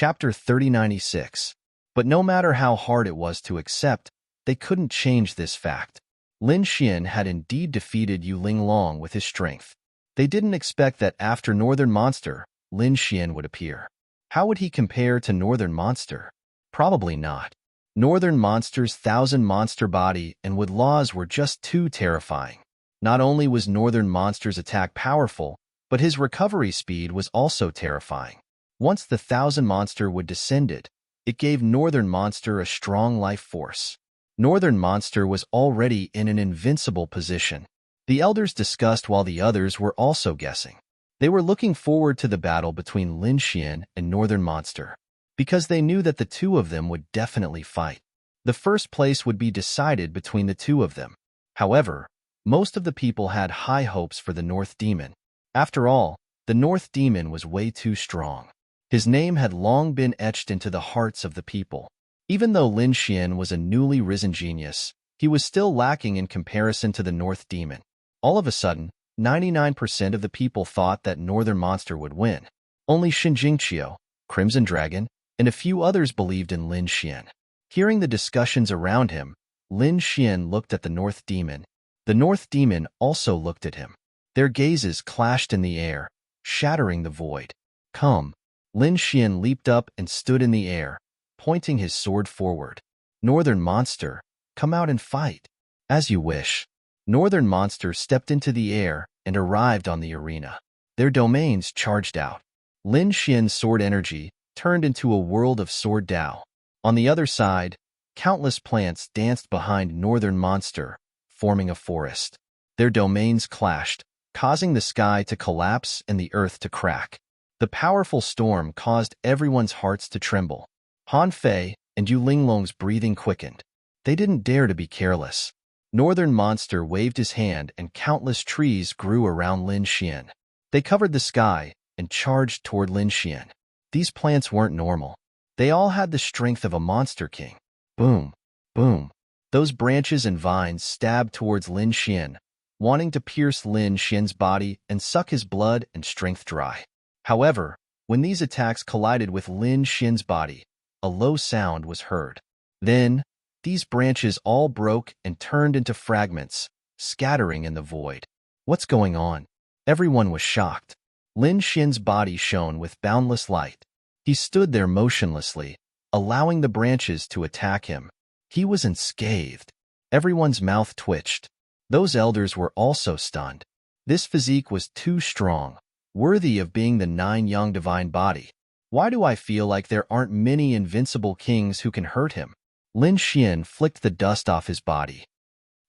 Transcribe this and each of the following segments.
Chapter 3096. But no matter how hard it was to accept, they couldn't change this fact. Lin Xian had indeed defeated Yu Linglong with his strength. They didn't expect that after Northern Monster, Lin Xian would appear. How would he compare to Northern Monster? Probably not. Northern Monster's 1,000-monster body and wood laws were just too terrifying. Not only was Northern Monster's attack powerful, but his recovery speed was also terrifying. Once the 1,000-monster wood descended, it gave Northern Monster a strong life force. Northern Monster was already in an invincible position. The elders discussed while the others were also guessing. They were looking forward to the battle between Lin Xian and Northern Monster, because they knew that the two of them would definitely fight. The first place would be decided between the two of them. However, most of the people had high hopes for the North Demon. After all, the North Demon was way too strong. His name had long been etched into the hearts of the people. Even though Lin Xian was a newly risen genius, he was still lacking in comparison to the North Demon. All of a sudden, 99% of the people thought that Northern Monster would win. Only Shinjingqiu, Crimson Dragon, and a few others believed in Lin Xian. Hearing the discussions around him, Lin Xian looked at the North Demon. The North Demon also looked at him. Their gazes clashed in the air, shattering the void. Come. Lin Xian leaped up and stood in the air, pointing his sword forward. Northern Monster, come out and fight. As you wish. Northern Monster stepped into the air and arrived on the arena. Their domains charged out. Lin Xian's sword energy turned into a world of sword Dao. On the other side, countless plants danced behind Northern Monster, forming a forest. Their domains clashed, causing the sky to collapse and the earth to crack. The powerful storm caused everyone's hearts to tremble. Han Fei and Yu Linglong's breathing quickened. They didn't dare to be careless. Northern Monster waved his hand and countless trees grew around Lin Xian. They covered the sky and charged toward Lin Xian. These plants weren't normal. They all had the strength of a monster king. Boom, boom. Those branches and vines stabbed towards Lin Xian, wanting to pierce Lin Xian's body and suck his blood and strength dry. However, when these attacks collided with Lin Xian's body, a low sound was heard. Then, these branches all broke and turned into fragments, scattering in the void. What's going on? Everyone was shocked. Lin Xian's body shone with boundless light. He stood there motionlessly, allowing the branches to attack him. He was unscathed. Everyone's mouth twitched. Those elders were also stunned. This physique was too strong, worthy of being the 9 young divine body. Why do I feel like there aren't many invincible kings who can hurt him? Lin Xian flicked the dust off his body.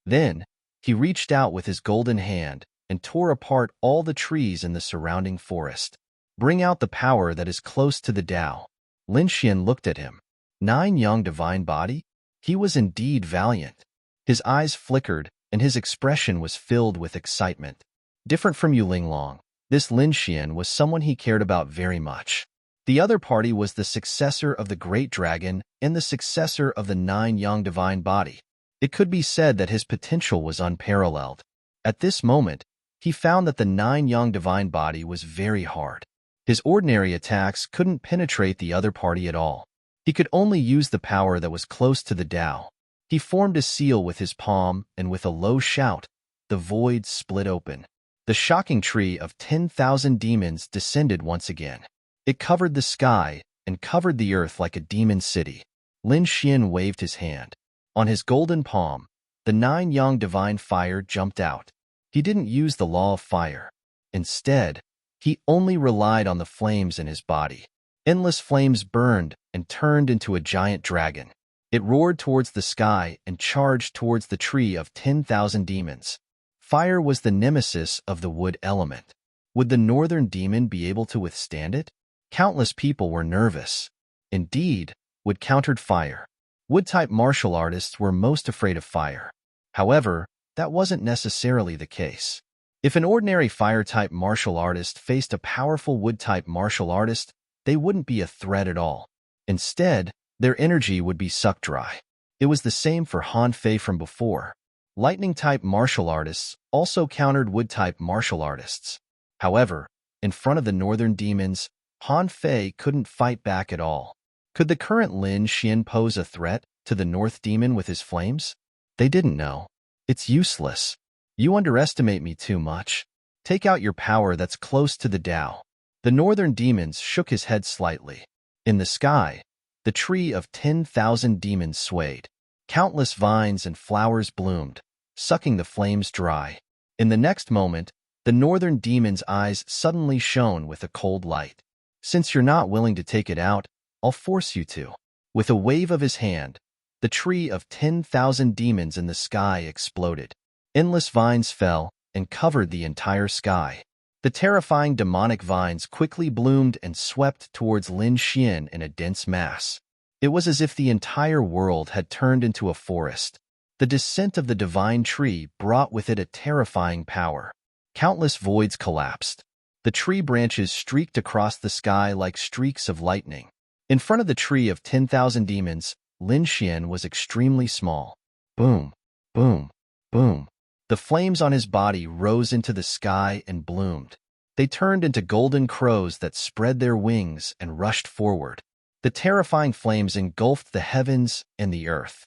Then, he reached out with his golden hand and tore apart all the trees in the surrounding forest. Bring out the power that is close to the Tao. Lin Xian looked at him. 9 young divine body? He was indeed valiant. His eyes flickered and his expression was filled with excitement. Different from Yu Linglong, this Lin Xian was someone he cared about very much. The other party was the successor of the Great Dragon and the successor of the 9 young divine body. It could be said that his potential was unparalleled. At this moment, he found that the 9 young divine body was very hard. His ordinary attacks couldn't penetrate the other party at all. He could only use the power that was close to the Tao. He formed a seal with his palm, and with a low shout, the void split open. The shocking tree of 10,000 demons descended once again. It covered the sky and covered the earth like a demon city. Lin Xian waved his hand. On his golden palm, the 9 young divine fire jumped out. He didn't use the law of fire. Instead, he only relied on the flames in his body. Endless flames burned and turned into a giant dragon. It roared towards the sky and charged towards the tree of 10,000 demons. Fire was the nemesis of the wood element. Would the northern demon be able to withstand it? Countless people were nervous. Indeed, wood countered fire. Wood-type martial artists were most afraid of fire. However, that wasn't necessarily the case. If an ordinary fire-type martial artist faced a powerful wood-type martial artist, they wouldn't be a threat at all. Instead, their energy would be sucked dry. It was the same for Han Fei from before. Lightning-type martial artists also countered wood-type martial artists. However, in front of the northern demons, Han Fei couldn't fight back at all. Could the current Lin Xian pose a threat to the North Demon with his flames? They didn't know. It's useless. You underestimate me too much. Take out your power that's close to the Tao. The Northern Demons shook his head slightly. In the sky, the tree of 10,000 demons swayed. Countless vines and flowers bloomed, sucking the flames dry. In the next moment, the Northern Demon's eyes suddenly shone with a cold light. Since you're not willing to take it out, I'll force you to. With a wave of his hand, the tree of 10,000 demons in the sky exploded. Endless vines fell and covered the entire sky. The terrifying demonic vines quickly bloomed and swept towards Lin Xian in a dense mass. It was as if the entire world had turned into a forest. The descent of the divine tree brought with it a terrifying power. Countless voids collapsed. The tree branches streaked across the sky like streaks of lightning. In front of the tree of 10,000 demons, Lin Xian was extremely small. Boom, boom, boom. The flames on his body rose into the sky and bloomed. They turned into golden crows that spread their wings and rushed forward. The terrifying flames engulfed the heavens and the earth.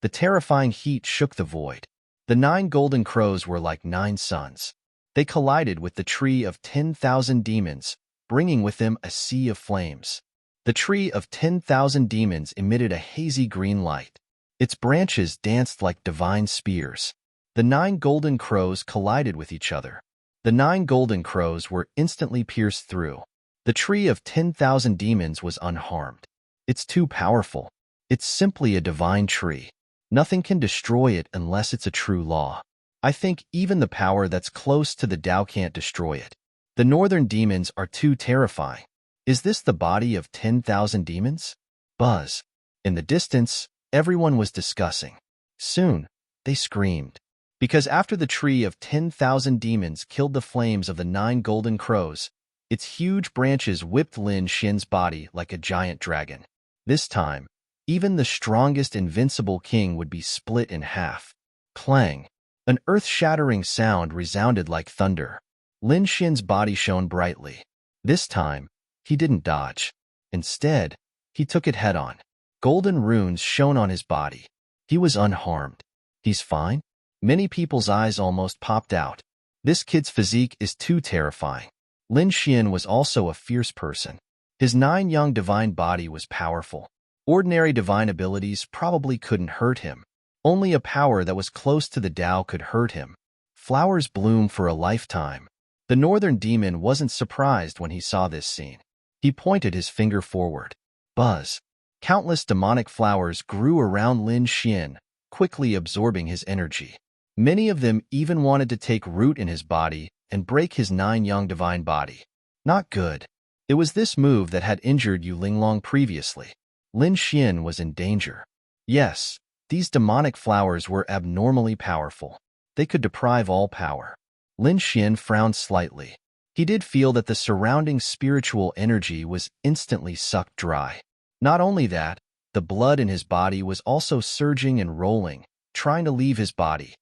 The terrifying heat shook the void. The 9 golden crows were like 9 suns. They collided with the tree of 10,000 demons, bringing with them a sea of flames. The tree of 10,000 demons emitted a hazy green light. Its branches danced like divine spears. The 9 golden crows collided with each other. The 9 golden crows were instantly pierced through. The tree of 10,000 demons was unharmed. It's too powerful. It's simply a divine tree. Nothing can destroy it unless it's a true law. I think even the power that's close to the Tao can't destroy it. The Northern Demons are too terrifying. Is this the body of 10,000 demons? Buzz. In the distance, everyone was discussing. Soon, they screamed. Because after the tree of 10,000 demons killed the flames of the 9 golden crows, its huge branches whipped Lin Xian's body like a giant dragon. This time, even the strongest invincible king would be split in half. Clang! An earth-shattering sound resounded like thunder. Lin Xian's body shone brightly. This time, he didn't dodge. Instead, he took it head-on. Golden runes shone on his body. He was unharmed. He's fine? Many people's eyes almost popped out. This kid's physique is too terrifying. Lin Xian was also a fierce person. His 9 young divine body was powerful. Ordinary divine abilities probably couldn't hurt him. Only a power that was close to the Tao could hurt him. Flowers bloom for a lifetime. The Northern Demon wasn't surprised when he saw this scene. He pointed his finger forward. Buzz. Countless demonic flowers grew around Lin Xian, quickly absorbing his energy. Many of them even wanted to take root in his body and break his 9 young divine body. Not good. It was this move that had injured Yu Linglong previously. Lin Xian was in danger. Yes, these demonic flowers were abnormally powerful. They could deprive all power. Lin Xian frowned slightly. He did feel that the surrounding spiritual energy was instantly sucked dry. Not only that, the blood in his body was also surging and rolling, trying to leave his body.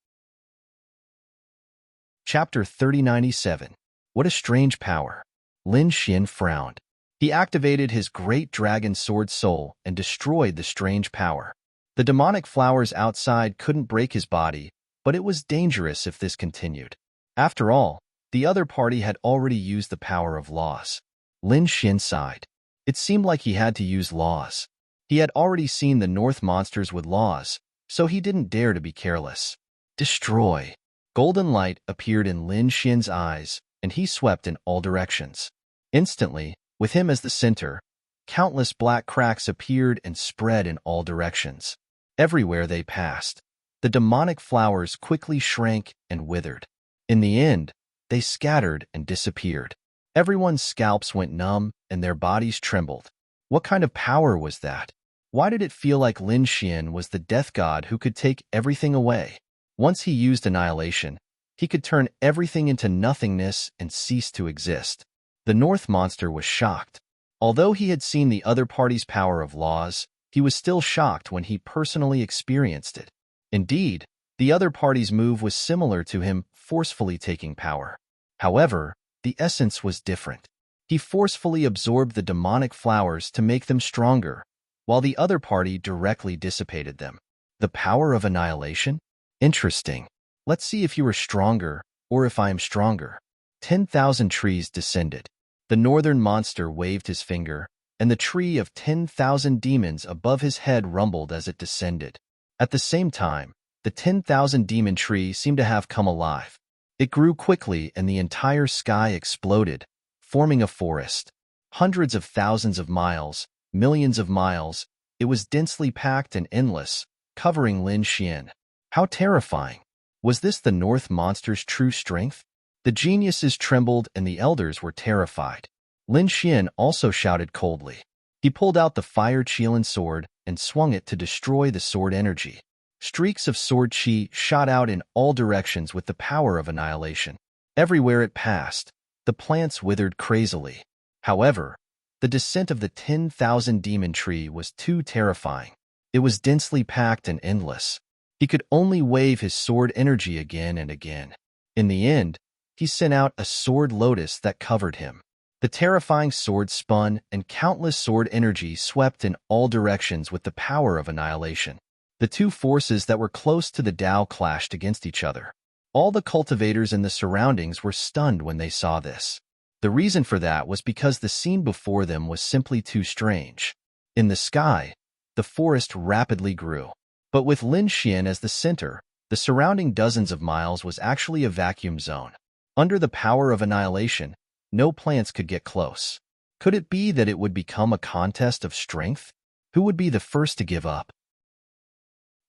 Chapter 3097. What a strange power. Lin Xian frowned. He activated his great dragon sword soul and destroyed the strange power. The demonic flowers outside couldn't break his body, but it was dangerous if this continued. After all, the other party had already used the power of laws. Lin Xian sighed. It seemed like he had to use laws. He had already seen the North monsters with laws, so he didn't dare to be careless. Destroy. Golden light appeared in Lin Xian's eyes, and he swept in all directions. Instantly, with him as the center, countless black cracks appeared and spread in all directions. Everywhere they passed, the demonic flowers quickly shrank and withered. In the end, they scattered and disappeared. Everyone's scalps went numb and their bodies trembled. What kind of power was that? Why did it feel like Lin Xian was the death god who could take everything away? Once he used annihilation, he could turn everything into nothingness and cease to exist. The North monster was shocked. Although he had seen the other party's power of laws, he was still shocked when he personally experienced it. Indeed, the other party's move was similar to him forcefully taking power. However, the essence was different. He forcefully absorbed the demonic flowers to make them stronger, while the other party directly dissipated them. The power of annihilation? Interesting. Let's see if you are stronger, or if I am stronger. 10,000 trees descended. The northern monster waved his finger, and the tree of 10,000 demons above his head rumbled as it descended. At the same time, the 10,000 demon tree seemed to have come alive. It grew quickly and the entire sky exploded, forming a forest. Hundreds of thousands of miles, millions of miles, it was densely packed and endless, covering Lin Xian. How terrifying! Was this the North monster's true strength? The geniuses trembled and the elders were terrified. Lin Xian also shouted coldly. He pulled out the fire Qilan sword and swung it to destroy the sword energy. Streaks of sword qi shot out in all directions with the power of annihilation. Everywhere it passed, the plants withered crazily. However, the descent of the 10,000 demon tree was too terrifying. It was densely packed and endless. He could only wave his sword energy again and again. In the end, he sent out a sword lotus that covered him. The terrifying sword spun, and countless sword energy swept in all directions with the power of annihilation. The two forces that were close to the Tao clashed against each other. All the cultivators in the surroundings were stunned when they saw this. The reason for that was because the scene before them was simply too strange. In the sky, the forest rapidly grew. But with Lin Xian as the center, the surrounding dozens of miles was actually a vacuum zone. Under the power of annihilation, no plants could get close. Could it be that it would become a contest of strength? Who would be the first to give up?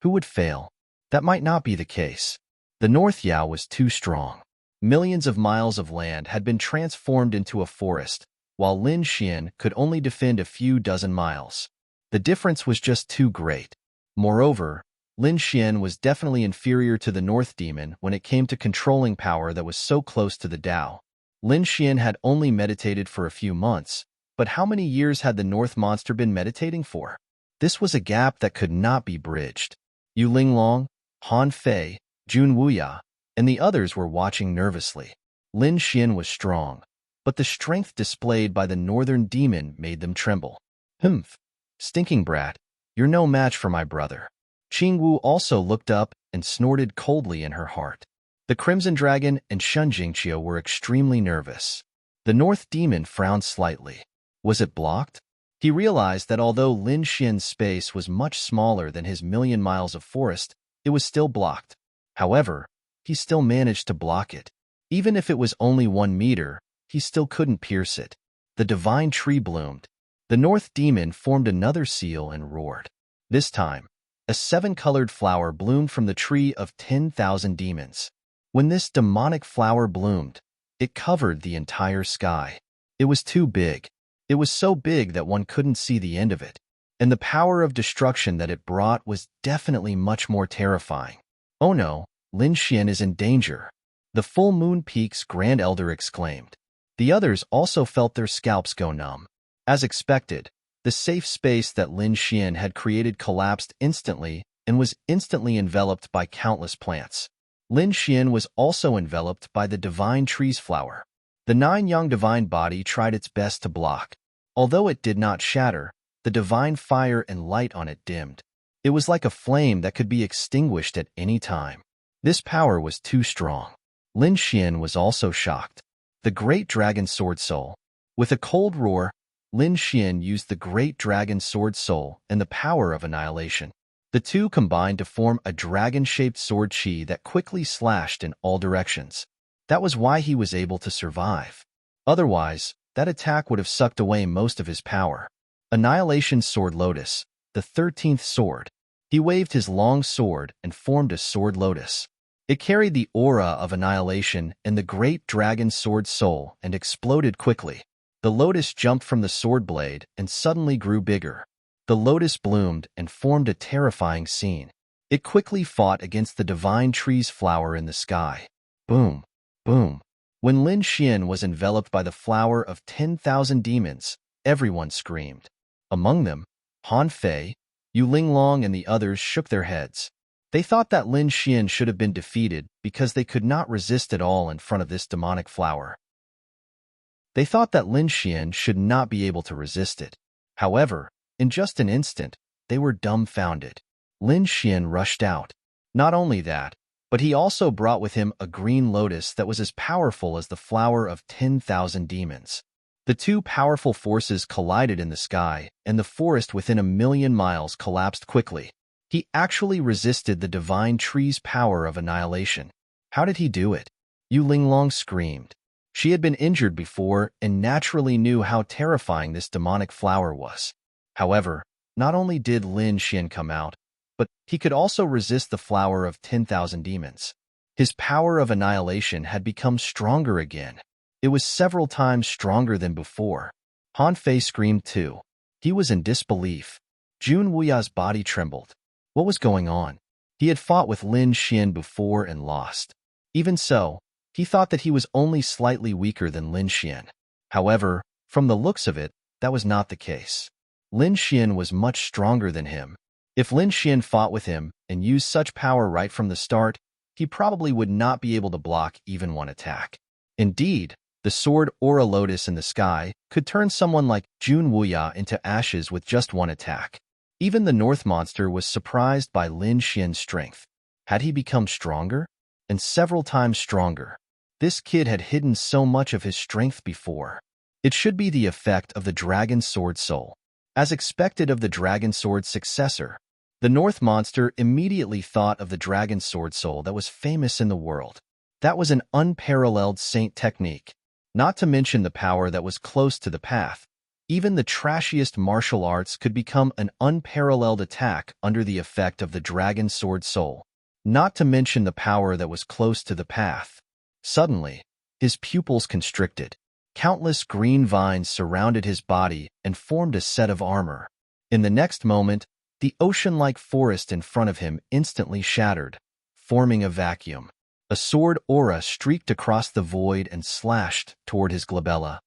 Who would fail? That might not be the case. The North Yao was too strong. Millions of miles of land had been transformed into a forest, while Lin Xian could only defend a few dozen miles. The difference was just too great. Moreover, Lin Xian was definitely inferior to the North Demon when it came to controlling power that was so close to the Tao. Lin Xian had only meditated for a few months, but how many years had the North monster been meditating for? This was a gap that could not be bridged. Yu Linglong, Han Fei, Jun Wuya, and the others were watching nervously. Lin Xian was strong, but the strength displayed by the northern demon made them tremble. Humph! Stinking brat, you're no match for my brother. Qingwu also looked up and snorted coldly in her heart. The Crimson Dragon and Shun Jingqiu were extremely nervous. The North Demon frowned slightly. Was it blocked? He realized that although Lin Xian's space was much smaller than his million miles of forest, it was still blocked. However, he still managed to block it. Even if it was only 1 meter, he still couldn't pierce it. The divine tree bloomed. The North Demon formed another seal and roared. This time, a 7-colored flower bloomed from the tree of 10,000 demons. When this demonic flower bloomed, it covered the entire sky. It was too big. It was so big that one couldn't see the end of it. And the power of destruction that it brought was definitely much more terrifying. Oh no, Lin Xian is in danger. The Full Moon Peak's Grand Elder exclaimed. The others also felt their scalps go numb. As expected, the safe space that Lin Xian had created collapsed instantly and was instantly enveloped by countless plants. Lin Xian was also enveloped by the divine tree's flower. The 9-yang divine body tried its best to block. Although it did not shatter, the divine fire and light on it dimmed. It was like a flame that could be extinguished at any time. This power was too strong. Lin Xian was also shocked. The Great Dragon Sword Soul. With a cold roar, Lin Xian used the Great Dragon Sword Soul and the power of annihilation. The two combined to form a dragon-shaped sword qi that quickly slashed in all directions. That was why he was able to survive. Otherwise, that attack would have sucked away most of his power. Annihilation Sword Lotus, the 13th sword. He waved his long sword and formed a sword lotus. It carried the aura of annihilation and the Great Dragon Sword Soul and exploded quickly. The lotus jumped from the sword blade and suddenly grew bigger. The lotus bloomed and formed a terrifying scene. It quickly fought against the divine tree's flower in the sky. Boom! Boom! When Lin Xian was enveloped by the flower of 10,000 demons, everyone screamed. Among them, Han Fei, Yu Linglong and the others shook their heads. They thought that Lin Xian should have been defeated because they could not resist at all in front of this demonic flower. They thought that Lin Xian should not be able to resist it. However, in just an instant, they were dumbfounded. Lin Xian rushed out. Not only that, but he also brought with him a green lotus that was as powerful as the flower of 10,000 demons. The two powerful forces collided in the sky, and the forest within 1,000,000 miles collapsed quickly. He actually resisted the divine tree's power of annihilation. How did he do it? Yu Linglong screamed. She had been injured before and naturally knew how terrifying this demonic flower was. However, not only did Lin Xian come out, but he could also resist the flower of 10,000 demons. His power of annihilation had become stronger again. It was several times stronger than before. Han Fei screamed too. He was in disbelief. Jun Wuya's body trembled. What was going on? He had fought with Lin Xian before and lost. Even so, he thought that he was only slightly weaker than Lin Xian. However, from the looks of it, that was not the case. Lin Xian was much stronger than him. If Lin Xian fought with him and used such power right from the start, he probably would not be able to block even one attack. Indeed, the sword Aura Lotus in the sky could turn someone like Jun Wuya into ashes with just one attack. Even the North monster was surprised by Lin Xian's strength. Had he become stronger? And several times stronger. This kid had hidden so much of his strength before. It should be the effect of the Dragon Sword Soul. As expected of the Dragon Sword's successor, the North monster immediately thought of the Dragon Sword Soul that was famous in the world. That was an unparalleled saint technique. Not to mention the power that was close to the path. Even the trashiest martial arts could become an unparalleled attack under the effect of the Dragon Sword Soul. Not to mention the power that was close to the path. Suddenly, his pupils constricted. Countless green vines surrounded his body and formed a set of armor. In the next moment, the ocean-like forest in front of him instantly shattered, forming a vacuum. A sword aura streaked across the void and slashed toward his glabella.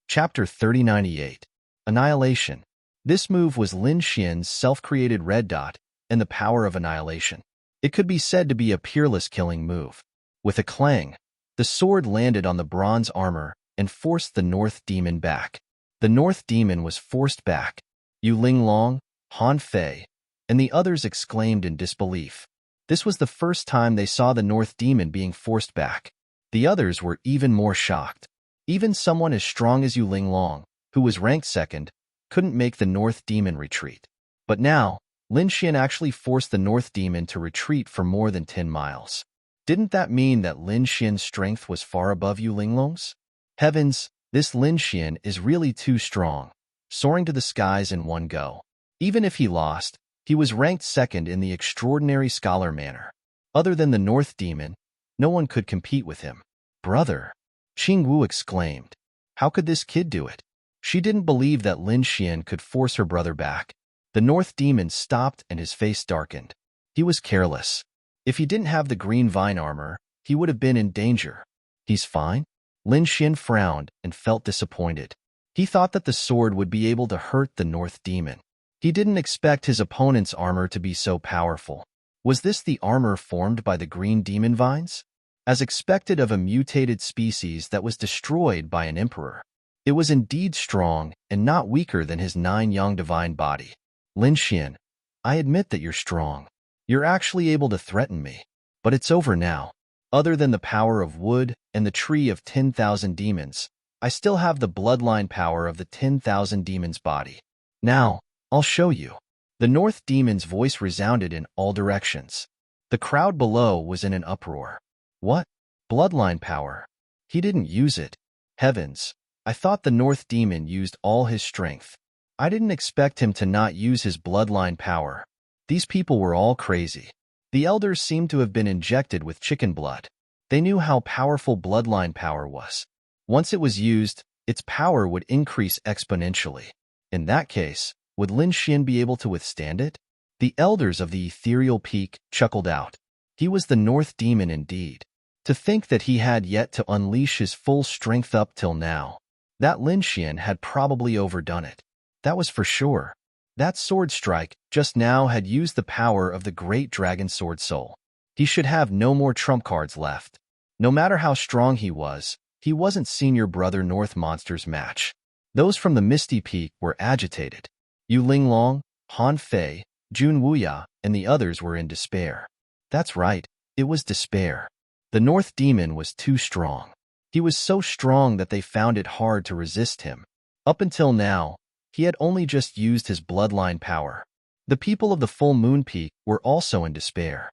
Chapter 3098. Annihilation. This move was Lin Xian's self-created red dot and the power of annihilation. It could be said to be a peerless killing move. With a clang, the sword landed on the bronze armor and forced the North Demon back. The North Demon was forced back. Yu Linglong, Han Fei, and the others exclaimed in disbelief. This was the first time they saw the North Demon being forced back. The others were even more shocked. Even someone as strong as Yu Linglong, who was ranked second, couldn't make the North Demon retreat. But now, Lin Xian actually forced the North Demon to retreat for more than 10 miles. Didn't that mean that Lin Xian's strength was far above Yu Linglong's? Heavens, this Lin Xian is really too strong, soaring to the skies in one go. Even if he lost, he was ranked second in the extraordinary scholar manner. Other than the North Demon, no one could compete with him. Brother, Qing Wu exclaimed. How could this kid do it? She didn't believe that Lin Xian could force her brother back. The North Demon stopped and his face darkened. He was careless. If he didn't have the green vine armor, he would have been in danger. He's fine? Lin Xian frowned and felt disappointed. He thought that the sword would be able to hurt the North Demon. He didn't expect his opponent's armor to be so powerful. Was this the armor formed by the green demon vines? As expected of a mutated species that was destroyed by an emperor. It was indeed strong and not weaker than his 9-yang divine body. Lin Xian, I admit that you're strong. You're actually able to threaten me. But it's over now. Other than the power of wood and the tree of 10,000 demons, I still have the bloodline power of the 10,000 demons' body. Now, I'll show you. The North Demon's voice resounded in all directions. The crowd below was in an uproar. What? Bloodline power? He didn't use it. Heavens, I thought the North Demon used all his strength. I didn't expect him to not use his bloodline power. These people were all crazy. The elders seemed to have been injected with chicken blood. They knew how powerful bloodline power was. Once it was used, its power would increase exponentially. In that case, would Lin Xian be able to withstand it? The elders of the ethereal peak chuckled out. He was the North Demon indeed. To think that he had yet to unleash his full strength up till now. That Lin Xian had probably overdone it. That was for sure. That sword strike just now had used the power of the great dragon sword soul. He should have no more trump cards left. No matter how strong he wasn't Senior Brother North Monster's match. Those from the Misty Peak were agitated. Yu Linglong, Han Fei, Jun Wuya, and the others were in despair. That's right, it was despair. The North Demon was too strong. He was so strong that they found it hard to resist him. Up until now, he had only just used his bloodline power. The people of the Full Moon Peak were also in despair.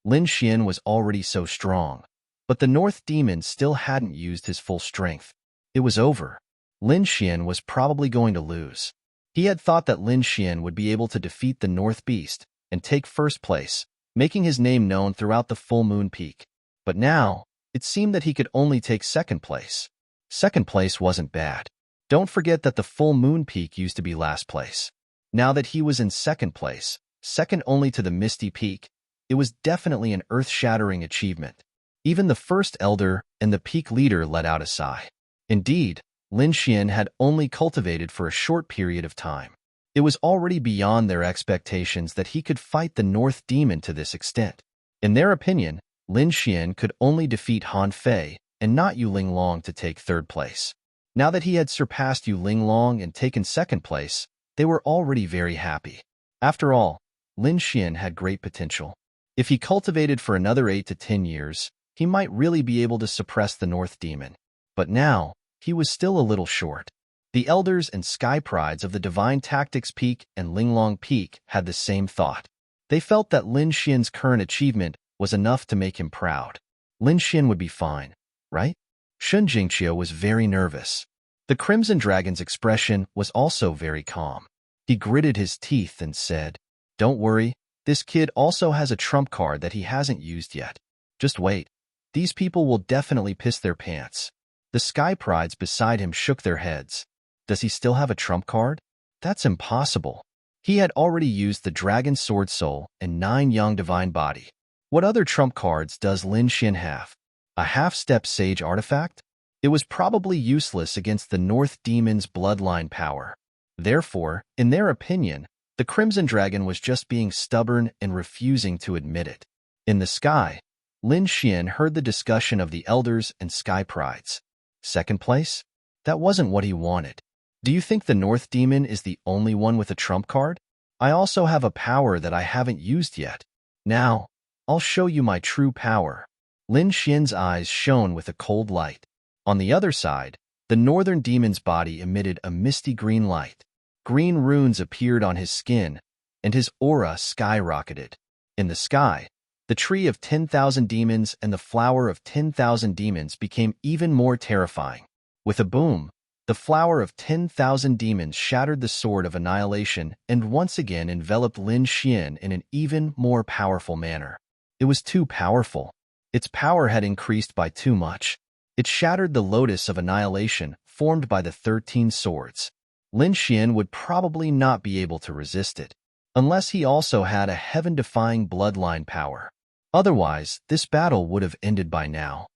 Lin Xian was already so strong, but the North Demon still hadn't used his full strength. It was over. Lin Xian was probably going to lose. He had thought that Lin Xian would be able to defeat the North Beast and take first place, making his name known throughout the Full Moon Peak. But now, it seemed that he could only take second place. Second place wasn't bad. Don't forget that the Full Moon Peak used to be last place. Now that he was in second place, second only to the Misty Peak, it was definitely an earth-shattering achievement. Even the First Elder and the Peak Leader let out a sigh. Indeed, Lin Xian had only cultivated for a short period of time. It was already beyond their expectations that he could fight the North Demon to this extent. In their opinion, Lin Xian could only defeat Han Fei and not Yu Linglong to take third place. Now that he had surpassed Yu Linglong and taken second place, they were already very happy. After all, Lin Xian had great potential. If he cultivated for another 8 to 10 years, he might really be able to suppress the North Demon. But now, he was still a little short. The Elders and Sky Prides of the Divine Tactics Peak and Linglong Peak had the same thought. They felt that Lin Xian's current achievement was enough to make him proud. Lin Xian would be fine, right? Shun Jingqiu was very nervous. The Crimson Dragon's expression was also very calm. He gritted his teeth and said, "Don't worry, this kid also has a trump card that he hasn't used yet. Just wait. These people will definitely piss their pants." The Sky Prides beside him shook their heads. Does he still have a trump card? That's impossible. He had already used the Dragon Sword Soul and 9 Yang Divine Body. What other trump cards does Lin Xian have? A half-step Sage artifact? It was probably useless against the North Demon's bloodline power. Therefore, in their opinion, the Crimson Dragon was just being stubborn and refusing to admit it. In the sky, Lin Xian heard the discussion of the Elders and Sky Prides. Second place? That wasn't what he wanted. Do you think the North Demon is the only one with a trump card? I also have a power that I haven't used yet. Now, I'll show you my true power. Lin Xian's eyes shone with a cold light. On the other side, the Northern Demon's body emitted a misty green light. Green runes appeared on his skin, and his aura skyrocketed. In the sky, the tree of 10,000 demons and the flower of 10,000 demons became even more terrifying. With a boom, the flower of 10,000 demons shattered the sword of annihilation and once again enveloped Lin Xian in an even more powerful manner. It was too powerful. Its power had increased by too much. It shattered the lotus of annihilation formed by the 13 swords. Lin Xian would probably not be able to resist it, unless he also had a heaven-defying bloodline power. Otherwise, this battle would have ended by now.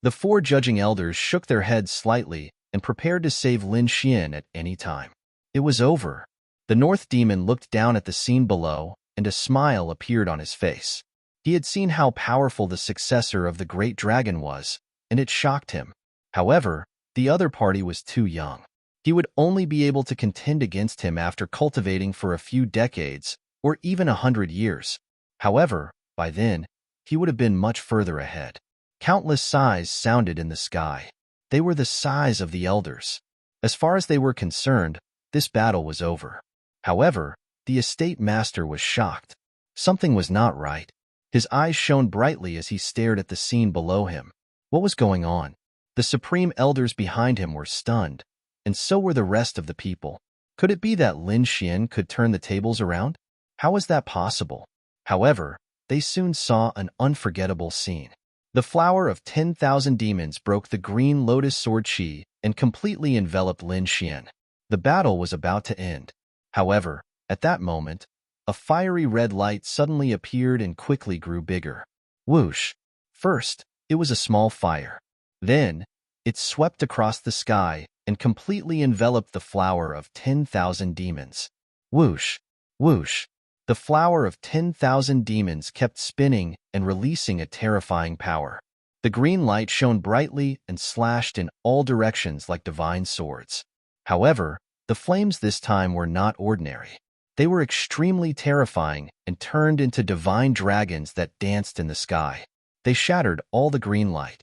The 4 judging elders shook their heads slightly and prepared to save Lin Xian at any time. It was over. The North Demon looked down at the scene below, and a smile appeared on his face. He had seen how powerful the successor of the Great Dragon was, and it shocked him. However, the other party was too young. He would only be able to contend against him after cultivating for a few decades, or even 100 years. However, by then, he would have been much further ahead. Countless sighs sounded in the sky. They were the sighs of the elders. As far as they were concerned, this battle was over. However, the estate master was shocked. Something was not right. His eyes shone brightly as he stared at the scene below him. What was going on? The supreme elders behind him were stunned, and so were the rest of the people. Could it be that Lin Xian could turn the tables around? How was that possible? However, they soon saw an unforgettable scene. The flower of 10,000 demons broke the green lotus sword chi and completely enveloped Lin Xian. The battle was about to end. However, at that moment, a fiery red light suddenly appeared and quickly grew bigger. Whoosh! First, it was a small fire. Then, it swept across the sky and completely enveloped the flower of 10,000 demons. Whoosh! Whoosh! The flower of 10,000 demons kept spinning and releasing a terrifying power. The green light shone brightly and slashed in all directions like divine swords. However, the flames this time were not ordinary. They were extremely terrifying and turned into divine dragons that danced in the sky. They shattered all the green light.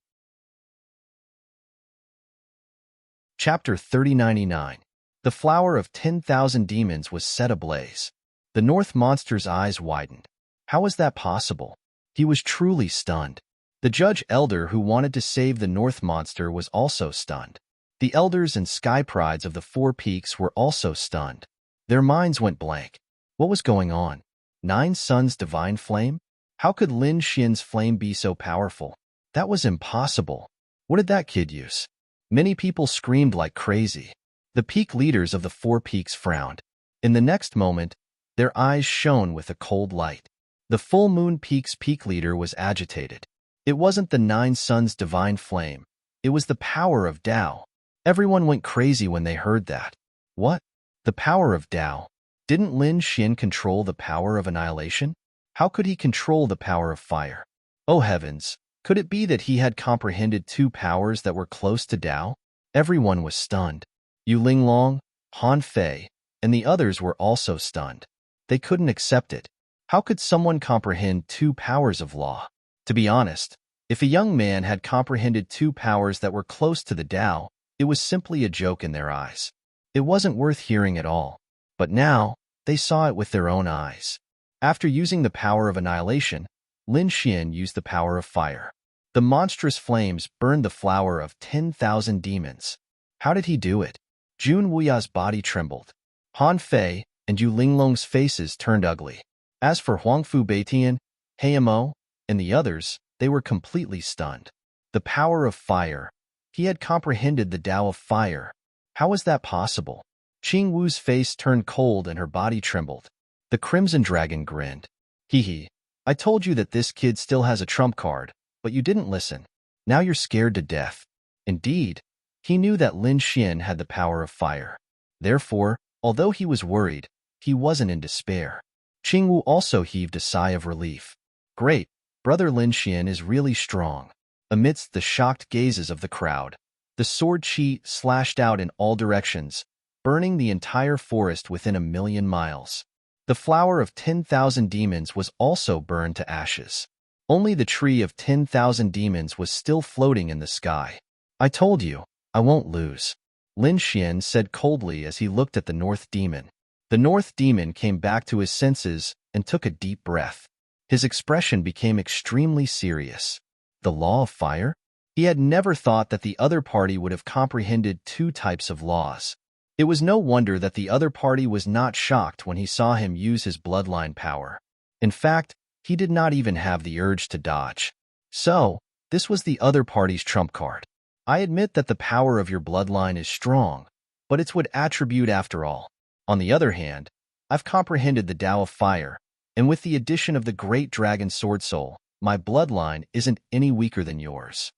Chapter 3099. The flower of 10,000 demons was set ablaze. The North monster's eyes widened. How was that possible? He was truly stunned. The judge elder who wanted to save the North monster was also stunned. The elders and sky prides of the Four Peaks were also stunned. Their minds went blank. What was going on? Nine Suns' divine flame? How could Lin Xian's flame be so powerful? That was impossible. What did that kid use? Many people screamed like crazy. The peak leaders of the Four Peaks frowned. In the next moment, their eyes shone with a cold light. The Full Moon Peak's peak leader was agitated. It wasn't the Nine Suns' divine flame. It was the power of Tao. Everyone went crazy when they heard that. What? The power of Tao? Didn't Lin Xian control the power of annihilation? How could he control the power of fire? Oh heavens! Could it be that he had comprehended two powers that were close to Tao? Everyone was stunned. Yu Linglong, Han Fei, and the others were also stunned. They couldn't accept it. How could someone comprehend two powers of law? To be honest, if a young man had comprehended two powers that were close to the Tao, it was simply a joke in their eyes. It wasn't worth hearing at all. But now, they saw it with their own eyes. After using the power of annihilation, Lin Xian used the power of fire. The monstrous flames burned the flower of 10,000 demons. How did he do it? Jun Wuya's body trembled. Han Fei and Yu Linglong's faces turned ugly. As for Huangfu Beitian, Heimo, and the others, they were completely stunned. The power of fire. He had comprehended the Tao of fire. How was that possible? Qing Wu's face turned cold and her body trembled. The Crimson Dragon grinned. Hee, I told you that this kid still has a trump card, but you didn't listen. Now you're scared to death. Indeed, he knew that Lin Xian had the power of fire. Therefore, although he was worried, he wasn't in despair. Qing Wu also heaved a sigh of relief. Great, brother Lin Xian is really strong. Amidst the shocked gazes of the crowd, the sword chi slashed out in all directions, burning the entire forest within 1,000,000 miles. The flower of 10,000 demons was also burned to ashes. Only the tree of 10,000 demons was still floating in the sky. I told you, I won't lose, Lin Xian said coldly as he looked at the North Demon. The North Demon came back to his senses and took a deep breath. His expression became extremely serious. The law of fire? He had never thought that the other party would have comprehended two types of laws. It was no wonder that the other party was not shocked when he saw him use his bloodline power. In fact, he did not even have the urge to dodge. So, this was the other party's trump card. I admit that the power of your bloodline is strong, but it's what attribute after all. On the other hand, I've comprehended the Tao of fire, and with the addition of the great dragon sword soul, my bloodline isn't any weaker than yours.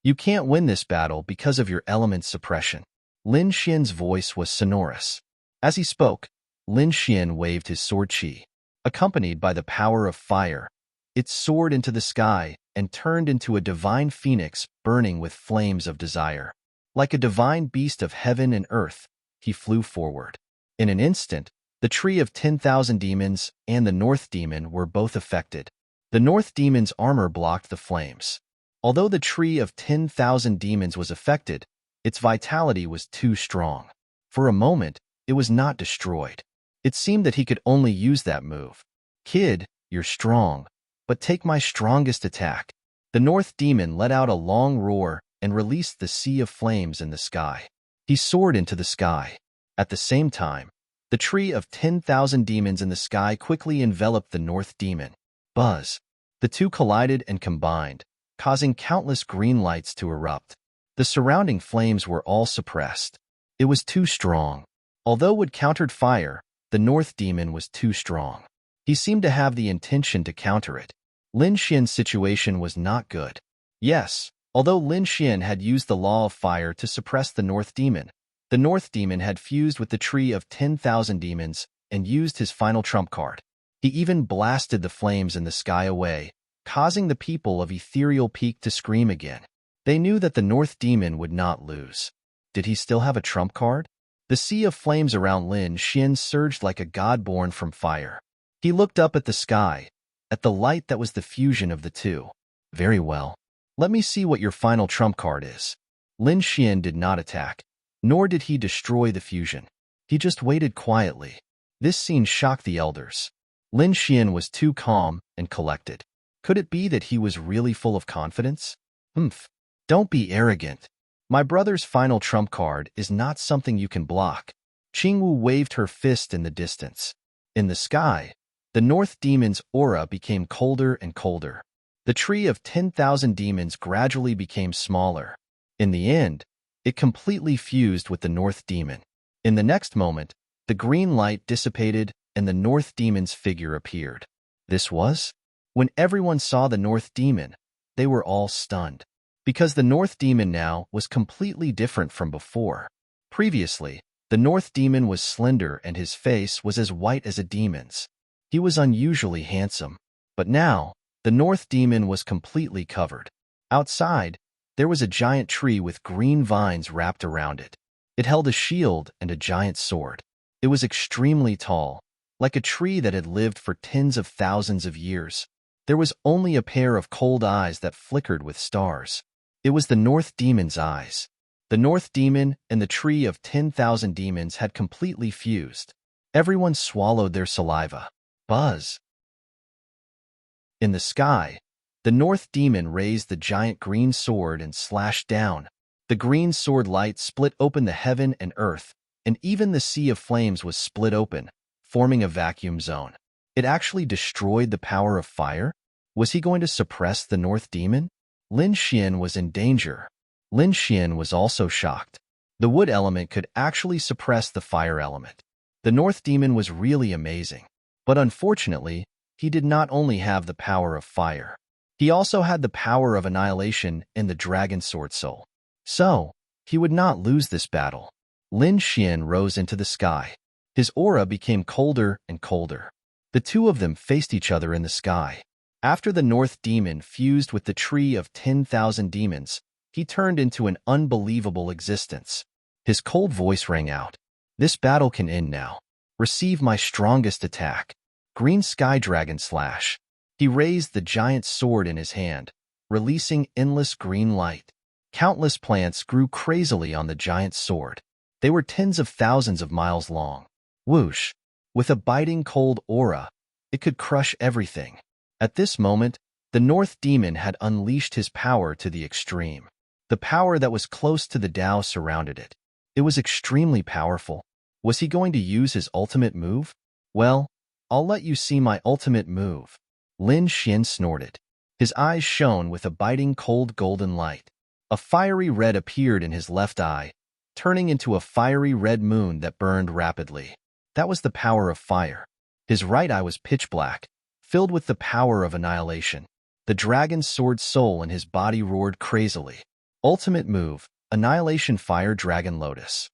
You can't win this battle because of your element suppression. Lin Xian's voice was sonorous. As he spoke, Lin Xian waved his sword chi. Accompanied by the power of fire, it soared into the sky and turned into a divine phoenix burning with flames of desire. Like a divine beast of heaven and earth, he flew forward. In an instant, the tree of 10,000 demons and the North Demon were both affected. The North Demon's armor blocked the flames. Although the tree of 10,000 demons was affected, its vitality was too strong. For a moment, it was not destroyed. It seemed that he could only use that move. Kid, you're strong, but take my strongest attack. The North Demon let out a long roar and released the sea of flames in the sky. He soared into the sky. At the same time, the tree of 10,000 demons in the sky quickly enveloped the North Demon. Buzz. The two collided and combined, causing countless green lights to erupt. The surrounding flames were all suppressed. It was too strong. Although it countered fire, the North Demon was too strong. He seemed to have the intention to counter it. Lin Xian's situation was not good. Yes, although Lin Xian had used the law of fire to suppress the North Demon had fused with the tree of 10,000 demons and used his final trump card. He even blasted the flames in the sky away, causing the people of Ethereal Peak to scream again. They knew that the North Demon would not lose. Did he still have a trump card? The sea of flames around Lin Xian surged like a god born from fire. He looked up at the sky, at the light that was the fusion of the two. Very well. Let me see what your final trump card is. Lin Xian did not attack, nor did he destroy the fusion. He just waited quietly. This scene shocked the elders. Lin Xian was too calm and collected. Could it be that he was really full of confidence? Don't be arrogant. My brother's final trump card is not something you can block. Qingwu waved her fist in the distance. In the sky, the North Demon's aura became colder and colder. The tree of 10,000 demons gradually became smaller. In the end, it completely fused with the North Demon. In the next moment, the green light dissipated and the North Demon's figure appeared. This was? When everyone saw the North Demon, they were all stunned. Because the North Demon now was completely different from before. Previously, the North Demon was slender and his face was as white as a demon's. He was unusually handsome. But now, the North Demon was completely covered. Outside, there was a giant tree with green vines wrapped around it. It held a shield and a giant sword. It was extremely tall, like a tree that had lived for tens of thousands of years. There was only a pair of cold eyes that flickered with stars. It was the North Demon's eyes. The North Demon and the tree of 10,000 demons had completely fused. Everyone swallowed their saliva. Buzz. In the sky, the North Demon raised the giant green sword and slashed down. The green sword light split open the heaven and earth, and even the sea of flames was split open, forming a vacuum zone. It actually destroyed the power of fire? Was he going to suppress the North Demon? Lin Xian was in danger. Lin Xian was also shocked. The wood element could actually suppress the fire element. The North Demon was really amazing. But unfortunately, he did not only have the power of fire. He also had the power of annihilation in the Dragon Sword Soul. So, he would not lose this battle. Lin Xian rose into the sky. His aura became colder and colder. The two of them faced each other in the sky. After the North Demon fused with the tree of 10,000 demons, he turned into an unbelievable existence. His cold voice rang out. This battle can end now. Receive my strongest attack. Green Sky Dragon Slash. He raised the giant sword in his hand, releasing endless green light. Countless plants grew crazily on the giant sword. They were tens of thousands of miles long. Whoosh! With a biting cold aura, it could crush everything. At this moment, the North Demon had unleashed his power to the extreme. The power that was close to the Tao surrounded it. It was extremely powerful. Was he going to use his ultimate move? Well, I'll let you see my ultimate move. Lin Xian snorted. His eyes shone with a biting cold golden light. A fiery red appeared in his left eye, turning into a fiery red moon that burned rapidly. That was the power of fire. His right eye was pitch black, filled with the power of annihilation. The dragon sword soul in his body roared crazily. Ultimate move, Annihilation Fire Dragon Lotus.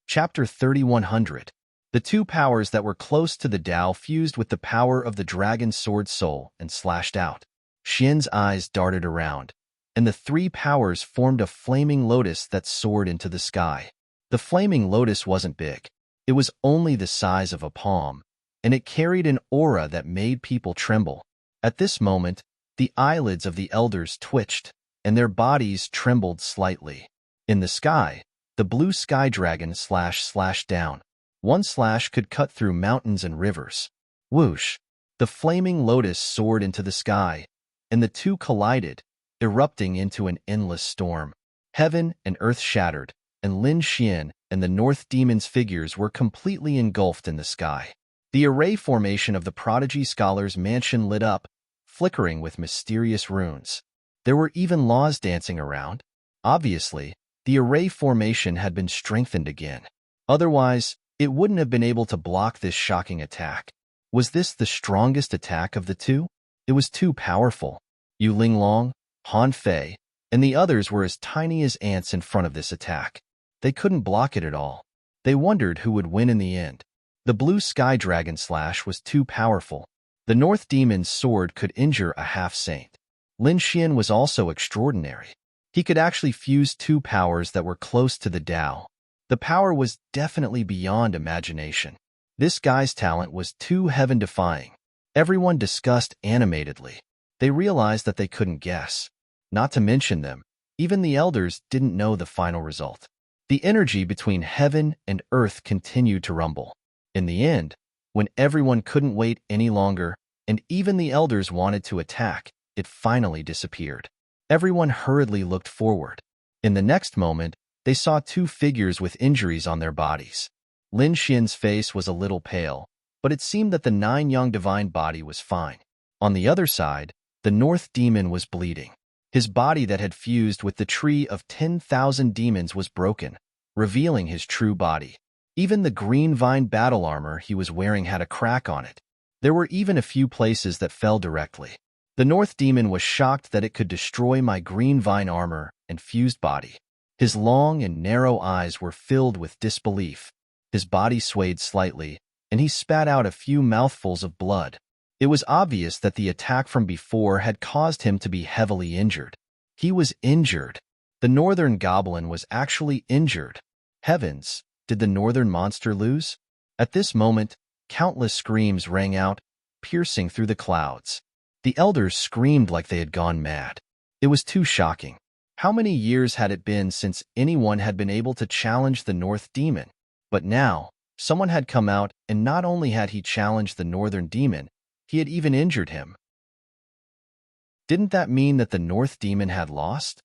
Chapter 3100. The two powers that were close to the Tao fused with the power of the dragon sword soul and slashed out. Xian's eyes darted around, and the three powers formed a flaming lotus that soared into the sky. The flaming lotus wasn't big. It was only the size of a palm, and it carried an aura that made people tremble. At this moment, the eyelids of the elders twitched, and their bodies trembled slightly. In the sky, the blue sky dragon slashed down. One slash could cut through mountains and rivers. Whoosh! The flaming lotus soared into the sky, and the two collided, erupting into an endless storm. Heaven and earth shattered, and Lin Xian and the North Demon's figures were completely engulfed in the sky. The array formation of the Prodigy Scholar's mansion lit up, flickering with mysterious runes. There were even laws dancing around. Obviously, the array formation had been strengthened again. Otherwise, it wouldn't have been able to block this shocking attack. Was this the strongest attack of the two? It was too powerful. Yu Linglong, Han Fei, and the others were as tiny as ants in front of this attack. They couldn't block it at all. They wondered who would win in the end. The blue sky dragon slash was too powerful. The North Demon's sword could injure a half-saint. Lin Xian was also extraordinary. He could actually fuse two powers that were close to the Tao. The power was definitely beyond imagination. This guy's talent was too heaven-defying. Everyone discussed animatedly. They realized that they couldn't guess. Not to mention them, even the elders didn't know the final result. The energy between heaven and earth continued to rumble. In the end, when everyone couldn't wait any longer, and even the elders wanted to attack, it finally disappeared. Everyone hurriedly looked forward. In the next moment, they saw two figures with injuries on their bodies. Lin Xian's face was a little pale, but it seemed that the nine-young divine body was fine. On the other side, the North Demon was bleeding. His body that had fused with the tree of 10,000 demons was broken, revealing his true body. Even the green vine battle armor he was wearing had a crack on it. There were even a few places that fell directly. The North Demon was shocked that it could destroy my green vine armor and fused body. His long and narrow eyes were filled with disbelief. His body swayed slightly, and he spat out a few mouthfuls of blood. It was obvious that the attack from before had caused him to be heavily injured. He was injured. The northern goblin was actually injured. Heavens, did the northern monster lose? At this moment, countless screams rang out, piercing through the clouds. The elders screamed like they had gone mad. It was too shocking. How many years had it been since anyone had been able to challenge the North Demon? But now, someone had come out, and not only had he challenged the Northern Demon, he had even injured him. Didn't that mean that the North Demon had lost?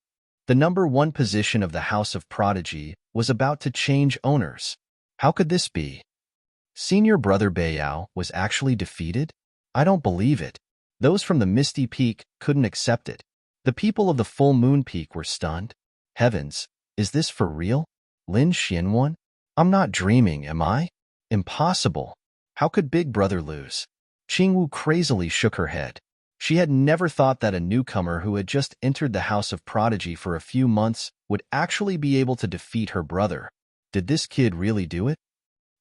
The #1 position of the House of Prodigy was about to change owners. How could this be? Senior brother Beiyao was actually defeated? I don't believe it. Those from the Misty Peak couldn't accept it. The people of the Full Moon Peak were stunned. Heavens, is this for real? Lin Xian won? I'm not dreaming, am I? Impossible. How could Big Brother lose? Qingwu crazily shook her head. She had never thought that a newcomer who had just entered the House of Prodigy for a few months would actually be able to defeat her brother. Did this kid really do it?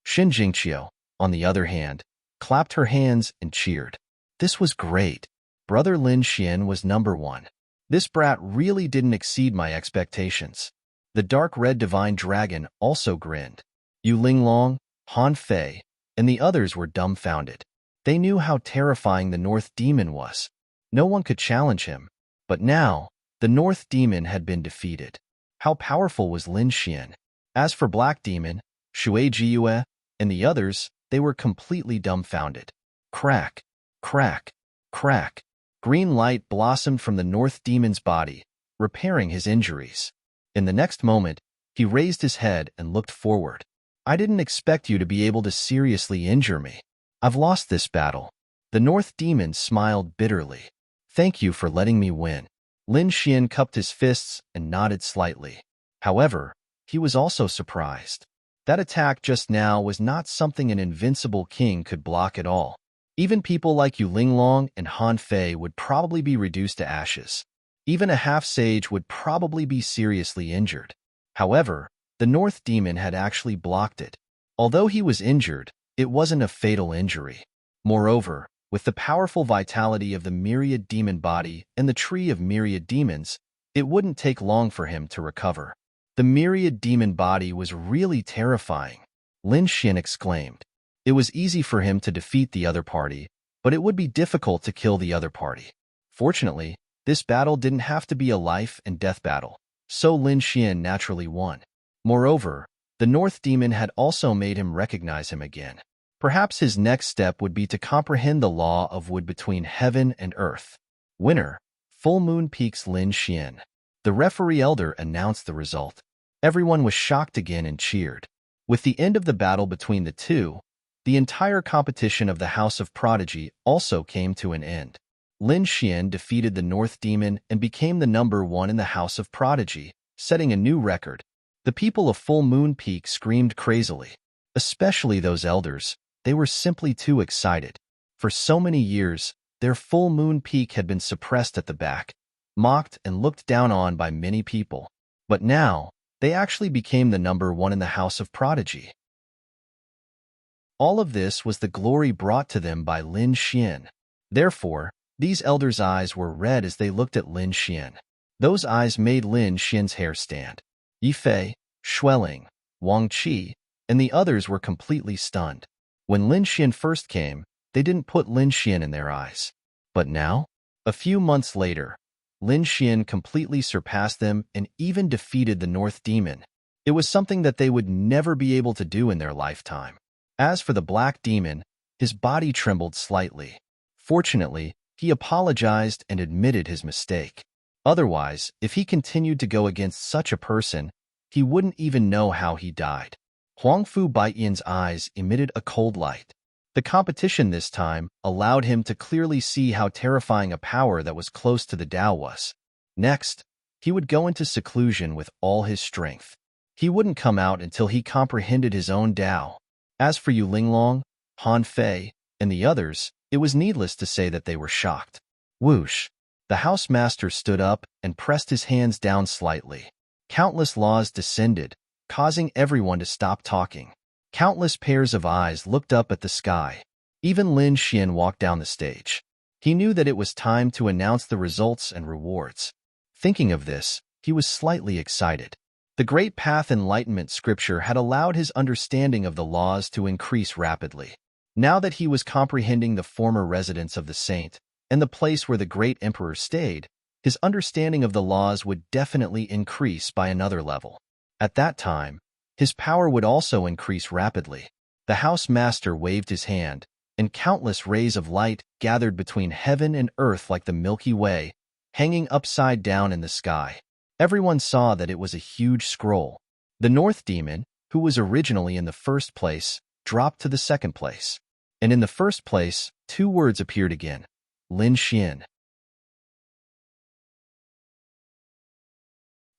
Xin Jingqiu, on the other hand, clapped her hands and cheered. This was great. Brother Lin Xian was #1. This brat really didn't exceed my expectations. The dark red divine dragon also grinned. Yu Linglong, Han Fei, and the others were dumbfounded. They knew how terrifying the North Demon was. No one could challenge him. But now, the North Demon had been defeated. How powerful was Lin Xian? As for Black Demon, Shui Jiyue, and the others, they were completely dumbfounded. Crack, crack, crack. Green light blossomed from the North Demon's body, repairing his injuries. In the next moment, he raised his head and looked forward. I didn't expect you to be able to seriously injure me. I've lost this battle. The North Demon smiled bitterly. Thank you for letting me win. Lin Xian cupped his fists and nodded slightly. However, he was also surprised. That attack just now was not something an invincible king could block at all. Even people like Yu Linglong and Han Fei would probably be reduced to ashes. Even a half-sage would probably be seriously injured. However, the North Demon had actually blocked it. Although he was injured, it wasn't a fatal injury. Moreover, with the powerful vitality of the myriad demon body and the tree of myriad demons, it wouldn't take long for him to recover. The myriad demon body was really terrifying, Lin Xian exclaimed. It was easy for him to defeat the other party, but it would be difficult to kill the other party. Fortunately, this battle didn't have to be a life and death battle, so Lin Xian naturally won. Moreover, the North Demon had also made him recognize him again. Perhaps his next step would be to comprehend the law of wood between heaven and earth. Winner, Full Moon Peak's Lin Xian. The referee elder announced the result. Everyone was shocked again and cheered. With the end of the battle between the two, the entire competition of the House of Prodigy also came to an end. Lin Xian defeated the North Demon and became the #1 in the House of Prodigy, setting a new record. The people of Full Moon Peak screamed crazily, especially those elders. They were simply too excited. For so many years, their Full Moon Peak had been suppressed at the back, mocked and looked down on by many people. But now, they actually became the #1 in the House of Prodigy. All of this was the glory brought to them by Lin Xian. Therefore, these elders' eyes were red as they looked at Lin Xian. Those eyes made Lin Xian's hair stand. Yifei, Xueling, Wang Qi, and the others were completely stunned. When Lin Xian first came, they didn't put Lin Xian in their eyes. But now, a few months later, Lin Xian completely surpassed them and even defeated the North Demon. It was something that they would never be able to do in their lifetime. As for the Black Demon, his body trembled slightly. Fortunately, he apologized and admitted his mistake. Otherwise, if he continued to go against such a person, he wouldn't even know how he died. Huangfu Baiyan's eyes emitted a cold light. The competition this time allowed him to clearly see how terrifying a power that was close to the Tao was. Next, he would go into seclusion with all his strength. He wouldn't come out until he comprehended his own Tao. As for Yu Linglong, Han Fei, and the others, it was needless to say that they were shocked. Whoosh! The house master stood up and pressed his hands down slightly. Countless laws descended, causing everyone to stop talking. Countless pairs of eyes looked up at the sky. Even Lin Xian walked down the stage. He knew that it was time to announce the results and rewards. Thinking of this, he was slightly excited. The Great Path Enlightenment scripture had allowed his understanding of the laws to increase rapidly. Now that he was comprehending the former residence of the saint and the place where the great emperor stayed, his understanding of the laws would definitely increase by another level. At that time, his power would also increase rapidly. The house master waved his hand, and countless rays of light gathered between heaven and earth like the Milky Way, hanging upside down in the sky. Everyone saw that it was a huge scroll. The North Demon, who was originally in the first place, dropped to the second place. And in the first place, two words appeared again: Lin Xian.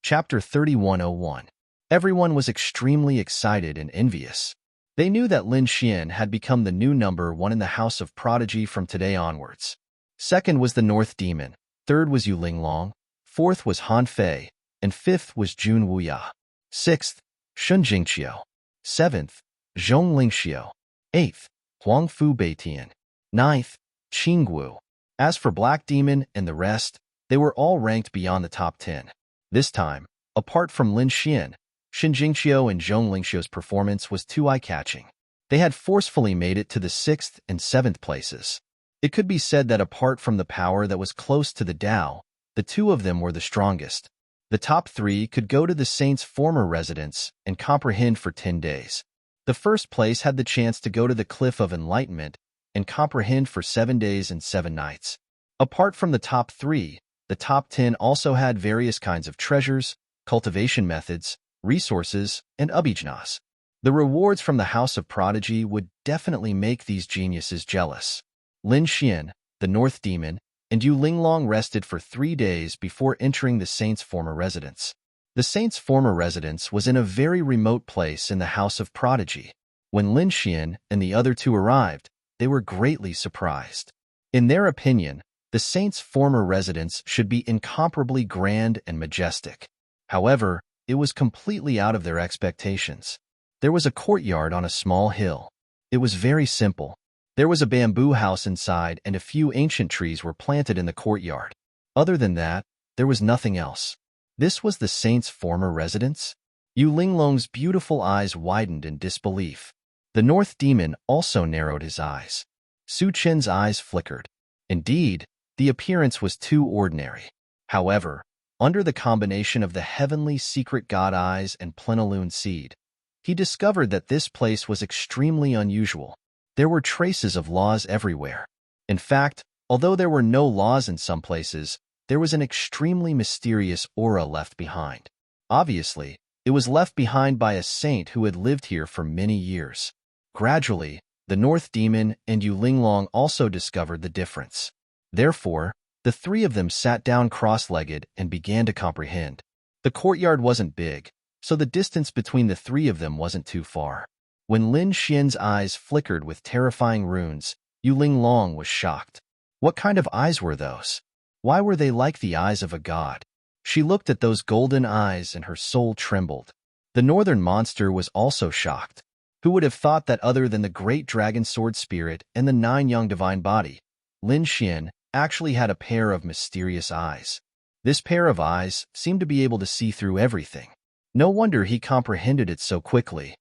Chapter 3101. Everyone was extremely excited and envious. They knew that Lin Xian had become the new number one in the House of Prodigy from today onwards. Second was the North Demon, third was Yu Linglong, fourth was Han Fei, and fifth was Jun Wuya. Sixth, Shun Jingqiu. Seventh, Zhong Lingxiu. Eighth, Huangfu Beitian. Ninth, Qinggu. As for Black Demon and the rest, they were all ranked beyond the top 10. This time, apart from Lin Xian, Shin Jingqiu and Zhong Lingxiu's performance was too eye-catching. They had forcefully made it to the 6th and 7th places. It could be said that apart from the power that was close to the Tao, the two of them were the strongest. The top 3 could go to the saint's former residence and comprehend for 10 days. The first place had the chance to go to the Cliff of Enlightenment and comprehend for 7 days and 7 nights. Apart from the top 3, the top 10 also had various kinds of treasures, cultivation methods, resources, and abhijnas. The rewards from the House of Prodigy would definitely make these geniuses jealous. Lin Xian, the North Demon, and Yu Linglong rested for 3 days before entering the saint's former residence. The saint's former residence was in a very remote place in the House of Prodigy. When Lin Xian and the other two arrived, they were greatly surprised. In their opinion, the saint's former residence should be incomparably grand and majestic. However, it was completely out of their expectations. There was a courtyard on a small hill. It was very simple. There was a bamboo house inside and a few ancient trees were planted in the courtyard. Other than that, there was nothing else. This was the saint's former residence? Yu Linglong's beautiful eyes widened in disbelief. The North Demon also narrowed his eyes. Su Chen's eyes flickered. Indeed, the appearance was too ordinary. However, under the combination of the heavenly secret god eyes and plenilune seed, he discovered that this place was extremely unusual. There were traces of laws everywhere. In fact, although there were no laws in some places, there was an extremely mysterious aura left behind. Obviously, it was left behind by a saint who had lived here for many years. Gradually, the North Demon and Yu Linglong also discovered the difference. Therefore, the three of them sat down cross-legged and began to comprehend. The courtyard wasn't big, so the distance between the three of them wasn't too far. When Lin Xian's eyes flickered with terrifying runes, Yu Linglong was shocked. What kind of eyes were those? Why were they like the eyes of a god? She looked at those golden eyes and her soul trembled. The northern monster was also shocked. Who would have thought that other than the great dragon sword spirit and the 9 young divine body, Lin Xian actually had a pair of mysterious eyes. This pair of eyes seemed to be able to see through everything. No wonder he comprehended it so quickly.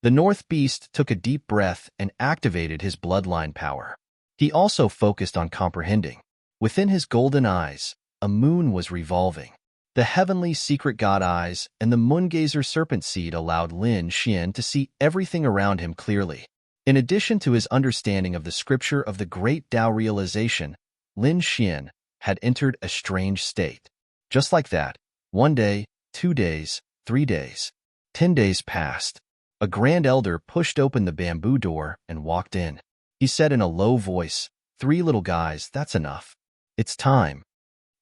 The North Beast took a deep breath and activated his bloodline power. He also focused on comprehending. Within his golden eyes, a moon was revolving. The heavenly secret god eyes and the moongazer serpent seed allowed Lin Xian to see everything around him clearly. In addition to his understanding of the scripture of the great Tao realization, Lin Xian had entered a strange state. Just like that, 1 day, 2 days, 3 days, 10 days passed. A grand elder pushed open the bamboo door and walked in. He said in a low voice, "3 little guys, that's enough. It's time.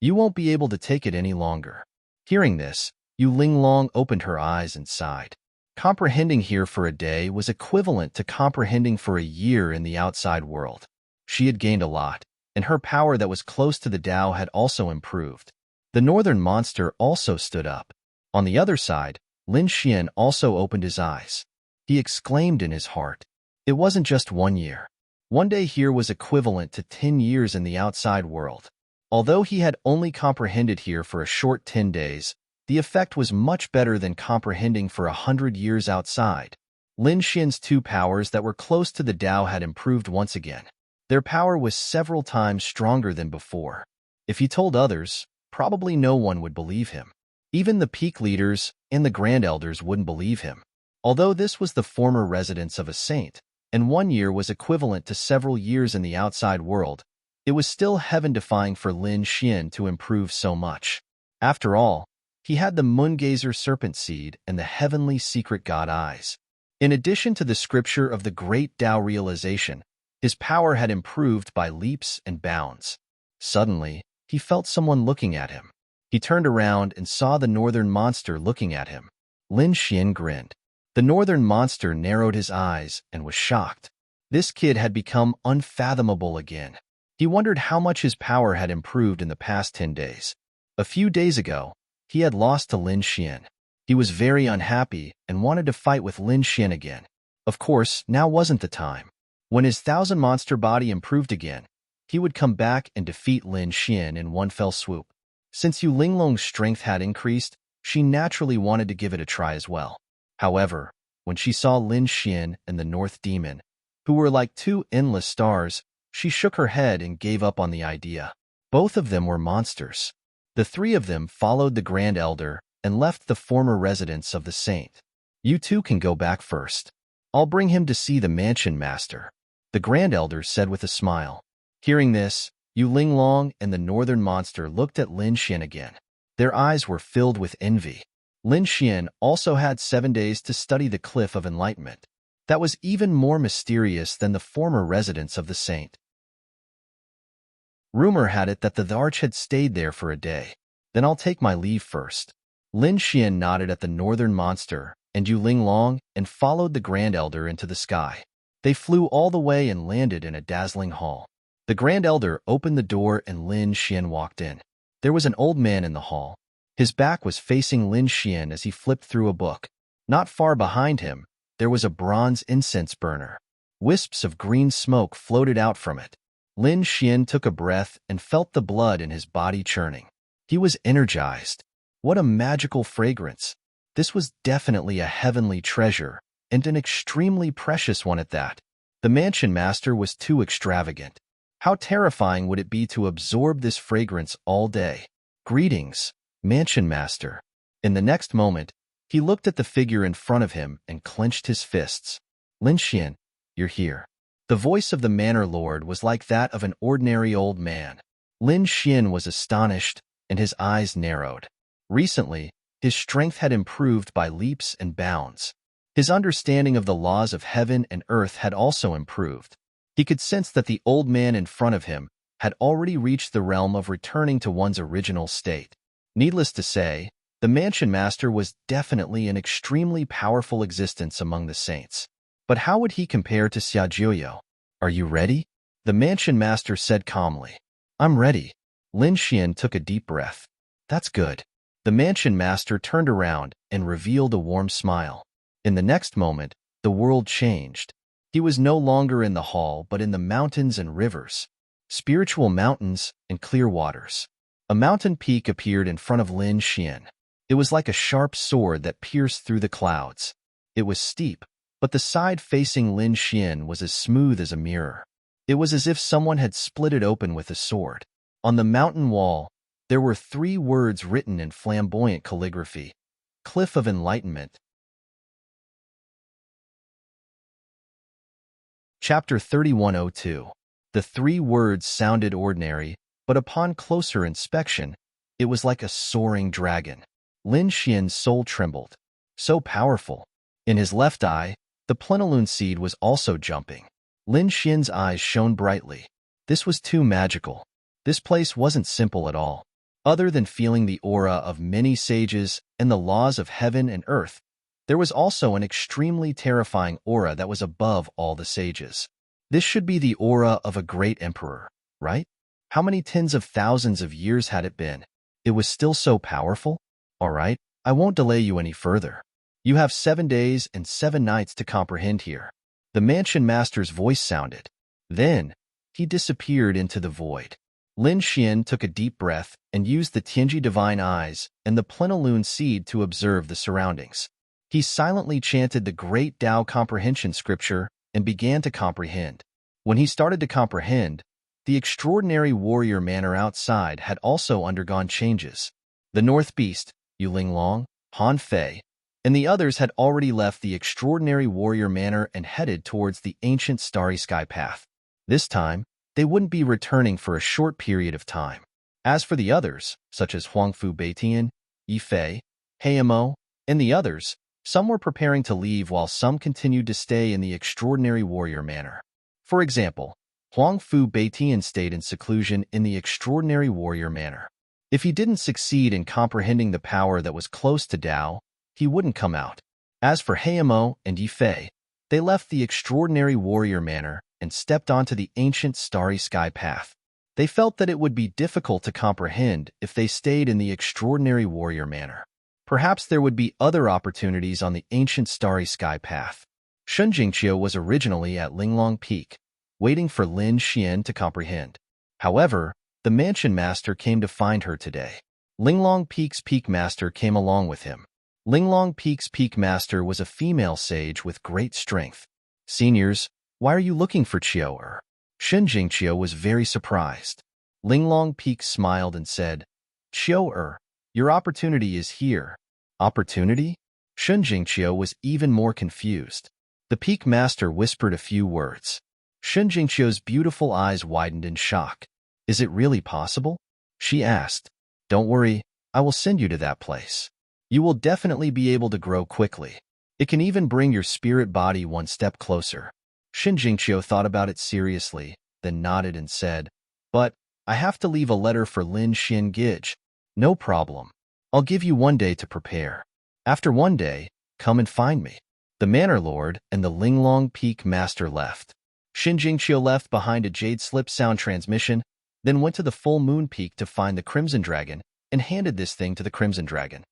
You won't be able to take it any longer." Hearing this, Yu Linglong opened her eyes and sighed. Comprehending here for a day was equivalent to comprehending for a year in the outside world. She had gained a lot, and her power that was close to the Tao had also improved. The northern monster also stood up. On the other side, Lin Xian also opened his eyes. He exclaimed in his heart, it wasn't just 1 year. 1 day here was equivalent to 10 years in the outside world. Although he had only comprehended here for a short 10 days, the effect was much better than comprehending for 100 years outside. Lin Xian's 2 powers that were close to the Tao had improved once again. Their power was several times stronger than before. If he told others, probably no one would believe him. Even the peak leaders and the grand elders wouldn't believe him. Although this was the former residence of a saint, and 1 year was equivalent to several years in the outside world, it was still heaven-defying for Lin Xian to improve so much. After all, he had the moongazer serpent seed and the heavenly secret god eyes. In addition to the scripture of the great Tao realization, his power had improved by leaps and bounds. Suddenly, he felt someone looking at him. He turned around and saw the northern monster looking at him. Lin Xian grinned. The northern monster narrowed his eyes and was shocked. This kid had become unfathomable again. He wondered how much his power had improved in the past 10 days. A few days ago, he had lost to Lin Xian. He was very unhappy and wanted to fight with Lin Xian again. Of course, now wasn't the time. When his 1,000-monster body improved again, he would come back and defeat Lin Xian in one fell swoop. Since Yu Linglong's strength had increased, she naturally wanted to give it a try as well. However, when she saw Lin Xian and the North Demon, who were like 2 endless stars, she shook her head and gave up on the idea. Both of them were monsters. The 3 of them followed the Grand Elder and left the former residence of the saint. You 2 can go back first. I'll bring him to see the mansion master, the Grand Elder said with a smile. Hearing this, Yu Linglong and the northern monster looked at Lin Xian again. Their eyes were filled with envy. Lin Xian also had 7 days to study the Cliff of Enlightenment. That was even more mysterious than the former residence of the saint. Rumor had it that the arch had stayed there for a day. Then I'll take my leave first. Lin Xian nodded at the northern monster and Yu Linglong and followed the Grand Elder into the sky. They flew all the way and landed in a dazzling hall. The Grand Elder opened the door and Lin Xian walked in. There was an old man in the hall. His back was facing Lin Xian as he flipped through a book. Not far behind him, there was a bronze incense burner. Wisps of green smoke floated out from it. Lin Xian took a breath and felt the blood in his body churning. He was energized. What a magical fragrance. This was definitely a heavenly treasure, and an extremely precious one at that. The mansion master was too extravagant. How terrifying would it be to absorb this fragrance all day? Greetings, mansion master. In the next moment, he looked at the figure in front of him and clenched his fists. Lin Xian, you're here. The voice of the manor lord was like that of an ordinary old man. Lin Xian was astonished, and his eyes narrowed. Recently, his strength had improved by leaps and bounds. His understanding of the laws of heaven and earth had also improved. He could sense that the old man in front of him had already reached the realm of returning to one's original state. Needless to say, the mansion master was definitely an extremely powerful existence among the saints. But how would he compare to Xiaojiuyo? Are you ready? The mansion master said calmly. I'm ready. Lin Xian took a deep breath. That's good. The mansion master turned around and revealed a warm smile. In the next moment, the world changed. He was no longer in the hall, but in the mountains and rivers, spiritual mountains and clear waters. A mountain peak appeared in front of Lin Xian. It was like a sharp sword that pierced through the clouds. It was steep, but the side facing Lin Xian was as smooth as a mirror. It was as if someone had split it open with a sword. On the mountain wall, there were 3 words written in flamboyant calligraphy: Cliff of Enlightenment. Chapter 3102. The 3 words sounded ordinary, but upon closer inspection, it was like a soaring dragon. Lin Xian's soul trembled. So powerful. In his left eye, the plenilune seed was also jumping. Lin Xian's eyes shone brightly. This was too magical. This place wasn't simple at all. Other than feeling the aura of many sages and the laws of heaven and earth, there was also an extremely terrifying aura that was above all the sages. This should be the aura of a great emperor, right? How many tens of thousands of years had it been? It was still so powerful? All right, I won't delay you any further. You have 7 days and 7 nights to comprehend here. The mansion master's voice sounded. Then, he disappeared into the void. Lin Xian took a deep breath and used the Tianji divine eyes and the plenilune seed to observe the surroundings. He silently chanted the great Tao comprehension scripture and began to comprehend. When he started to comprehend, the extraordinary warrior manor outside had also undergone changes. The North Beast, Yuling Long, Han Fei, and the others had already left the extraordinary warrior manor and headed towards the ancient starry sky path. This time, they wouldn't be returning for a short period of time. As for the others, such as Huangfu Beitian, Yifei, Heimo, and the others, some were preparing to leave while some continued to stay in the extraordinary warrior manor. For example, Huangfu Beitian stayed in seclusion in the extraordinary warrior manor. If he didn't succeed in comprehending the power that was close to Tao, he wouldn't come out. As for Heimo and Yifei, they left the extraordinary warrior manor and stepped onto the ancient starry sky path. They felt that it would be difficult to comprehend if they stayed in the extraordinary warrior manor. Perhaps there would be other opportunities on the ancient starry sky path. Shun Jingqiu was originally at Linglong Peak, waiting for Lin Xian to comprehend. However, the mansion master came to find her today. Linglong Peak's peak master came along with him. Linglong Peak's peak master was a female sage with great strength. Seniors, why are you looking for Qiu? Shun Jingqiu was very surprised. Linglong Peak smiled and said, Qiu, your opportunity is here. Opportunity? Shun Jingqiu was even more confused. The peak master whispered a few words. Shun Jingqiu's beautiful eyes widened in shock. Is it really possible? She asked. Don't worry, I will send you to that place. You will definitely be able to grow quickly. It can even bring your spirit body one step closer. Shun Jingqiu thought about it seriously, then nodded and said, But I have to leave a letter for Lin Xian Gij. No problem. I'll give you 1 day to prepare. After 1 day, come and find me. The Manor Lord and the Linglong Peak Master left. Shun Jingqiu left behind a jade slip sound transmission, then went to the full moon peak to find the Crimson Dragon and handed this thing to the Crimson Dragon.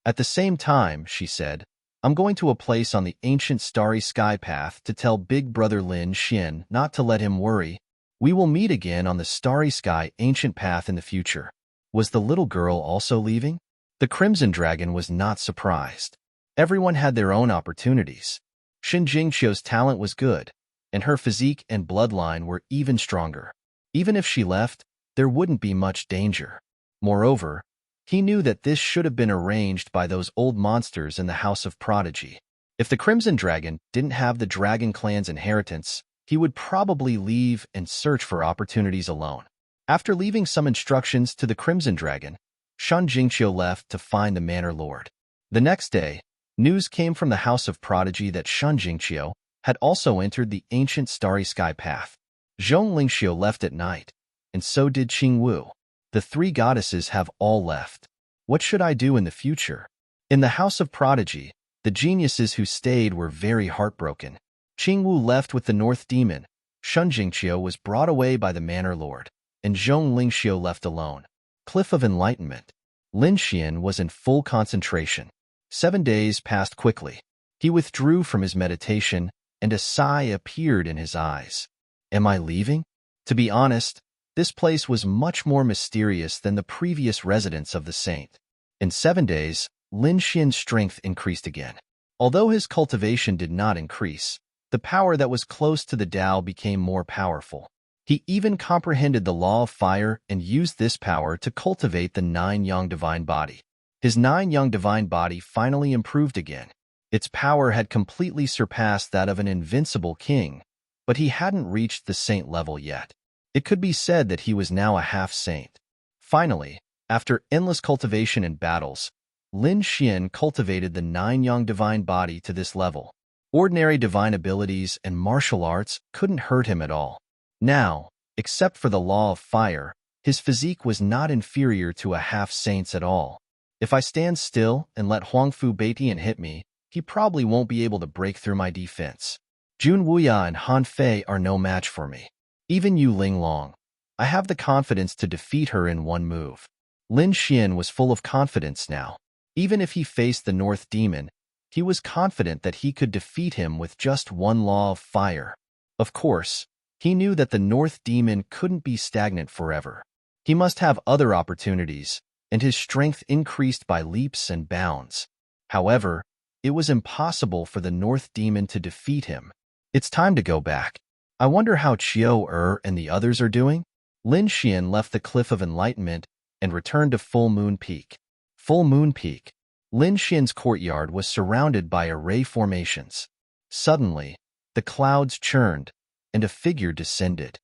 At the same time, she said, I'm going to a place on the ancient starry sky path to tell Big Brother Lin Xian not to let him worry. We will meet again on the starry sky ancient path in the future. Was the little girl also leaving? The Crimson Dragon was not surprised. Everyone had their own opportunities. Shun Jingqiu's talent was good, and her physique and bloodline were even stronger. Even if she left, there wouldn't be much danger. Moreover, he knew that this should have been arranged by those old monsters in the House of Prodigy. If the Crimson Dragon didn't have the Dragon Clan's inheritance, he would probably leave and search for opportunities alone. After leaving some instructions to the Crimson Dragon, Shun Jingqiu left to find the Manor Lord. The next day, news came from the House of Prodigy that Shun Jingqiu had also entered the ancient starry sky path. Zhong Lingxiu left at night, and so did Qing Wu. The 3 goddesses have all left. What should I do in the future? In the House of Prodigy, the geniuses who stayed were very heartbroken. Qing Wu left with the North Demon, Shun Jingqiu was brought away by the Manor Lord, and Zhong Lingxiu left alone. Cliff of Enlightenment. Lin Xian was in full concentration. 7 days passed quickly. He withdrew from his meditation, and a sigh appeared in his eyes. Am I leaving? To be honest, this place was much more mysterious than the previous residence of the saint. In 7 days, Lin Xian's strength increased again. Although his cultivation did not increase, the power that was close to the Tao became more powerful. He even comprehended the law of fire and used this power to cultivate the 9 yang divine body. His 9 yang divine body finally improved again. Its power had completely surpassed that of an invincible king, but he hadn't reached the saint level yet. It could be said that he was now a half-saint. Finally, after endless cultivation and battles, Lin Xian cultivated the 9 yang divine body to this level. Ordinary divine abilities and martial arts couldn't hurt him at all. Now, except for the law of fire, his physique was not inferior to a half-saint's at all. If I stand still and let Huangfu Beitian hit me, he probably won't be able to break through my defense. Jun Wuya and Han Fei are no match for me. Even Yu Linglong. I have the confidence to defeat her in one move. Lin Xian was full of confidence now. Even if he faced the North Demon, he was confident that he could defeat him with just one law of fire. Of course, he knew that the North Demon couldn't be stagnant forever. He must have other opportunities, and his strength increased by leaps and bounds. However, it was impossible for the North Demon to defeat him. It's time to go back. I wonder how Chiu and the others are doing? Lin Xian left the Cliff of Enlightenment and returned to Full Moon Peak. Full Moon Peak. Lin Xian's courtyard was surrounded by array formations. Suddenly, the clouds churned, and a figure descended.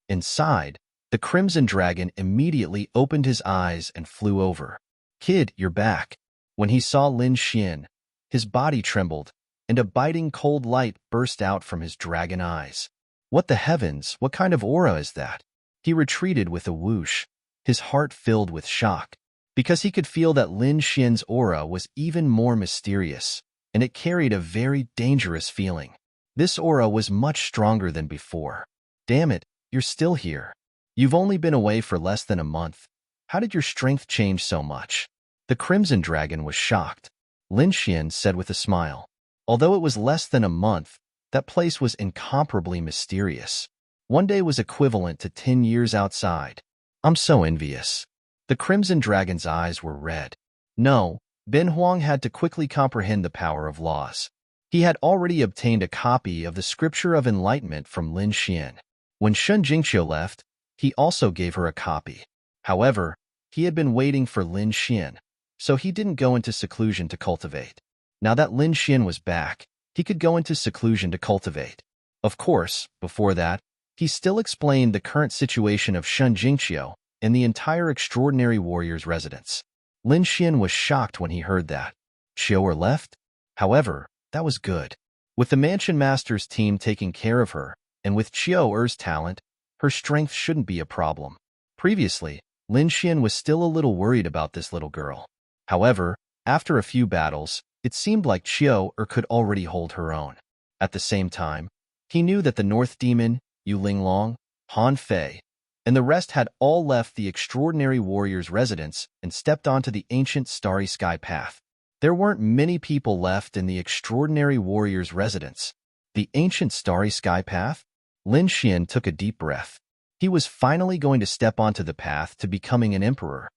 Inside, the Crimson Dragon immediately opened his eyes and flew over. Kid, you're back. When he saw Lin Xian, his body trembled, and a biting cold light burst out from his dragon eyes. What the heavens, what kind of aura is that? He retreated with a whoosh, his heart filled with shock, because he could feel that Lin Xian's aura was even more mysterious, and it carried a very dangerous feeling. This aura was much stronger than before. Damn it, you're still here. You've only been away for less than a month. How did your strength change so much? The Crimson Dragon was shocked. Lin Xian said with a smile. Although it was less than a month, that place was incomparably mysterious. One day was equivalent to 10 years outside. I'm so envious. The Crimson Dragon's eyes were red. No, Ben Huang had to quickly comprehend the power of laws. He had already obtained a copy of the Scripture of Enlightenment from Lin Xian. When Shun Jingqiu left, he also gave her a copy. However, he had been waiting for Lin Xian, so he didn't go into seclusion to cultivate. Now that Lin Xian was back, he could go into seclusion to cultivate. Of course, before that, he still explained the current situation of Shun Jingqiu and the entire Extraordinary Warrior's residence. Lin Xian was shocked when he heard that. Qiu left? However, that was good. With the Mansion Master's team taking care of her, and with Qiu's talent, her strength shouldn't be a problem. Previously, Lin Xian was still a little worried about this little girl. However, after a few battles, it seemed like Qiu could already hold her own. At the same time, he knew that the North Demon, Yu Linglong, Han Fei, and the rest had all left the Extraordinary Warrior's residence and stepped onto the ancient Starry Sky path. There weren't many people left in the Extraordinary Warrior's residence. The ancient Starry Sky path? Lin Xian took a deep breath. He was finally going to step onto the path to becoming an emperor.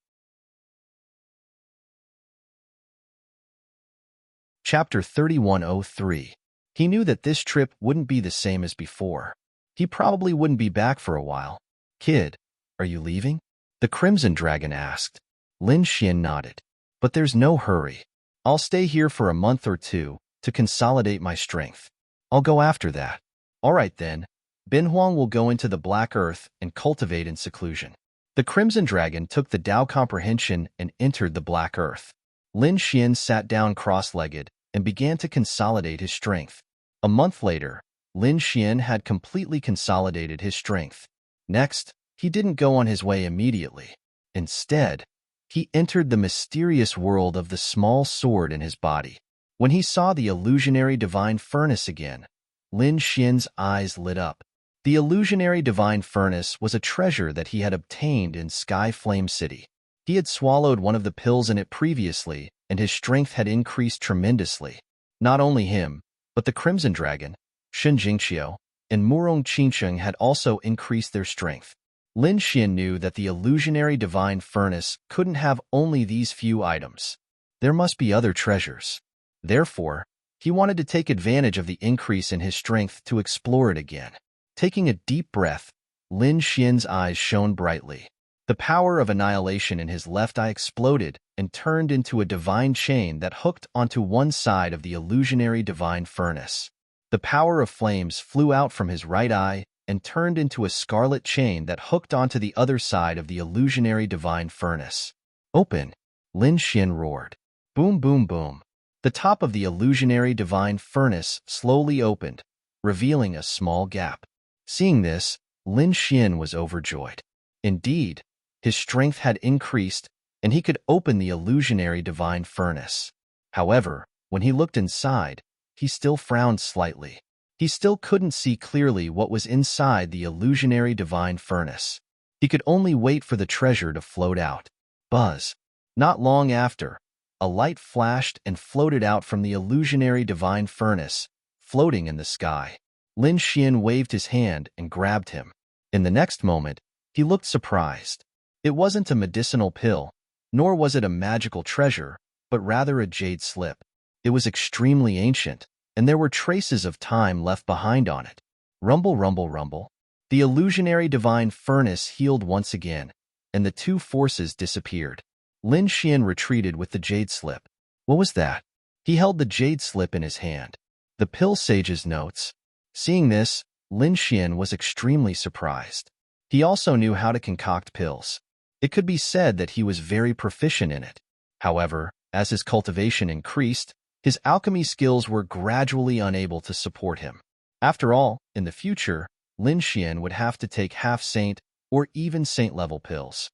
Chapter 3103. He knew that this trip wouldn't be the same as before. He probably wouldn't be back for a while. Kid, are you leaving? The Crimson Dragon asked. Lin Xian nodded. But there's no hurry. I'll stay here for a month or two to consolidate my strength. I'll go after that. All right then. Ben Huang will go into the Black Earth and cultivate in seclusion. The Crimson Dragon took the Tao comprehension and entered the Black Earth. Lin Xian sat down cross-legged and began to consolidate his strength. A month later, Lin Xian had completely consolidated his strength. Next, he didn't go on his way immediately. Instead, he entered the mysterious world of the small sword in his body. When he saw the illusionary divine furnace again, Lin Xian's eyes lit up. The illusionary divine furnace was a treasure that he had obtained in Sky Flame City. He He had swallowed one of the pills in it previously, and his strength had increased tremendously. Not only him, but the Crimson Dragon, Shen Jingqiu, and Murong Qinsheng had also increased their strength. Lin Xian knew that the illusionary divine furnace couldn't have only these few items. There must be other treasures. Therefore, he wanted to take advantage of the increase in his strength to explore it again. Taking a deep breath, Lin Xian's eyes shone brightly. The power of annihilation in his left eye exploded and turned into a divine chain that hooked onto one side of the illusionary divine furnace. The power of flames flew out from his right eye and turned into a scarlet chain that hooked onto the other side of the illusionary divine furnace. "Open!" Lin Xian roared. Boom, boom, boom. The top of the illusionary divine furnace slowly opened, revealing a small gap. Seeing this, Lin Xian was overjoyed. Indeed, his strength had increased, and he could open the illusionary divine furnace. However, when he looked inside, he still frowned slightly. He still couldn't see clearly what was inside the illusionary divine furnace. He could only wait for the treasure to float out. Buzz. Not long after, a light flashed and floated out from the illusionary divine furnace, floating in the sky. Lin Xian waved his hand and grabbed him. In the next moment, he looked surprised. It wasn't a medicinal pill, nor was it a magical treasure, but rather a jade slip. It was extremely ancient, and there were traces of time left behind on it. Rumble, rumble, rumble. The illusionary divine furnace healed once again, and the two forces disappeared. Lin Xian retreated with the jade slip. What was that? He held the jade slip in his hand. The pill sage's notes. Seeing this, Lin Xian was extremely surprised. He also knew how to concoct pills. It could be said that he was very proficient in it. However, as his cultivation increased, his alchemy skills were gradually unable to support him. After all, in the future, Lin Xian would have to take half-saint or even saint-level pills.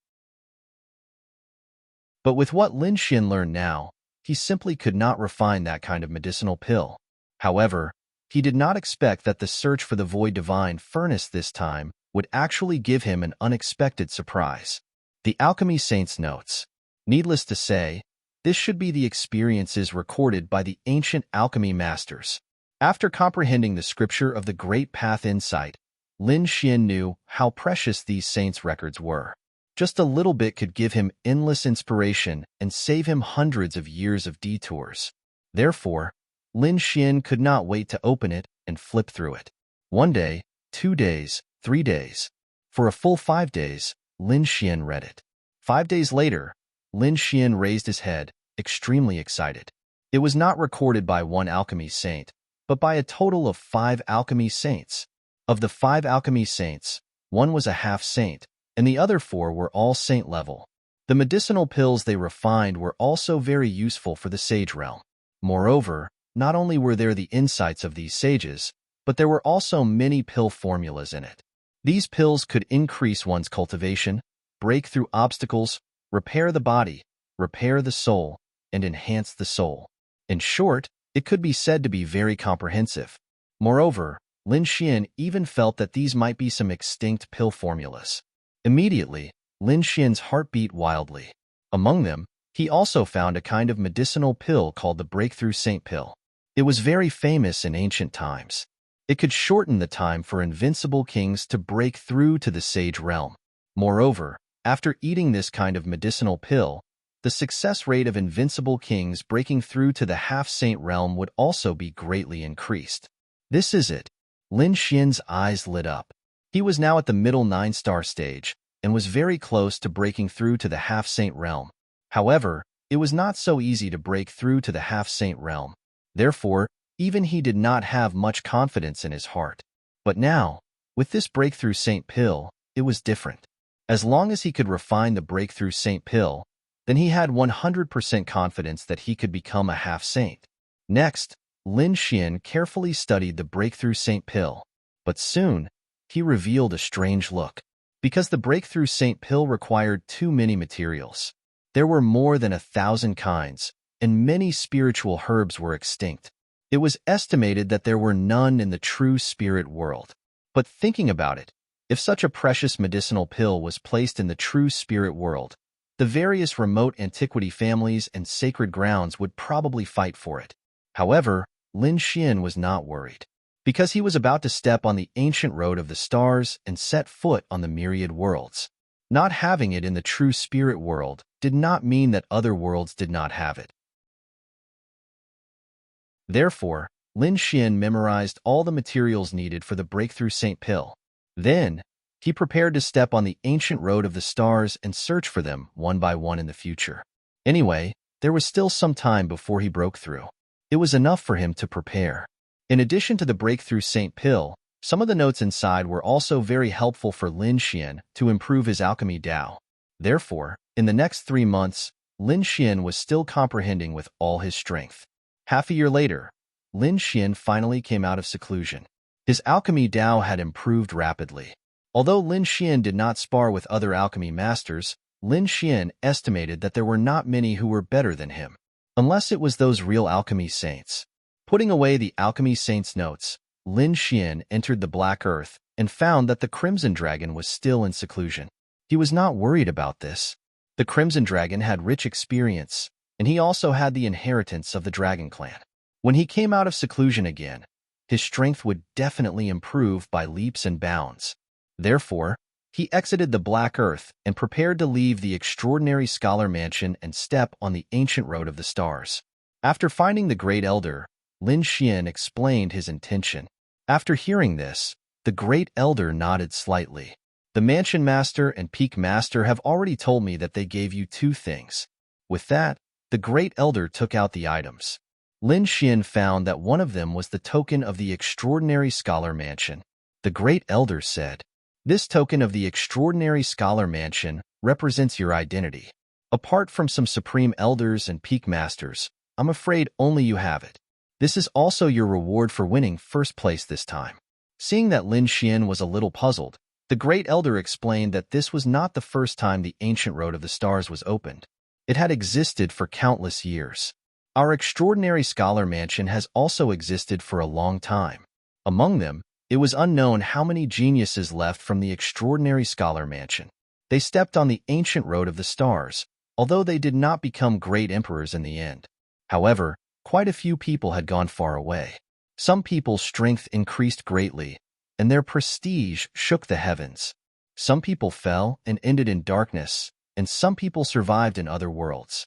But with what Lin Xian learned now, he simply could not refine that kind of medicinal pill. However, he did not expect that the search for the Void Divine Furnace this time would actually give him an unexpected surprise. The Alchemy Saint's notes. Needless to say, this should be the experiences recorded by the ancient alchemy masters. After comprehending the scripture of the Great Path Insight, Lin Xian knew how precious these saints' records were. Just a little bit could give him endless inspiration and save him hundreds of years of detours. Therefore, Lin Xian could not wait to open it and flip through it. 1 day, 2 days, 3 days. For a full 5 days, Lin Xian read it. 5 days later, Lin Xian raised his head, extremely excited. It was not recorded by one alchemy saint, but by a total of 5 alchemy saints. Of the 5 alchemy saints, one was a half-saint, and the other 4 were all saint level. The medicinal pills they refined were also very useful for the sage realm. Moreover, not only were there the insights of these sages, but there were also many pill formulas in it. These pills could increase one's cultivation, break through obstacles, repair the body, repair the soul, and enhance the soul. In short, it could be said to be very comprehensive. Moreover, Lin Xian even felt that these might be some extinct pill formulas. Immediately, Lin Xian's heart beat wildly. Among them, he also found a kind of medicinal pill called the Breakthrough Saint Pill. It was very famous in ancient times. It could shorten the time for invincible kings to break through to the sage realm. Moreover, after eating this kind of medicinal pill, the success rate of invincible kings breaking through to the half-saint realm would also be greatly increased. This is it. Lin Xian's eyes lit up. He was now at the middle 9-star stage and was very close to breaking through to the half-saint realm. However, it was not so easy to break through to the half-saint realm. Therefore, even he did not have much confidence in his heart. But now, with this Breakthrough Saint Pill, it was different. As long as he could refine the Breakthrough Saint Pill, then he had 100% confidence that he could become a half-saint. Next, Lin Xian carefully studied the Breakthrough Saint Pill, but soon, he revealed a strange look. Because the Breakthrough Saint Pill required too many materials. There were more than 1,000 kinds, and many spiritual herbs were extinct. It was estimated that there were none in the true spirit world. But thinking about it, if such a precious medicinal pill was placed in the true spirit world, The various remote antiquity families and sacred grounds would probably fight for it. However, Lin Xian was not worried, because he was about to step on the ancient road of the stars and set foot on the myriad worlds. Not having it in the true spirit world did not mean that other worlds did not have it. Therefore, Lin Xian memorized all the materials needed for the breakthrough St. Pill. Then, he prepared to step on the ancient road of the stars and search for them one by one in the future. Anyway, there was still some time before he broke through. It was enough for him to prepare. In addition to the breakthrough St. Pill, some of the notes inside were also very helpful for Lin Xian to improve his alchemy Dao. Therefore, in the next 3 months, Lin Xian was still comprehending with all his strength. Half a year later, Lin Xian finally came out of seclusion. His alchemy Dao had improved rapidly. Although Lin Xian did not spar with other alchemy masters, Lin Xian estimated that there were not many who were better than him, unless it was those real alchemy saints. Putting away the alchemy saints' notes, Lin Xian entered the Black Earth and found that the Crimson Dragon was still in seclusion. He was not worried about this. The Crimson Dragon had rich experience, and he also had the inheritance of the Dragon Clan. When he came out of seclusion again, his strength would definitely improve by leaps and bounds. Therefore, he exited the Black Earth and prepared to leave the extraordinary Scholar Mansion and step on the ancient road of the stars. After finding the Great Elder, Lin Xian explained his intention. After hearing this, the Great Elder nodded slightly. The Mansion Master and Peak Master have already told me that they gave you 2 things. With that, the Great Elder took out the items. Lin Xian found that one of them was the token of the Extraordinary Scholar Mansion. The Great Elder said, "This token of the Extraordinary Scholar Mansion represents your identity. Apart from some Supreme Elders and Peak Masters, I'm afraid only you have it. This is also your reward for winning first place this time." Seeing that Lin Xian was a little puzzled, the Great Elder explained that this was not the first time the ancient road of the stars was opened. It had existed for countless years. Our Extraordinary Scholar Mansion has also existed for a long time. Among them, it was unknown how many geniuses left from the Extraordinary Scholar Mansion. They stepped on the ancient road of the stars, although they did not become great emperors in the end. However, quite a few people had gone far away. Some people's strength increased greatly, and their prestige shook the heavens. Some people fell and ended in darkness, and some people survived in other worlds.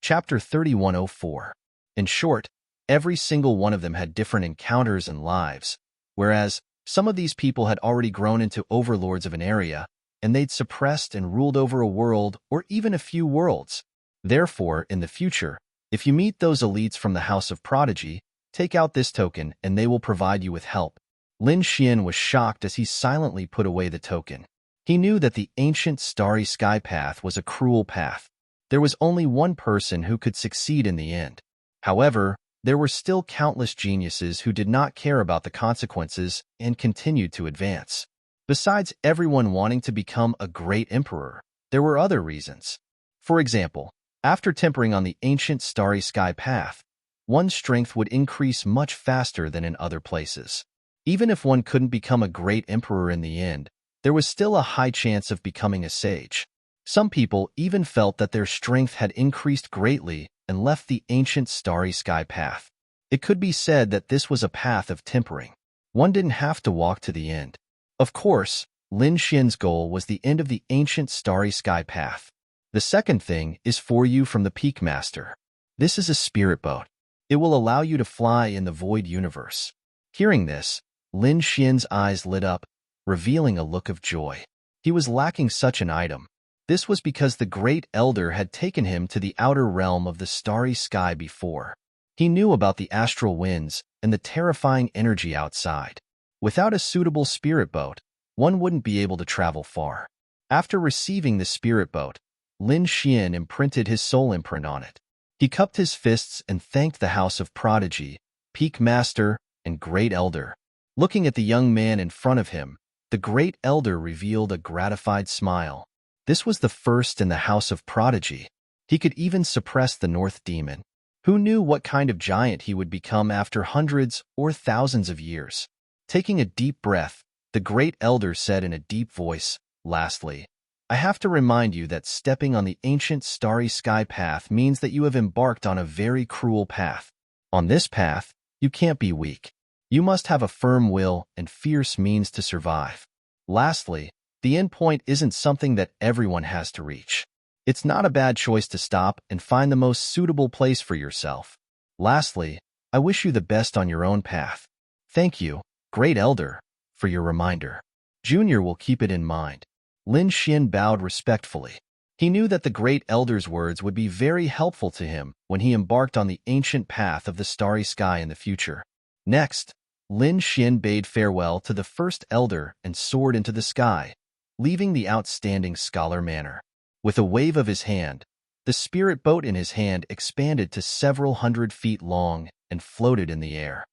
Chapter 3104. In short, every single one of them had different encounters and lives, whereas some of these people had already grown into overlords of an area, and they'd suppressed and ruled over a world or even a few worlds. Therefore, in the future, if you meet those elites from the House of Prodigy, take out this token and they will provide you with help. Lin Xian was shocked as he silently put away the token. He knew that the ancient starry sky path was a cruel path. There was only one person who could succeed in the end. However, there were still countless geniuses who did not care about the consequences and continued to advance. Besides everyone wanting to become a great emperor, there were other reasons. For example, after tempering on the ancient starry sky path, one's strength would increase much faster than in other places. Even if one couldn't become a great emperor in the end, there was still a high chance of becoming a sage. Some people even felt that their strength had increased greatly and left the ancient starry sky path. It could be said that this was a path of tempering. One didn't have to walk to the end. Of course, Lin Xian's goal was the end of the ancient starry sky path. The second thing is for you from the Peak Master. This is a spirit boat. It will allow you to fly in the void universe. Hearing this, Lin Xian's eyes lit up, revealing a look of joy. He was lacking such an item. This was because the Great Elder had taken him to the outer realm of the starry sky before. He knew about the astral winds and the terrifying energy outside. Without a suitable spirit boat, one wouldn't be able to travel far. After receiving the spirit boat, Lin Xian imprinted his soul imprint on it. He cupped his fists and thanked the House of Prodigy, Peak Master, and Great Elder. Looking at the young man in front of him, the Great Elder revealed a gratified smile. This was the first in the House of Prodigy. He could even suppress the North Demon. Who knew what kind of giant he would become after hundreds or thousands of years? Taking a deep breath, The great elder said in a deep voice, "Lastly, I have to remind you that stepping on the ancient starry sky path means that you have embarked on a very cruel path. On this path, you can't be weak. You must have a firm will and fierce means to survive. Lastly, the end point isn't something that everyone has to reach. It's not a bad choice to stop and find the most suitable place for yourself. Lastly, I wish you the best on your own path. Thank you, Great Elder, for your reminder. Junior will keep it in mind." Lin Xian bowed respectfully. He knew that the Great Elder's words would be very helpful to him when he embarked on the ancient path of the starry sky in the future. Next, Lin Xian bade farewell to the first elder and soared into the sky, leaving the outstanding scholar manor. With a wave of his hand, the spirit boat in his hand expanded to several hundred feet long and floated in the air.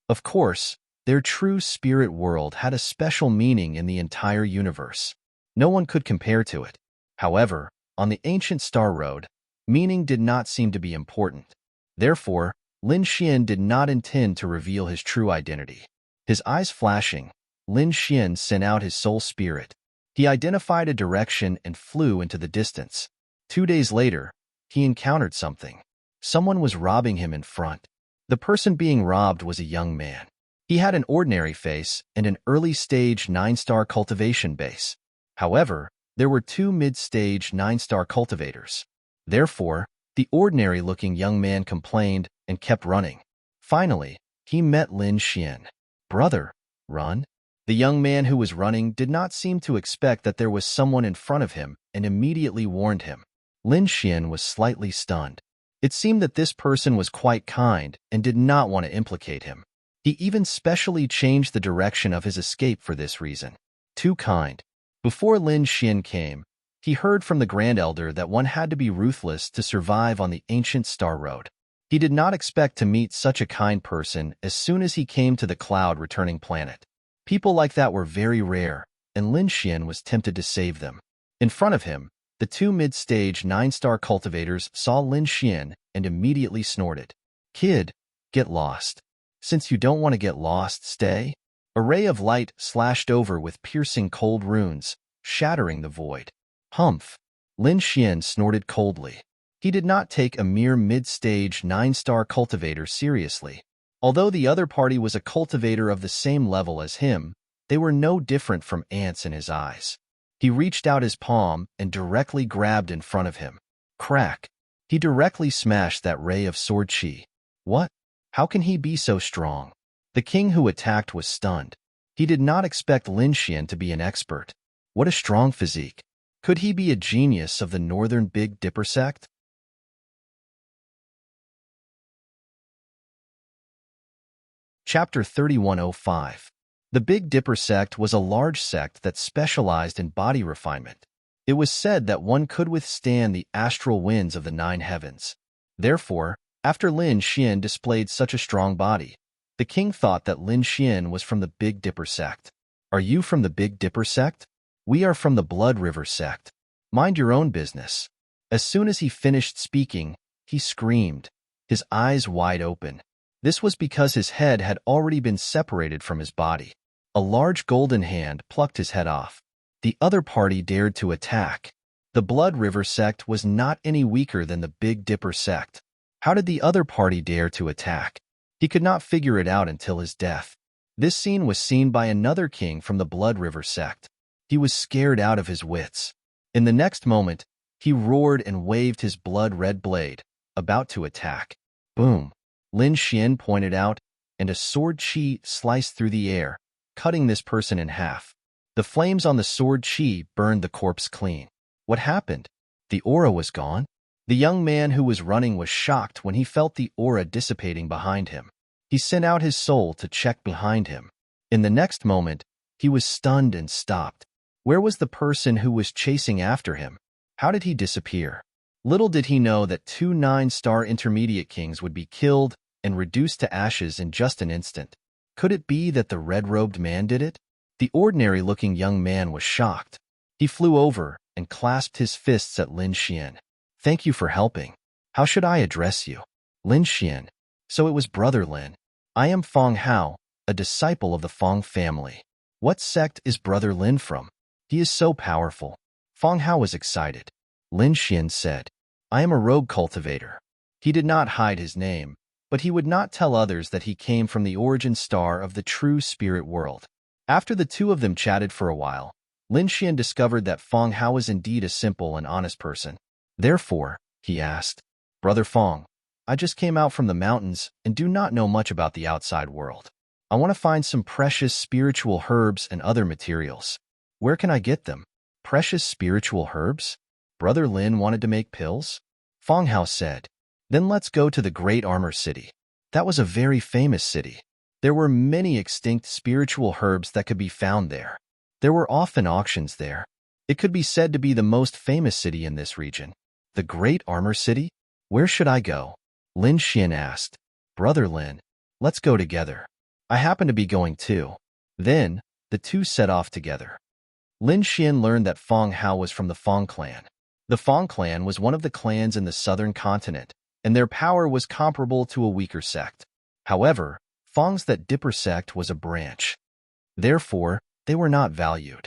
Of course, their true spirit world had a special meaning in the entire universe. No one could compare to it. However, on the ancient Star Road, meaning did not seem to be important. Therefore, Lin Xian did not intend to reveal his true identity. His eyes flashing, Lin Xian sent out his soul spirit. He identified a direction and flew into the distance. 2 days later, he encountered something. Someone was robbing him in front. The person being robbed was a young man. He had an ordinary face and an early-stage 9-star cultivation base. However, there were 2 mid-stage 9-star cultivators. Therefore, the ordinary-looking young man complained and kept running. Finally, he met Lin Xian. "Brother, run." The young man who was running did not seem to expect that there was someone in front of him and immediately warned him. Lin Xian was slightly stunned. It seemed that this person was quite kind and did not want to implicate him. He even specially changed the direction of his escape for this reason. Too kind. Before Lin Xian came, he heard from the Grand Elder that one had to be ruthless to survive on the ancient Star Road. He did not expect to meet such a kind person as soon as he came to the cloud-returning planet. People like that were very rare, and Lin Xian was tempted to save them. In front of him, the 2 mid-stage 9-star cultivators saw Lin Xian and immediately snorted. "Kid, get lost. Since you don't want to get lost, stay." A ray of light slashed over with piercing cold runes, shattering the void. "Humph." Lin Xian snorted coldly. He did not take a mere mid-stage 9-star cultivator seriously. Although the other party was a cultivator of the same level as him, they were no different from ants in his eyes. He reached out his palm and directly grabbed in front of him. Crack! He directly smashed that ray of sword chi. What? How can he be so strong? The king who attacked was stunned. He did not expect Lin Xian to be an expert. What a strong physique. Could he be a genius of the Northern Big Dipper sect? Chapter 3105. The Big Dipper sect was a large sect that specialized in body refinement. It was said that one could withstand the astral winds of the 9 heavens. Therefore, after Lin Xian displayed such a strong body, the king thought that Lin Xian was from the Big Dipper sect. "Are you from the Big Dipper sect?" "We are from the Blood River sect." "Mind your own business." As soon as he finished speaking, he screamed, his eyes wide open. This was because his head had already been separated from his body. A large golden hand plucked his head off. The other party dared to attack. The Blood River sect was not any weaker than the Big Dipper sect. How did the other party dare to attack? He could not figure it out until his death. This scene was seen by another king from the Blood River sect. He was scared out of his wits. In the next moment, he roared and waved his blood-red blade, about to attack. Boom! Lin Xian pointed out, and a sword chi sliced through the air, cutting this person in half. The flames on the sword chi burned the corpse clean. What happened? The aura was gone? The young man who was running was shocked when he felt the aura dissipating behind him. He sent out his soul to check behind him. In the next moment, he was stunned and stopped. Where was the person who was chasing after him? How did he disappear? Little did he know that 2 9-star intermediate kings would be killed and reduced to ashes in just an instant. Could it be that the red-robed man did it? The ordinary-looking young man was shocked. He flew over and clasped his fists at Lin Xian. "Thank you for helping. How should I address you?" "Lin Xian." "So it was Brother Lin. I am Fong Hao, a disciple of the Fong family. What sect is Brother Lin from? He is so powerful. Fong Hao was excited. Lin Xian said, I am a rogue cultivator. He did not hide his name, but he would not tell others that he came from the origin star of the true spirit world. After the two of them chatted for a while, Lin Xian discovered that Fong Hao was indeed a simple and honest person. Therefore, he asked, Brother Fong, I just came out from the mountains and do not know much about the outside world. I want to find some precious spiritual herbs and other materials. Where can I get them? Precious spiritual herbs? Brother Lin wanted to make pills? Fong Hao said, Then let's go to the Great Armor City. That was a very famous city. There were many extinct spiritual herbs that could be found there. There were often auctions there. It could be said to be the most famous city in this region. The Great Armor City? Where should I go? Lin Xian asked. Brother Lin, let's go together. I happen to be going too. Then, the two set off together. Lin Xian learned that Fong Hao was from the Fong clan. The Fong clan was one of the clans in the southern continent, and their power was comparable to a weaker sect. However, Fong's that Dipper sect was a branch. Therefore, they were not valued.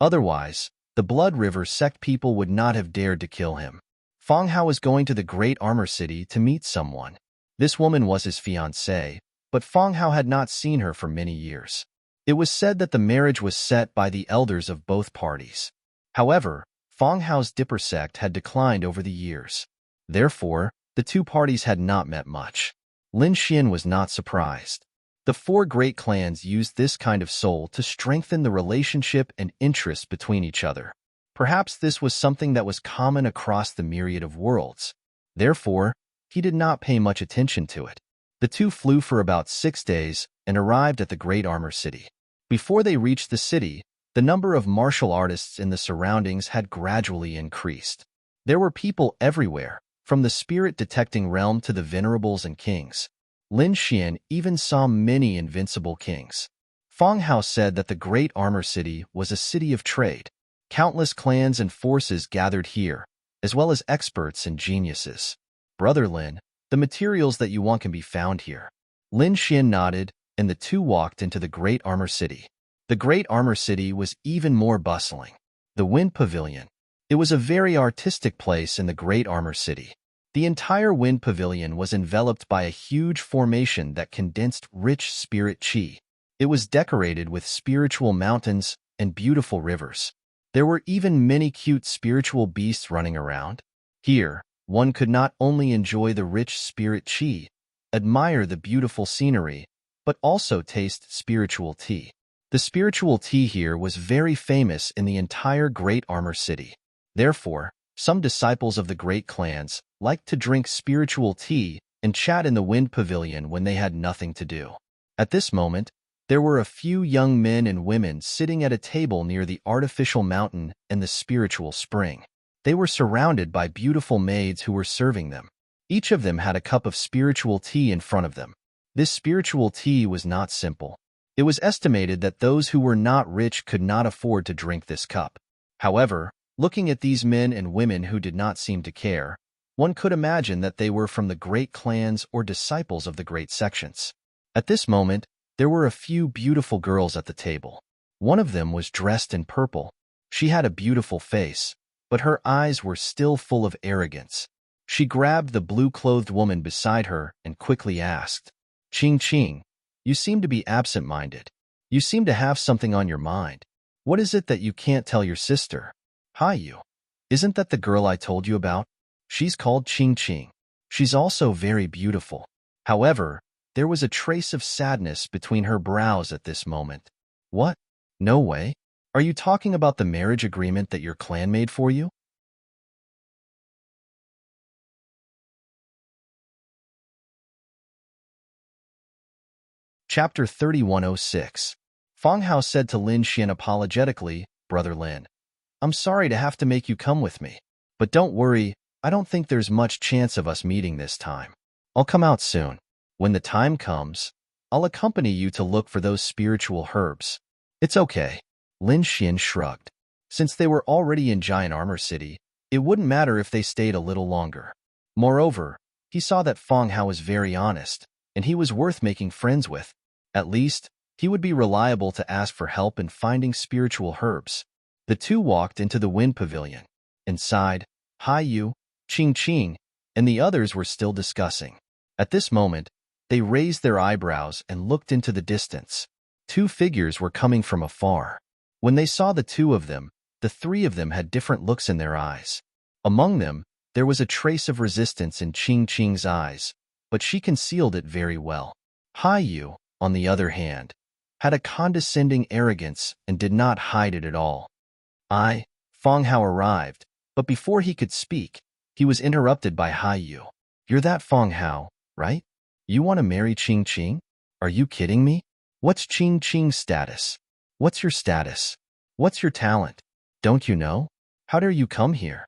Otherwise, the Blood River sect people would not have dared to kill him. Fong Hao was going to the Great Armor City to meet someone. This woman was his fiancée, but Fong Hao had not seen her for many years. It was said that the marriage was set by the elders of both parties. However, Fong Hao's Dipper sect had declined over the years. Therefore, the two parties had not met much. Lin Xian was not surprised. The four great clans used this kind of soul to strengthen the relationship and interest between each other. Perhaps this was something that was common across the myriad of worlds. Therefore, he did not pay much attention to it. The two flew for about 6 days and arrived at the Great Armor City. Before they reached the city, the number of martial artists in the surroundings had gradually increased. There were people everywhere, from the spirit-detecting realm to the venerables and kings. Lin Xian even saw many invincible kings. Fong Hao said that the Great Armor City was a city of trade. Countless clans and forces gathered here, as well as experts and geniuses. Brother Lin, the materials that you want can be found here. Lin Xian nodded, and the two walked into the Great Armor City. The Great Armor City was even more bustling. The Wind Pavilion. It was a very artistic place in the Great Armor City. The entire Wind Pavilion was enveloped by a huge formation that condensed rich spirit qi. It was decorated with spiritual mountains and beautiful rivers. There were even many cute spiritual beasts running around. Here, one could not only enjoy the rich spirit qi, admire the beautiful scenery, but also taste spiritual tea. The spiritual tea here was very famous in the entire Great Armor City. Therefore, some disciples of the great clans liked to drink spiritual tea and chat in the Wind Pavilion when they had nothing to do. At this moment, there were a few young men and women sitting at a table near the artificial mountain and the spiritual spring. They were surrounded by beautiful maids who were serving them. Each of them had a cup of spiritual tea in front of them. This spiritual tea was not simple. It was estimated that those who were not rich could not afford to drink this cup. However, looking at these men and women who did not seem to care, one could imagine that they were from the great clans or disciples of the great sections. At this moment, there were a few beautiful girls at the table. One of them was dressed in purple. She had a beautiful face, but her eyes were still full of arrogance. She grabbed the blue-clothed woman beside her and quickly asked, Qing Qing, you seem to be absent-minded. You seem to have something on your mind. What is it that you can't tell your sister? Hi you. Isn't that the girl I told you about? She's called Qing Qing. She's also very beautiful. However, there was a trace of sadness between her brows at this moment. What? No way. Are you talking about the marriage agreement that your clan made for you? Chapter 3106. Fong Hao said to Lin Xian apologetically, Brother Lin, I'm sorry to have to make you come with me. But don't worry, I don't think there's much chance of us meeting this time. I'll come out soon. When the time comes, I'll accompany you to look for those spiritual herbs. It's okay. Lin Xian shrugged. Since they were already in Giant Armor City, it wouldn't matter if they stayed a little longer. Moreover, He saw that Feng Hao was very honest, and he was worth making friends with. At least, he would be reliable to ask for help in finding spiritual herbs. The two walked into the wind pavilion. Inside, Hai Yu, Qing Qing, and the others were still discussing. At this moment, they raised their eyebrows and looked into the distance. Two figures were coming from afar. When they saw the two of them, the three of them had different looks in their eyes. Among them, there was a trace of resistance in Qing Qing's eyes, but she concealed it very well. Hai Yu, on the other hand, had a condescending arrogance and did not hide it at all. Feng Hao arrived, but before he could speak, he was interrupted by Hai Yu. You're that Feng Hao, right? You want to marry Qing Qing? Are you kidding me? What's Qing Qing's status? What's your status? What's your talent? Don't you know? How dare you come here?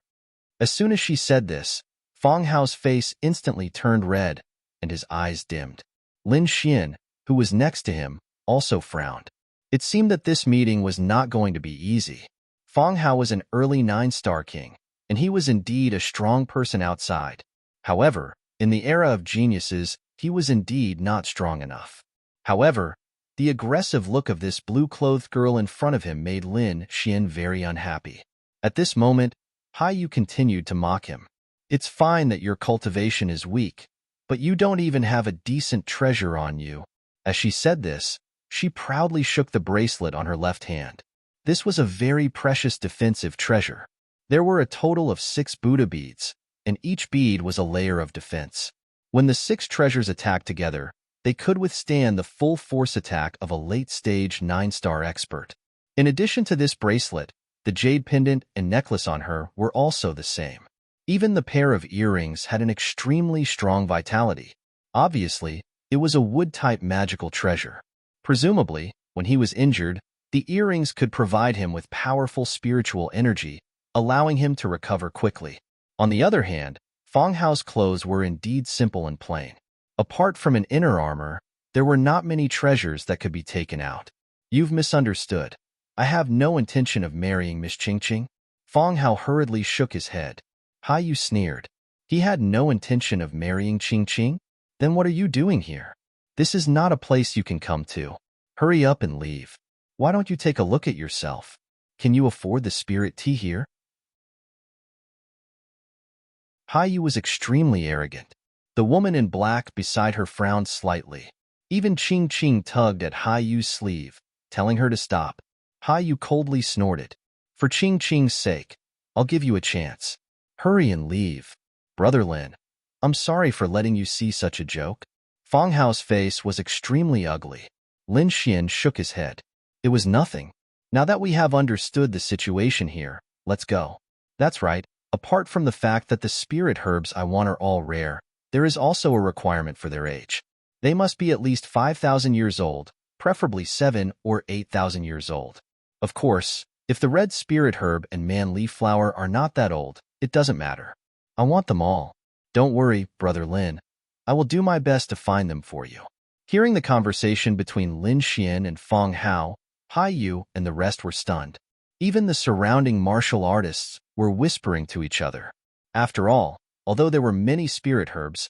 As soon as she said this, Feng Hao's face instantly turned red, and his eyes dimmed. Lin Xian, who was next to him, also frowned. It seemed that this meeting was not going to be easy. Feng Hao was an early 9-star king, and he was indeed a strong person outside. However, in the era of geniuses, he was indeed not strong enough. However, the aggressive look of this blue-clothed girl in front of him made Lin Xian very unhappy. At this moment, Hai Yu continued to mock him. It's fine that your cultivation is weak, but you don't even have a decent treasure on you. As she said this, she proudly shook the bracelet on her left hand. This was a very precious defensive treasure. There were a total of 6 Buddha beads, and each bead was a layer of defense. When the 6 treasures attacked together, they could withstand the full force attack of a late-stage 9-star expert. In addition to this bracelet, the jade pendant and necklace on her were also the same. Even the pair of earrings had an extremely strong vitality. Obviously, it was a wood-type magical treasure. Presumably, when he was injured, the earrings could provide him with powerful spiritual energy, allowing him to recover quickly. On the other hand, Feng Hao's clothes were indeed simple and plain. Apart from an inner armor, there were not many treasures that could be taken out. You've misunderstood. I have no intention of marrying Miss Qing Qing. Feng Hao hurriedly shook his head. Hai Yu sneered. He had no intention of marrying Qing Qing? Then what are you doing here? This is not a place you can come to. Hurry up and leave. Why don't you take a look at yourself? Can you afford the spirit tea here? Hai Yu was extremely arrogant. The woman in black beside her frowned slightly. Even Qing Qing tugged at Hai Yu's sleeve, telling her to stop. Hai Yu coldly snorted. For Qing Qing's sake, I'll give you a chance. Hurry and leave. Brother Lin, I'm sorry for letting you see such a joke. Feng Hao's face was extremely ugly. Lin Xian shook his head. It was nothing. Now that we have understood the situation here, let's go. That's right. Apart from the fact that the spirit herbs I want are all rare, there is also a requirement for their age. They must be at least 5,000 years old, preferably 7 or 8,000 years old. Of course, if the red spirit herb and man leaf flower are not that old, it doesn't matter. I want them all. Don't worry, Brother Lin. I will do my best to find them for you. Hearing the conversation between Lin Xian and Feng Hao, Hai Yu and the rest were stunned. Even the surrounding martial artists were whispering to each other. After all, although there were many spirit herbs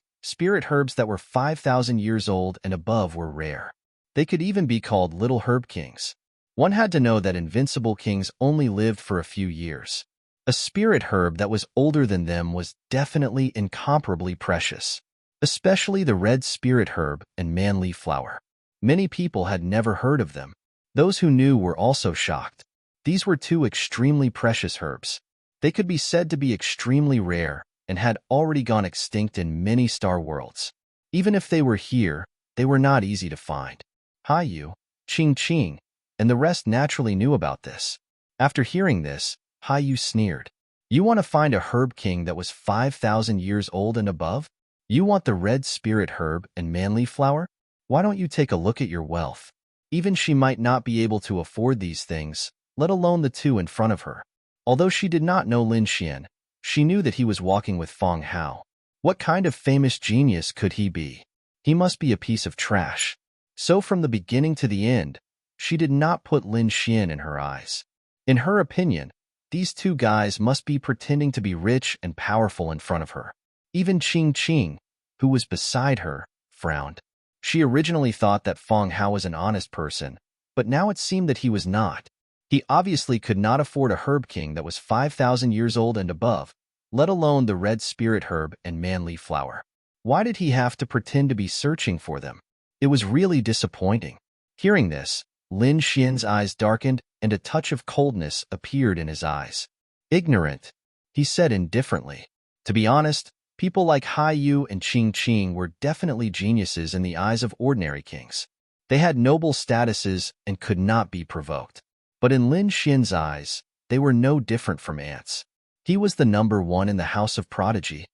that were 5,000 years old and above were rare. They could even be called little herb kings. One had to know that invincible kings only lived for a few years. A spirit herb that was older than them was definitely incomparably precious, especially the red spirit herb and man leaf flower. Many people had never heard of them. Those who knew were also shocked. These were 2 extremely precious herbs. They could be said to be extremely rare and had already gone extinct in many star worlds. Even if they were here, they were not easy to find. Hai Yu, Qing Qing, and the rest naturally knew about this. After hearing this, Hai Yu sneered. You want to find a herb king that was 5,000 years old and above? You want the red spirit herb and man leaf flower? Why don't you take a look at your wealth? Even she might not be able to afford these things, let alone the 2 in front of her. Although she did not know Lin Xian, she knew that he was walking with Feng Hao. What kind of famous genius could he be? He must be a piece of trash. So from the beginning to the end, she did not put Lin Xian in her eyes. In her opinion, these 2 guys must be pretending to be rich and powerful in front of her. Even Qing Qing, who was beside her, frowned. She originally thought that Fong Hao was an honest person, but now it seemed that he was not. He obviously could not afford a herb king that was 5,000 years old and above, let alone the red spirit herb and man-leaf flower. Why did he have to pretend to be searching for them? It was really disappointing. Hearing this, Lin Xian's eyes darkened and a touch of coldness appeared in his eyes. Ignorant, he said indifferently. To be honest, people like Hai Yu and Qing Qing were definitely geniuses in the eyes of ordinary kings. They had noble statuses and could not be provoked. But in Lin Xian's eyes, they were no different from ants. He was the number one in the house of prodigy.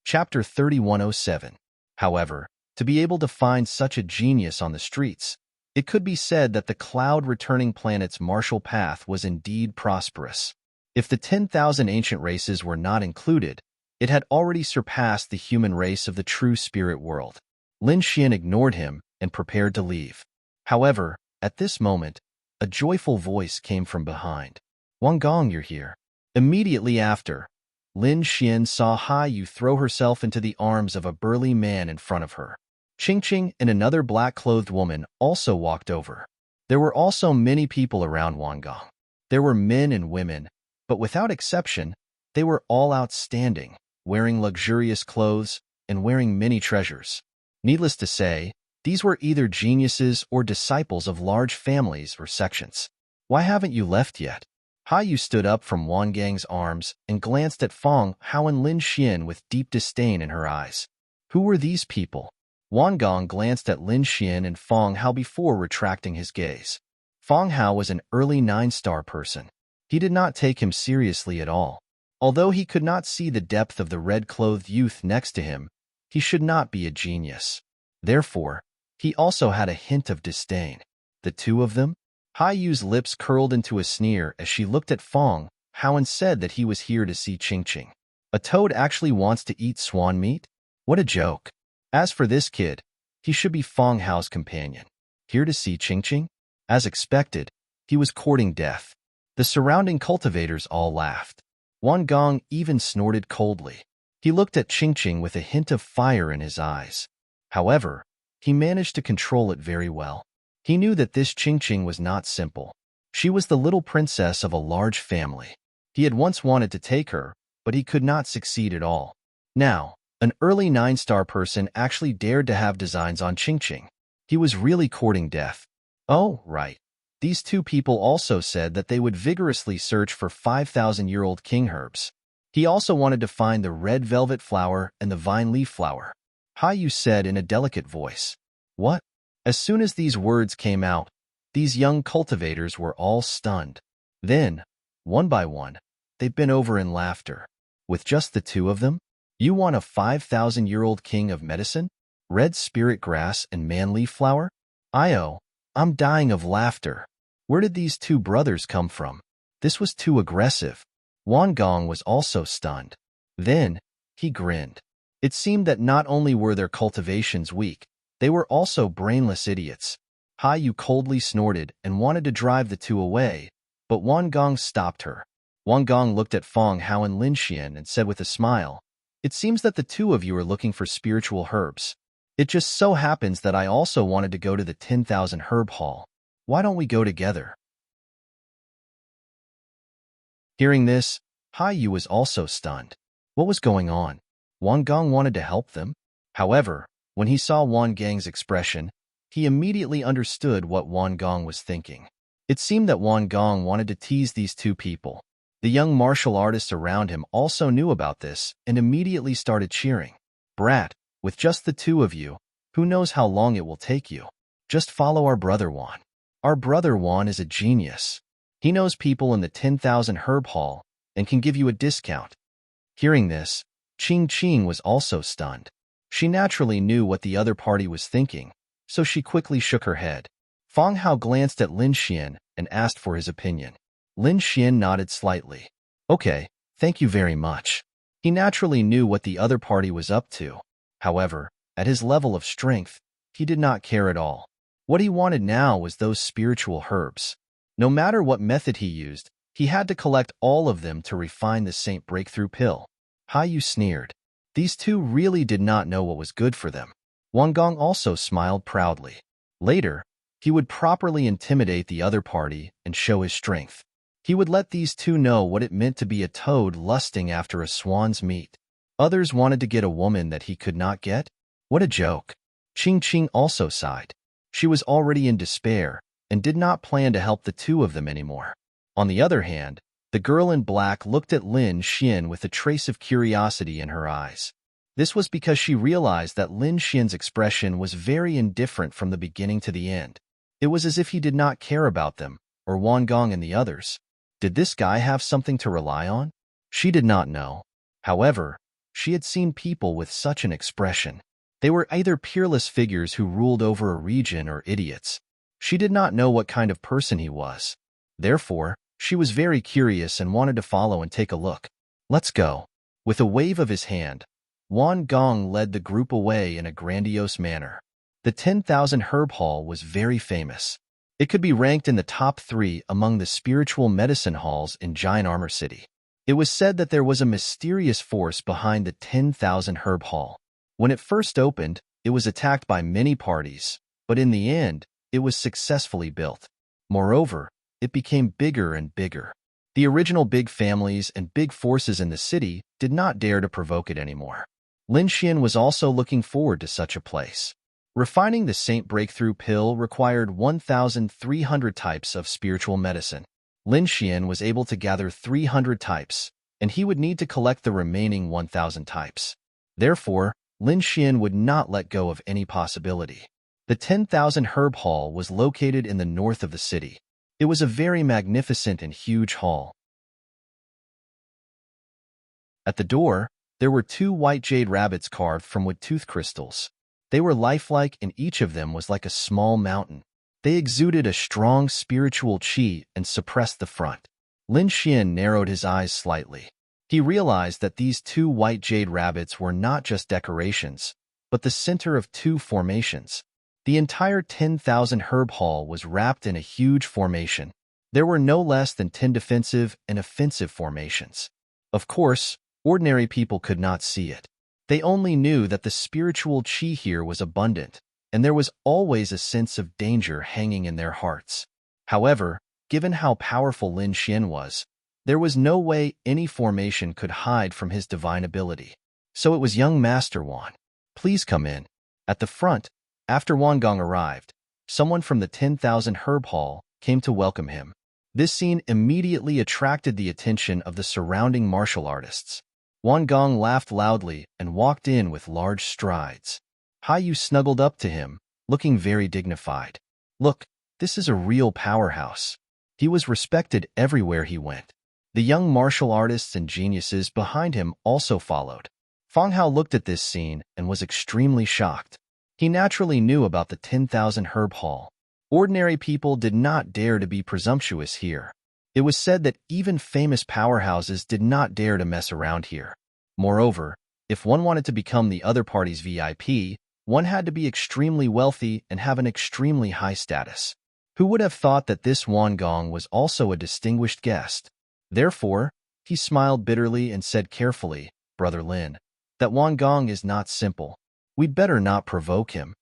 Chapter 3107. However, to be able to find such a genius on the streets, it could be said that the cloud-returning planet's martial path was indeed prosperous. If the 10,000 ancient races were not included, it had already surpassed the human race of the true spirit world. Lin Xian ignored him and prepared to leave. However, at this moment, a joyful voice came from behind. "Wang Gong, you're here." Immediately after, Lin Xian saw Hai Yu throw herself into the arms of a burly man in front of her. Qing Qing and another black-clothed woman also walked over. There were also many people around Wang Gong. There were men and women, but without exception, they were all outstanding, wearing luxurious clothes and wearing many treasures. Needless to say, these were either geniuses or disciples of large families or sections. "Why haven't you left yet?" Hai Yu stood up from Wang Gang's arms and glanced at Fong Hao and Lin Xian with deep disdain in her eyes. Who were these people? Wang Gong glanced at Lin Xian and Fong Hao before retracting his gaze. Fong Hao was an early 9-star person. He did not take him seriously at all. Although he could not see the depth of the red-clothed youth next to him, he should not be a genius. Therefore, he also had a hint of disdain. The two of them? Hai Yu's lips curled into a sneer as she looked at Fong Hao and said that he was here to see Qing Qing. A toad actually wants to eat swan meat? What a joke. As for this kid, he should be Fong Hao's companion. Here to see Qing Qing? As expected, he was courting death. The surrounding cultivators all laughed. Wang Gong even snorted coldly. He looked at Qing Qing with a hint of fire in his eyes. However, he managed to control it very well. He knew that this Qing Qing was not simple. She was the little princess of a large family. He had once wanted to take her, but he could not succeed at all. Now, an early 9-star person actually dared to have designs on Qing Qing. He was really courting death. Oh, right. These two people also said that they would vigorously search for 5,000-year-old king herbs. He also wanted to find the red velvet flower and the vine leaf flower. Hai Yu said in a delicate voice. What? As soon as these words came out, these young cultivators were all stunned. Then, one by one, they bent over in laughter. With just the two of them? You want a 5,000-year-old king of medicine? Red spirit grass and man-leaf flower? I'm dying of laughter. Where did these two brothers come from? This was too aggressive. Wang Gong was also stunned. Then, he grinned. It seemed that not only were their cultivations weak, they were also brainless idiots. Hai Yu coldly snorted and wanted to drive the two away, but Wang Gong stopped her. Wang Gong looked at Fong Hao and Lin Xian and said with a smile, "It seems that the two of you are looking for spiritual herbs. It just so happens that I also wanted to go to the 10,000 herb hall. Why don't we go together?" Hearing this, Hai Yu was also stunned. What was going on? Wang Gong wanted to help them? However, when he saw Wang Gang's expression, he immediately understood what Wang Gong was thinking. It seemed that Wang Gong wanted to tease these two people. The young martial artists around him also knew about this and immediately started cheering. "Brat, with just the two of you, who knows how long it will take you? Just follow our brother Wan. Our brother Wan is a genius. He knows people in the 10,000 herb hall and can give you a discount." Hearing this, Qing Qing was also stunned. She naturally knew what the other party was thinking, so she quickly shook her head. Fong Hao glanced at Lin Xian and asked for his opinion. Lin Xian nodded slightly. Okay, thank you very much. He naturally knew what the other party was up to. However, at his level of strength, he did not care at all. What he wanted now was those spiritual herbs. No matter what method he used, he had to collect all of them to refine the Saint Breakthrough Pill. Yu sneered. These two really did not know what was good for them. Wang Gong also smiled proudly. Later, he would properly intimidate the other party and show his strength. He would let these two know what it meant to be a toad lusting after a swan's meat. Others wanted to get a woman that he could not get? What a joke. Qing Qing also sighed. She was already in despair and did not plan to help the two of them anymore. On the other hand, the girl in black looked at Lin Xian with a trace of curiosity in her eyes. This was because she realized that Lin Xian's expression was very indifferent from the beginning to the end. It was as if he did not care about them, or Wang Gong and the others. Did this guy have something to rely on? She did not know. However, she had seen people with such an expression. They were either peerless figures who ruled over a region or idiots. She did not know what kind of person he was. Therefore, she was very curious and wanted to follow and take a look. Let's go. With a wave of his hand, Wang Gong led the group away in a grandiose manner. The 10,000 Herb Hall was very famous. It could be ranked in the top 3 among the spiritual medicine halls in Giant Armor City. It was said that there was a mysterious force behind the 10,000 Herb Hall. When it first opened, it was attacked by many parties, but in the end, it was successfully built. Moreover, it became bigger and bigger. The original big families and big forces in the city did not dare to provoke it anymore. Lin Xian was also looking forward to such a place. Refining the Saint Breakthrough Pill required 1,300 types of spiritual medicine. Lin Xian was able to gather 300 types, and he would need to collect the remaining 1,000 types. Therefore, Lin Xian would not let go of any possibility. The 10,000 Herb Hall was located in the north of the city. It was a very magnificent and huge hall. At the door, there were 2 white jade rabbits carved from wood tooth crystals. They were lifelike and each of them was like a small mountain. They exuded a strong spiritual qi and suppressed the front. Lin Xian narrowed his eyes slightly. He realized that these 2 white jade rabbits were not just decorations, but the center of 2 formations. The entire 10,000 Herb Hall was wrapped in a huge formation. There were no less than 10 defensive and offensive formations. Of course, ordinary people could not see it. They only knew that the spiritual qi here was abundant, and there was always a sense of danger hanging in their hearts. However, given how powerful Lin Xian was, there was no way any formation could hide from his divine ability. So it was young Master Wan. Please come in. At the front, after Wang Gong arrived, someone from the 10,000 Herb Hall came to welcome him. This scene immediately attracted the attention of the surrounding martial artists. Wang Gong laughed loudly and walked in with large strides. Yu snuggled up to him, looking very dignified. Look, this is a real powerhouse. He was respected everywhere he went. The young martial artists and geniuses behind him also followed. Fang Hao looked at this scene and was extremely shocked. He naturally knew about the 10,000 Herb Hall. Ordinary people did not dare to be presumptuous here. It was said that even famous powerhouses did not dare to mess around here. Moreover, if one wanted to become the other party's VIP, one had to be extremely wealthy and have an extremely high status. Who would have thought that this Wang Gong was also a distinguished guest? Therefore, he smiled bitterly and said carefully, Brother Lin, that Wang Gong is not simple. We'd better not provoke him.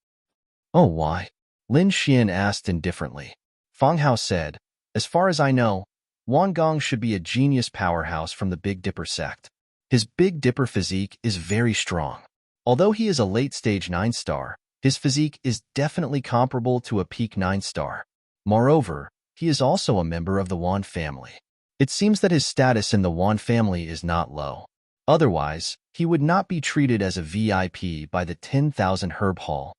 Oh, why? Lin Xian asked indifferently. Fang Hao said, as far as I know, Wang Gong should be a genius powerhouse from the Big Dipper sect. His Big Dipper physique is very strong. Although he is a late-stage 9-star, his physique is definitely comparable to a peak 9-star. Moreover, he is also a member of the Wan family. It seems that his status in the Wan family is not low. Otherwise, he would not be treated as a VIP by the 10,000 Herb Hall.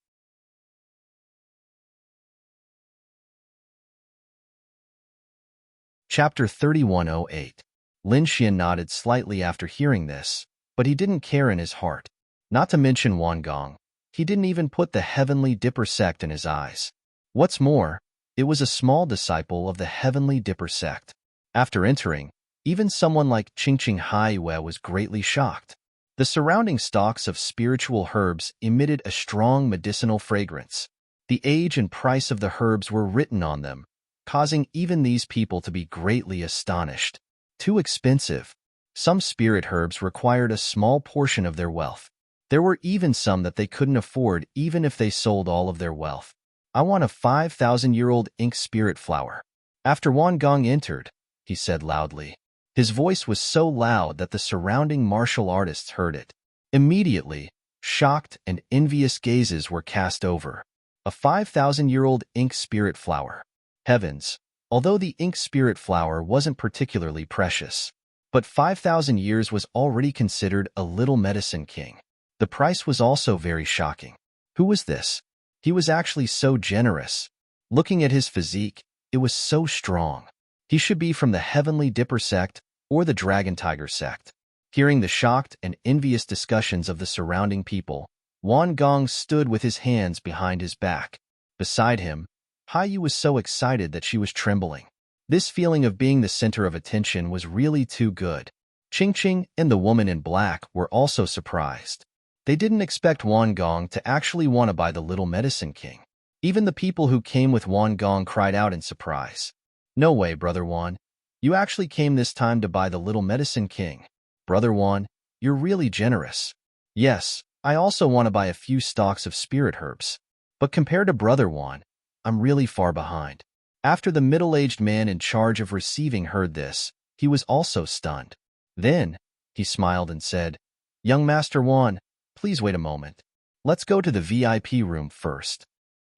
Chapter 3108. Lin Xian nodded slightly after hearing this, but he didn't care in his heart. Not to mention Wang Gong, he didn't even put the Heavenly Dipper sect in his eyes. What's more, it was a small disciple of the Heavenly Dipper sect. After entering, even someone like Qingqing Haiyue was greatly shocked. The surrounding stalks of spiritual herbs emitted a strong medicinal fragrance. The age and price of the herbs were written on them, causing even these people to be greatly astonished. Too expensive. Some spirit herbs required a small portion of their wealth. There were even some that they couldn't afford even if they sold all of their wealth. I want a 5,000-year-old ink spirit flower. After Wan Gong entered, he said loudly. His voice was so loud that the surrounding martial artists heard it. Immediately, shocked and envious gazes were cast over. A 5,000-year-old ink spirit flower. Heavens! Although the ink spirit flower wasn't particularly precious, but 5,000 years was already considered a little medicine king. The price was also very shocking. Who was this? He was actually so generous. Looking at his physique, it was so strong. He should be from the Heavenly Dipper sect or the Dragon Tiger sect. Hearing the shocked and envious discussions of the surrounding people, Wan Gong stood with his hands behind his back. Beside him, Haiyu was so excited that she was trembling. This feeling of being the center of attention was really too good. Ching Ching and the woman in black were also surprised. They didn't expect Wan Gong to actually want to buy the little medicine king. Even the people who came with Wan Gong cried out in surprise. No way, Brother Wan. You actually came this time to buy the little medicine king. Brother Wan, you're really generous. Yes, I also want to buy a few stalks of spirit herbs. But compared to Brother Wan, I'm really far behind. After the middle-aged man in charge of receiving heard this, he was also stunned. Then, he smiled and said, Young Master Wan, please wait a moment. Let's go to the VIP room first.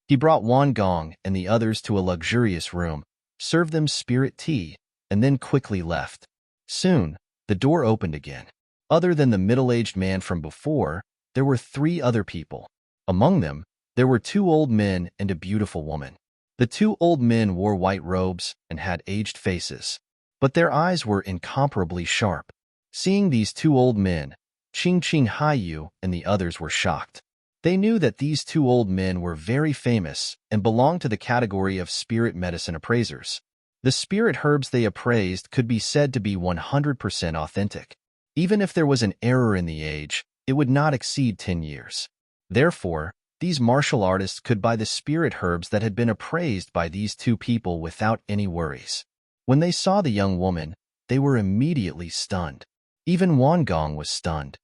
He brought Wan Gong and the others to a luxurious room, served them spirit tea, and then quickly left. Soon, the door opened again. Other than the middle-aged man from before, there were 3 other people. Among them, there were 2 old men and a beautiful woman. The 2 old men wore white robes and had aged faces, but their eyes were incomparably sharp. Seeing these 2 old men, Ching Ching, Haiyu, and the others were shocked. They knew that these 2 old men were very famous and belonged to the category of spirit medicine appraisers. The spirit herbs they appraised could be said to be 100% authentic. Even if there was an error in the age, it would not exceed 10 years. Therefore, these martial artists could buy the spirit herbs that had been appraised by these 2 people without any worries. When they saw the young woman, they were immediately stunned. Even Wan Gong was stunned.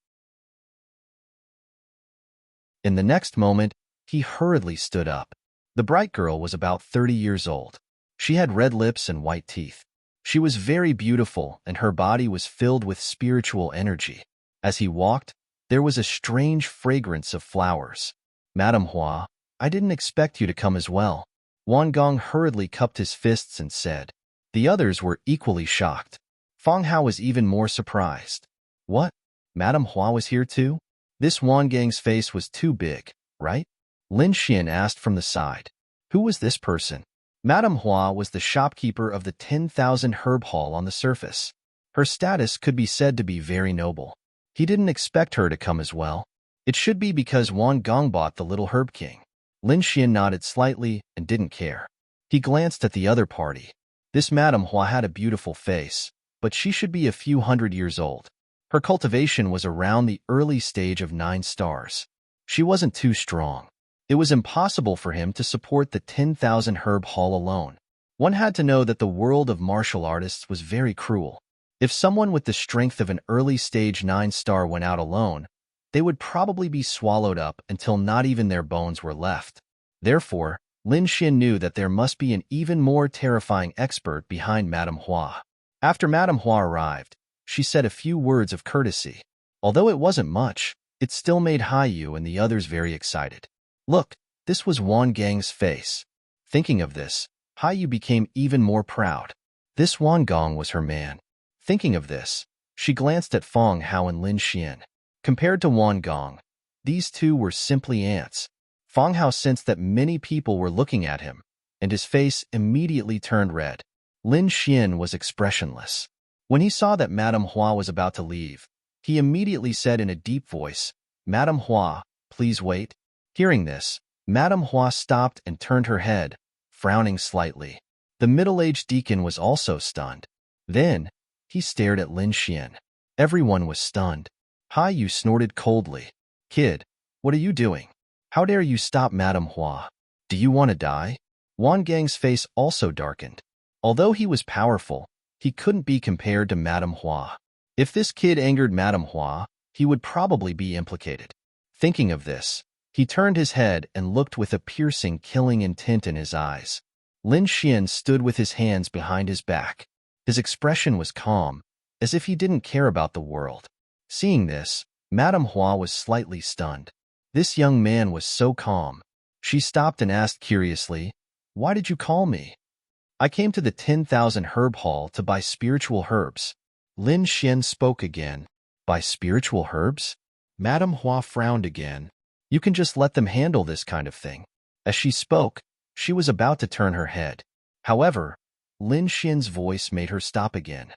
In the next moment, he hurriedly stood up. The bright girl was about 30 years old. She had red lips and white teeth. She was very beautiful, and her body was filled with spiritual energy. As he walked, there was a strange fragrance of flowers. Madame Hua, I didn't expect you to come as well. Wan Gong hurriedly cupped his fists and said. The others were equally shocked. Feng Hao was even more surprised. What? Madame Hua was here too? This Wan Gang's face was too big, right? Lin Xian asked from the side. Who was this person? Madame Hua was the shopkeeper of the 10,000 herb hall on the surface. Her status could be said to be very noble. He didn't expect her to come as well. It should be because Wan Gong bought the little herb king. Lin Xian nodded slightly and didn't care. He glanced at the other party. This Madame Hua had a beautiful face, but she should be a few hundred years old. Her cultivation was around the early stage of 9 stars. She wasn't too strong. It was impossible for him to support the 10,000 herb hall alone. One had to know that the world of martial artists was very cruel. If someone with the strength of an early stage 9-star went out alone, they would probably be swallowed up until not even their bones were left. Therefore, Lin Xian knew that there must be an even more terrifying expert behind Madame Hua. After Madame Hua arrived, she said a few words of courtesy. Although it wasn't much, it still made Haiyu and the others very excited. Look, this was Wan Gang's face. Thinking of this, Haiyu became even more proud. This Wan Gong was her man. Thinking of this, she glanced at Feng Hao and Lin Xian. Compared to Wan Gong, these 2 were simply ants. Feng Hao sensed that many people were looking at him, and his face immediately turned red. Lin Xian was expressionless. When he saw that Madame Hua was about to leave, he immediately said in a deep voice, Madame Hua, please wait. Hearing this, Madame Hua stopped and turned her head, frowning slightly. The middle-aged deacon was also stunned. Then, he stared at Lin Xian. Everyone was stunned. Haiyu snorted coldly. Kid, what are you doing? How dare you stop Madame Hua? Do you want to die? Wang Gang's face also darkened. Although he was powerful, he couldn't be compared to Madame Hua. If this kid angered Madame Hua, he would probably be implicated. Thinking of this, he turned his head and looked with a piercing, killing intent in his eyes. Lin Xian stood with his hands behind his back. His expression was calm, as if he didn't care about the world. Seeing this, Madame Hua was slightly stunned. This young man was so calm. She stopped and asked curiously, "Why did you call me?" "I came to the 10,000 herb hall to buy spiritual herbs." Lin Xian spoke again. "Buy spiritual herbs?" Madame Hua frowned again. "You can just let them handle this kind of thing." As she spoke, she was about to turn her head. However, Lin Xian's voice made her stop again.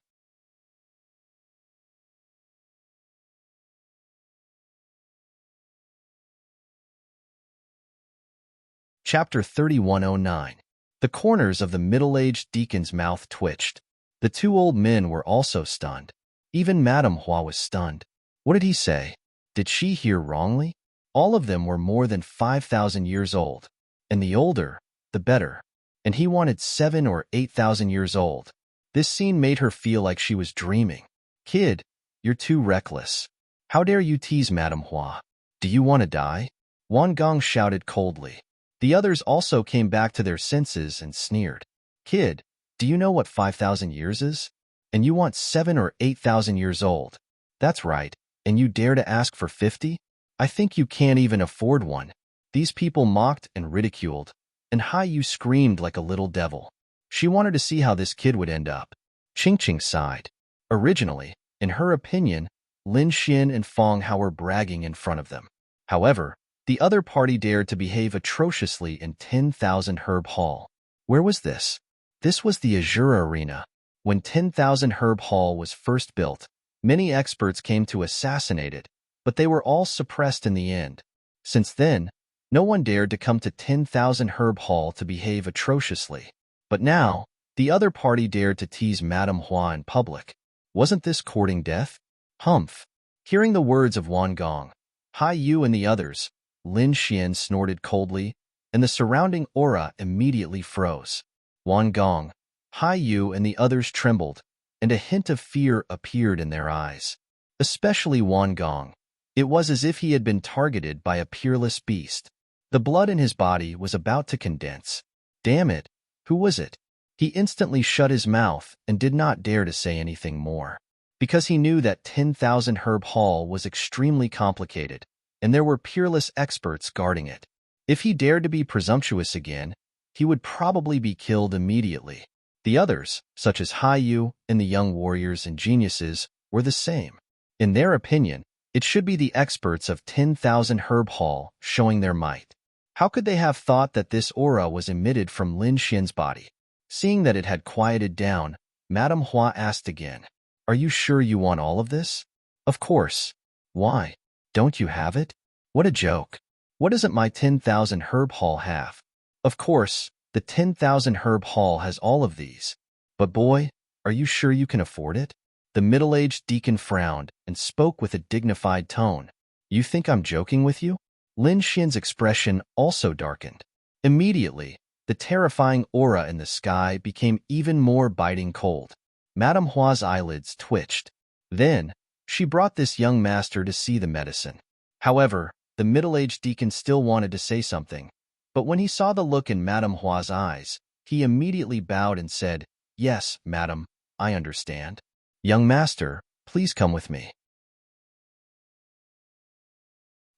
Chapter 3109. The corners of the middle-aged deacon's mouth twitched. The two old men were also stunned. Even Madame Hua was stunned. What did he say? Did she hear wrongly? All of them were more than 5,000 years old. And the older, the better. And he wanted 7 or 8,000 years old. This scene made her feel like she was dreaming. "Kid, you're too reckless. How dare you tease Madame Hua? Do you want to die?" Wang Gong shouted coldly. The others also came back to their senses and sneered. "Kid, do you know what 5,000 years is? And you want 7 or 8,000 years old. That's right, and you dare to ask for 50? I think you can't even afford one." These people mocked and ridiculed, and Hai Yu screamed like a little devil. She wanted to see how this kid would end up. Ching Ching sighed. Originally, in her opinion, Lin Xian and Feng Hao were bragging in front of them. However, the other party dared to behave atrociously in 10,000 Herb Hall. Where was this? This was the Azure Arena. When 10,000 Herb Hall was first built, many experts came to assassinate it, but they were all suppressed in the end. Since then, no one dared to come to 10,000 Herb Hall to behave atrociously. But now, the other party dared to tease Madame Hua in public. Wasn't this courting death? Humph. Hearing the words of Wang Gong, Hai Yu and the others, Lin Xian snorted coldly, and the surrounding aura immediately froze. Wang Gong, Hai Yu and the others trembled, and a hint of fear appeared in their eyes. Especially Wang Gong. It was as if he had been targeted by a peerless beast. The blood in his body was about to condense. Damn it, who was it? He instantly shut his mouth and did not dare to say anything more. Because he knew that 10,000 Herb Hall was extremely complicated, and there were peerless experts guarding it. If he dared to be presumptuous again, he would probably be killed immediately. The others, such as Hai Yu and the young warriors and geniuses, were the same. In their opinion, it should be the experts of 10,000 Herb Hall showing their might. How could they have thought that this aura was emitted from Lin Xian's body? Seeing that it had quieted down, Madame Hua asked again, "Are you sure you want all of this?" "Of course. Why? Don't you have it?" "What a joke. What doesn't my 10,000 Herb Hall have?" "Of course, the 10,000 Herb Hall has all of these. But boy, are you sure you can afford it?" The middle-aged deacon frowned and spoke with a dignified tone. "You think I'm joking with you?" Lin Xian's expression also darkened. Immediately, the terrifying aura in the sky became even more biting cold. Madame Hua's eyelids twitched. Then, she brought this young master to see the medicine. However, the middle-aged deacon still wanted to say something, but when he saw the look in Madame Hua's eyes, he immediately bowed and said, "Yes, madam, I understand. Young master, please come with me."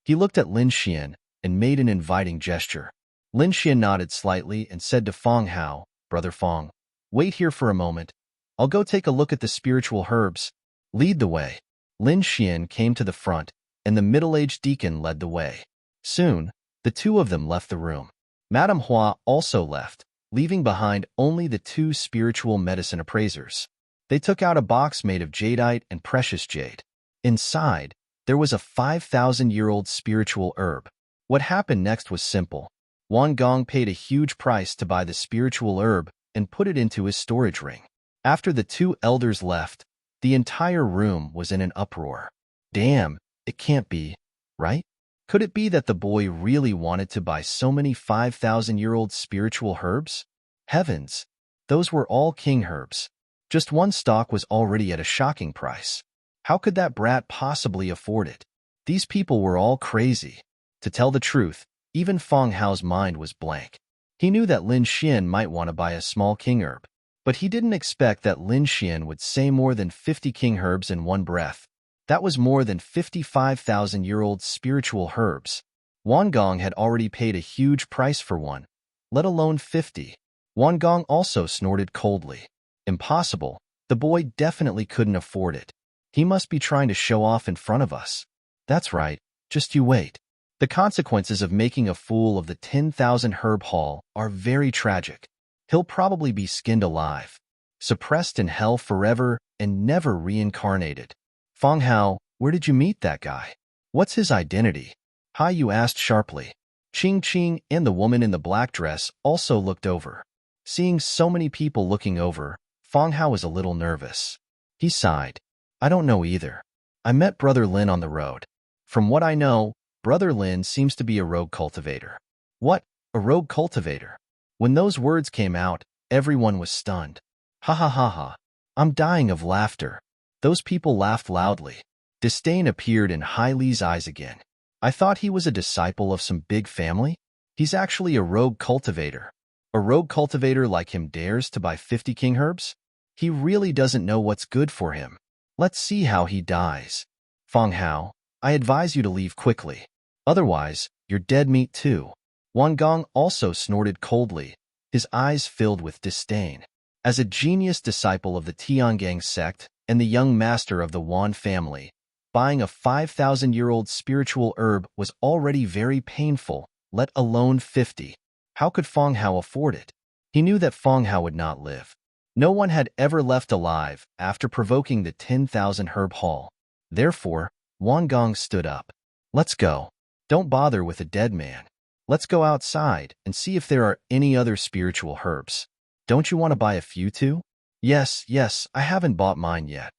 He looked at Lin Xian and made an inviting gesture. Lin Xian nodded slightly and said to Feng Hao, "Brother Feng, wait here for a moment. I'll go take a look at the spiritual herbs. Lead the way." Lin Xian came to the front, and the middle-aged deacon led the way. Soon, the two of them left the room. Madame Hua also left, leaving behind only the two spiritual medicine appraisers. They took out a box made of jadeite and precious jade. Inside, there was a 5,000-year-old spiritual herb. What happened next was simple. Wang Gong paid a huge price to buy the spiritual herb and put it into his storage ring. After the two elders left, the entire room was in an uproar. "Damn, it can't be, right? Could it be that the boy really wanted to buy so many 5,000-year-old spiritual herbs? Heavens! Those were all king herbs. Just one stalk was already at a shocking price. How could that brat possibly afford it? These people were all crazy. To tell the truth, even Feng Hao's mind was blank. He knew that Lin Xian might want to buy a small king herb, but he didn't expect that Lin Xian would say more than 50 king herbs in one breath. That was more than 55,000-year-old spiritual herbs. Wang Gong had already paid a huge price for one, let alone 50. Wang Gong also snorted coldly. Impossible. The boy definitely couldn't afford it. He must be trying to show off in front of us. That's right. Just you wait. The consequences of making a fool of the 10,000 herb haul are very tragic. He'll probably be skinned alive, suppressed in hell forever, and never reincarnated. Feng Hao, where did you meet that guy? What's his identity? Hai Yu asked sharply. Ching Ching and the woman in the black dress also looked over. Seeing so many people looking over, Feng Hao was a little nervous. He sighed. I don't know either. I met Brother Lin on the road. From what I know, Brother Lin seems to be a rogue cultivator. What? A rogue cultivator? When those words came out, everyone was stunned. Ha ha ha ha. I'm dying of laughter. Those people laughed loudly. Disdain appeared in Hai Li's eyes again. I thought he was a disciple of some big family. He's actually a rogue cultivator. A rogue cultivator like him dares to buy 50 king herbs? He really doesn't know what's good for him. Let's see how he dies. Feng Hao, I advise you to leave quickly. Otherwise, you're dead meat too. Wang Gong also snorted coldly, his eyes filled with disdain. As a genius disciple of the Tiangang sect and the young master of the Wan family, buying a 5,000-year-old spiritual herb was already very painful, let alone 50. How could Feng Hao afford it? He knew that Feng Hao would not live. No one had ever left alive after provoking the 10,000 herb haul. Therefore, Wang Gong stood up. Let's go. Don't bother with a dead man. Let's go outside and see if there are any other spiritual herbs. Don't you want to buy a few too? Yes, I haven't bought mine yet.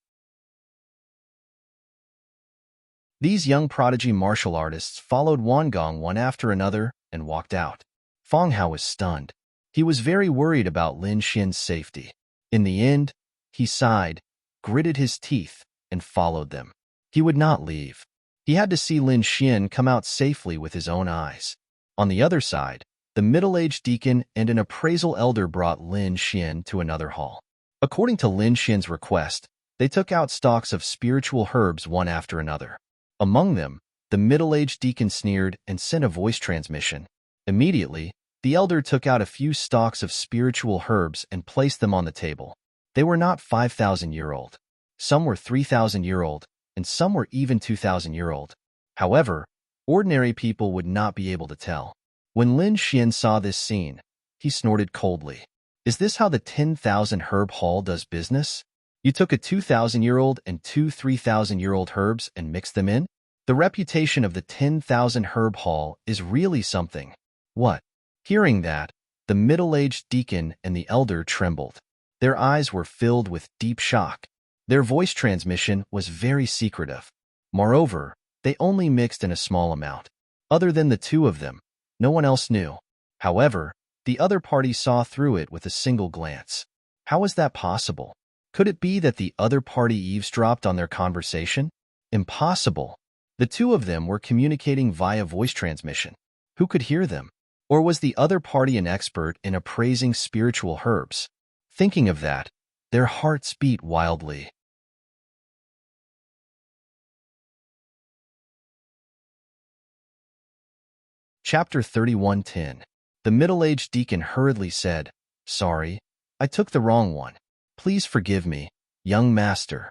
These young prodigy martial artists followed Wang Gong one after another and walked out. Feng Hao was stunned. He was very worried about Lin Xian's safety. In the end, he sighed, gritted his teeth, and followed them. He would not leave. He had to see Lin Xian come out safely with his own eyes. On the other side, the middle-aged deacon and an appraisal elder brought Lin Xian to another hall. According to Lin Xian's request, they took out stalks of spiritual herbs one after another. Among them, the middle-aged deacon sneered and sent a voice transmission. Immediately, the elder took out a few stalks of spiritual herbs and placed them on the table. They were not 5,000-year-old. Some were 3,000-year-old, and some were even 2,000-year-old. However, ordinary people would not be able to tell. When Lin Xian saw this scene, he snorted coldly. Is this how the 10,000 herb haul does business? You took a 2,000-year-old and two 3,000-year-old herbs and mixed them in? The reputation of the 10,000 herb haul is really something. What? Hearing that, the middle-aged deacon and the elder trembled. Their eyes were filled with deep shock. Their voice transmission was very secretive. Moreover, they only mixed in a small amount. Other than the two of them, no one else knew. However, the other party saw through it with a single glance. How was that possible? Could it be that the other party eavesdropped on their conversation? Impossible. The two of them were communicating via voice transmission. Who could hear them? Or was the other party an expert in appraising spiritual herbs? Thinking of that, their hearts beat wildly. Chapter 31:10. The middle-aged deacon hurriedly said, Sorry, I took the wrong one. Please forgive me, young master.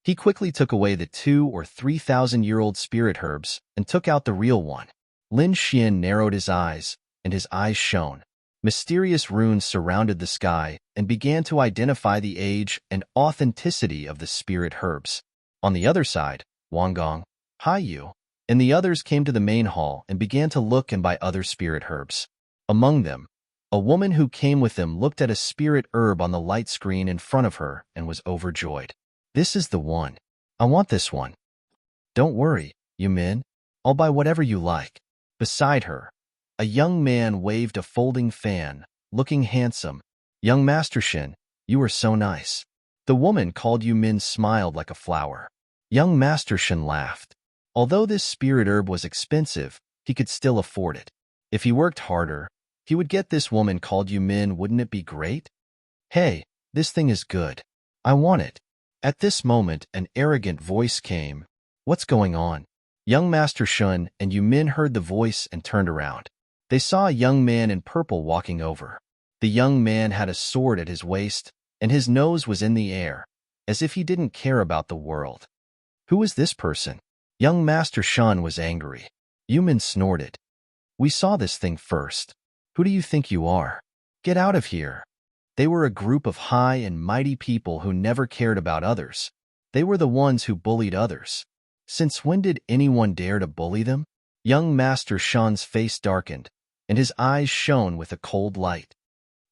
He quickly took away the 2,000 or 3,000-year-old spirit herbs and took out the real one. Lin Xian narrowed his eyes, and his eyes shone. Mysterious runes surrounded the sky and began to identify the age and authenticity of the spirit herbs. On the other side, Wang Gong, Hai Yu, and the others came to the main hall and began to look and buy other spirit herbs. Among them, a woman who came with them looked at a spirit herb on the light screen in front of her and was overjoyed. This is the one. I want this one. Don't worry, you men. I'll buy whatever you like. Beside her, a young man waved a folding fan, looking handsome. Young Master Shin, you are so nice. The woman called Yu Min smiled like a flower. Young Master Shin laughed. Although this spirit herb was expensive, he could still afford it. If he worked harder, he would get this woman called Yu Min. Wouldn't it be great? Hey, this thing is good. I want it. At this moment, an arrogant voice came. What's going on? Young Master Shun and Yu Min heard the voice and turned around. They saw a young man in purple walking over. The young man had a sword at his waist, and his nose was in the air, as if he didn't care about the world. Who is this person? Young Master Shun was angry. Yu Min snorted. We saw this thing first. Who do you think you are? Get out of here. They were a group of high and mighty people who never cared about others. They were the ones who bullied others. Since when did anyone dare to bully them? Young Master Shun's face darkened, and his eyes shone with a cold light.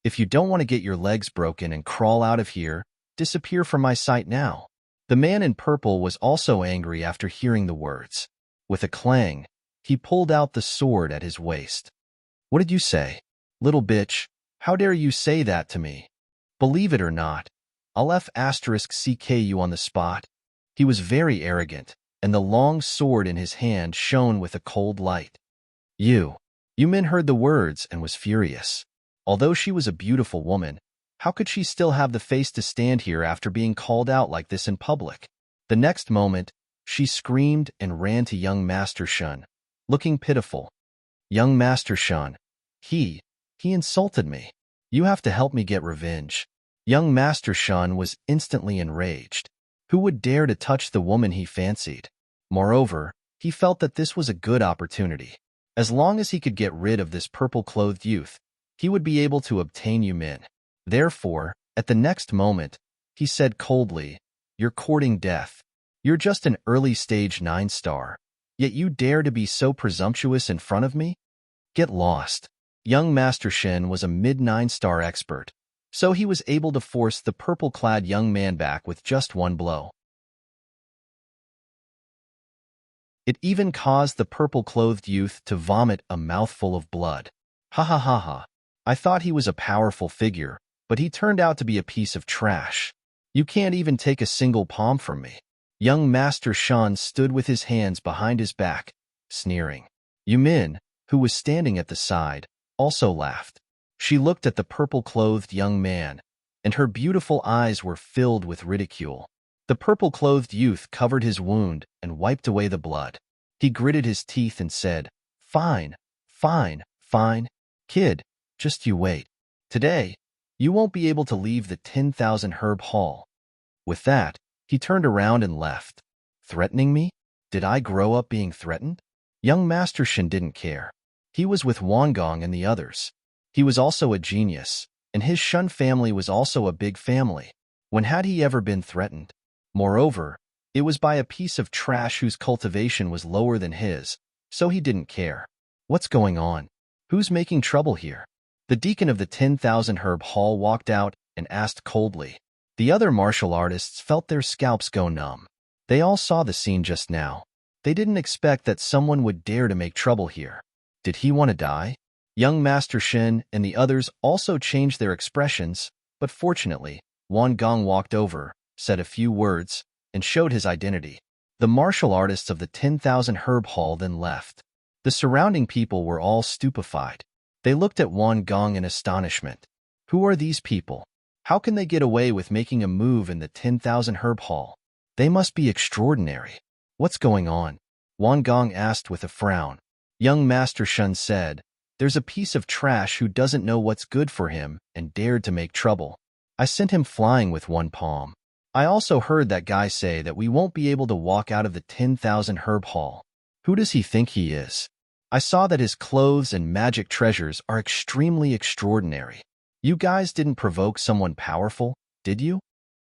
If you don't want to get your legs broken and crawl out of here, disappear from my sight now. The man in purple was also angry after hearing the words. With a clang, he pulled out the sword at his waist. What did you say? Little bitch, how dare you say that to me? Believe it or not, I'll *CK you on the spot. He was very arrogant, and the long sword in his hand shone with a cold light. Yu Min heard the words and was furious. Although she was a beautiful woman, how could she still have the face to stand here after being called out like this in public? The next moment, she screamed and ran to young Master Shun, looking pitiful. Young Master Shun, he insulted me. You have to help me get revenge. Young Master Shun was instantly enraged. Who would dare to touch the woman he fancied? Moreover, he felt that this was a good opportunity. As long as he could get rid of this purple-clothed youth, he would be able to obtain Yu Min. Therefore, at the next moment, he said coldly, You're courting death. You're just an early-stage 9-star. Yet you dare to be so presumptuous in front of me? Get lost. Young Master Shin was a mid-9-star expert, so he was able to force the purple-clad young man back with just one blow. It even caused the purple-clothed youth to vomit a mouthful of blood. Ha ha ha ha. I thought he was a powerful figure, but he turned out to be a piece of trash. You can't even take a single palm from me. Young Master Shan stood with his hands behind his back, sneering. Yu Min, who was standing at the side, also laughed. She looked at the purple-clothed young man, and her beautiful eyes were filled with ridicule. The purple-clothed youth covered his wound and wiped away the blood. He gritted his teeth and said, Fine, fine, fine. Kid, just you wait. Today, you won't be able to leave the 10,000 herb hall. With that, he turned around and left. Threatening me? Did I grow up being threatened? Young Master Shin didn't care. He was with Wangong and the others. He was also a genius, and his Shun family was also a big family. When had he ever been threatened? Moreover, it was by a piece of trash whose cultivation was lower than his, so he didn't care. What's going on? Who's making trouble here? The deacon of the 10,000 herb hall walked out and asked coldly. The other martial artists felt their scalps go numb. They all saw the scene just now. They didn't expect that someone would dare to make trouble here. Did he want to die? Young Master Shin and the others also changed their expressions, but fortunately, Wan Gong walked over, said a few words, and showed his identity. The martial artists of the 10,000 herb hall then left. The surrounding people were all stupefied. They looked at Wan Gong in astonishment. Who are these people? How can they get away with making a move in the 10,000 herb hall? They must be extraordinary. What's going on? Wan Gong asked with a frown. Young Master Shun said, There's a piece of trash who doesn't know what's good for him and dared to make trouble. I sent him flying with one palm. I also heard that guy say that we won't be able to walk out of the 10,000 herb hall. Who does he think he is? I saw that his clothes and magic treasures are extremely extraordinary. You guys didn't provoke someone powerful, did you?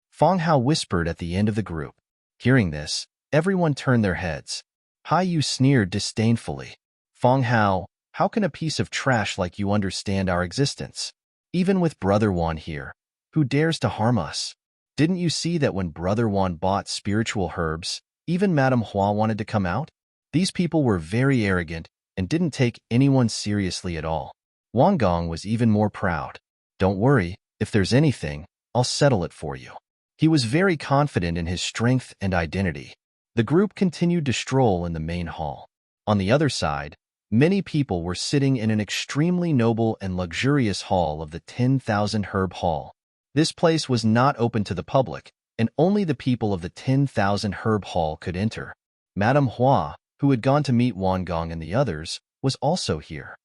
Fong Hao whispered at the end of the group. Hearing this, everyone turned their heads. Hai Yu sneered disdainfully. Fong Hao, how can a piece of trash like you understand our existence? Even with Brother Wan here, who dares to harm us? Didn't you see that when Brother Wan bought spiritual herbs, even Madame Hua wanted to come out? These people were very arrogant and didn't take anyone seriously at all. Wang Gong was even more proud. Don't worry, if there's anything, I'll settle it for you. He was very confident in his strength and identity. The group continued to stroll in the main hall. On the other side, many people were sitting in an extremely noble and luxurious hall of the 10,000 Herb Hall. This place was not open to the public, and only the people of the 10,000 Herb Hall could enter. Madame Hua, who had gone to meet Wang Gong and the others, was also here.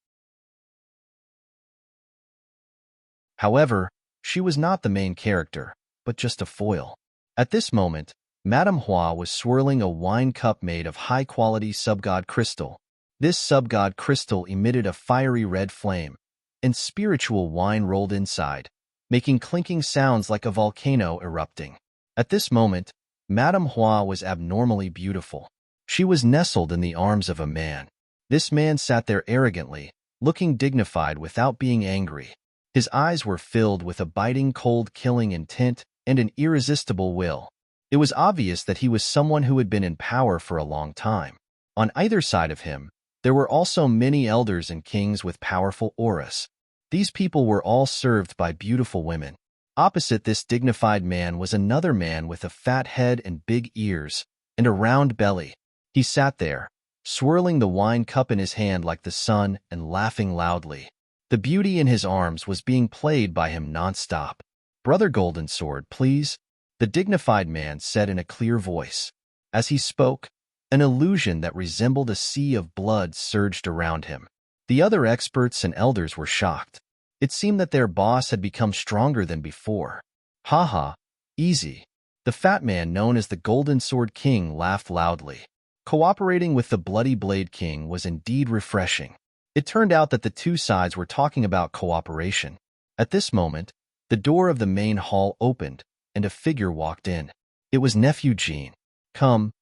However, she was not the main character, but just a foil. At this moment, Madame Hua was swirling a wine cup made of high-quality subgod crystal. This subgod crystal emitted a fiery red flame, and spiritual wine rolled inside, making clinking sounds like a volcano erupting. At this moment, Madame Hua was abnormally beautiful. She was nestled in the arms of a man. This man sat there arrogantly, looking dignified without being angry. His eyes were filled with a biting cold killing intent and an irresistible will. It was obvious that he was someone who had been in power for a long time. On either side of him, there were also many elders and kings with powerful auras. These people were all served by beautiful women. Opposite this dignified man was another man with a fat head and big ears, and a round belly. He sat there, swirling the wine cup in his hand like the sun and laughing loudly. The beauty in his arms was being played by him non-stop. "Brother Golden Sword, please," the dignified man said in a clear voice. As he spoke, an illusion that resembled a sea of blood surged around him. The other experts and elders were shocked. It seemed that their boss had become stronger than before. "Haha, easy." The fat man known as the Golden Sword King laughed loudly. Cooperating with the Bloody Blade King was indeed refreshing. It turned out that the two sides were talking about cooperation. At this moment, the door of the main hall opened, and a figure walked in. It was Nephew Jean. Come,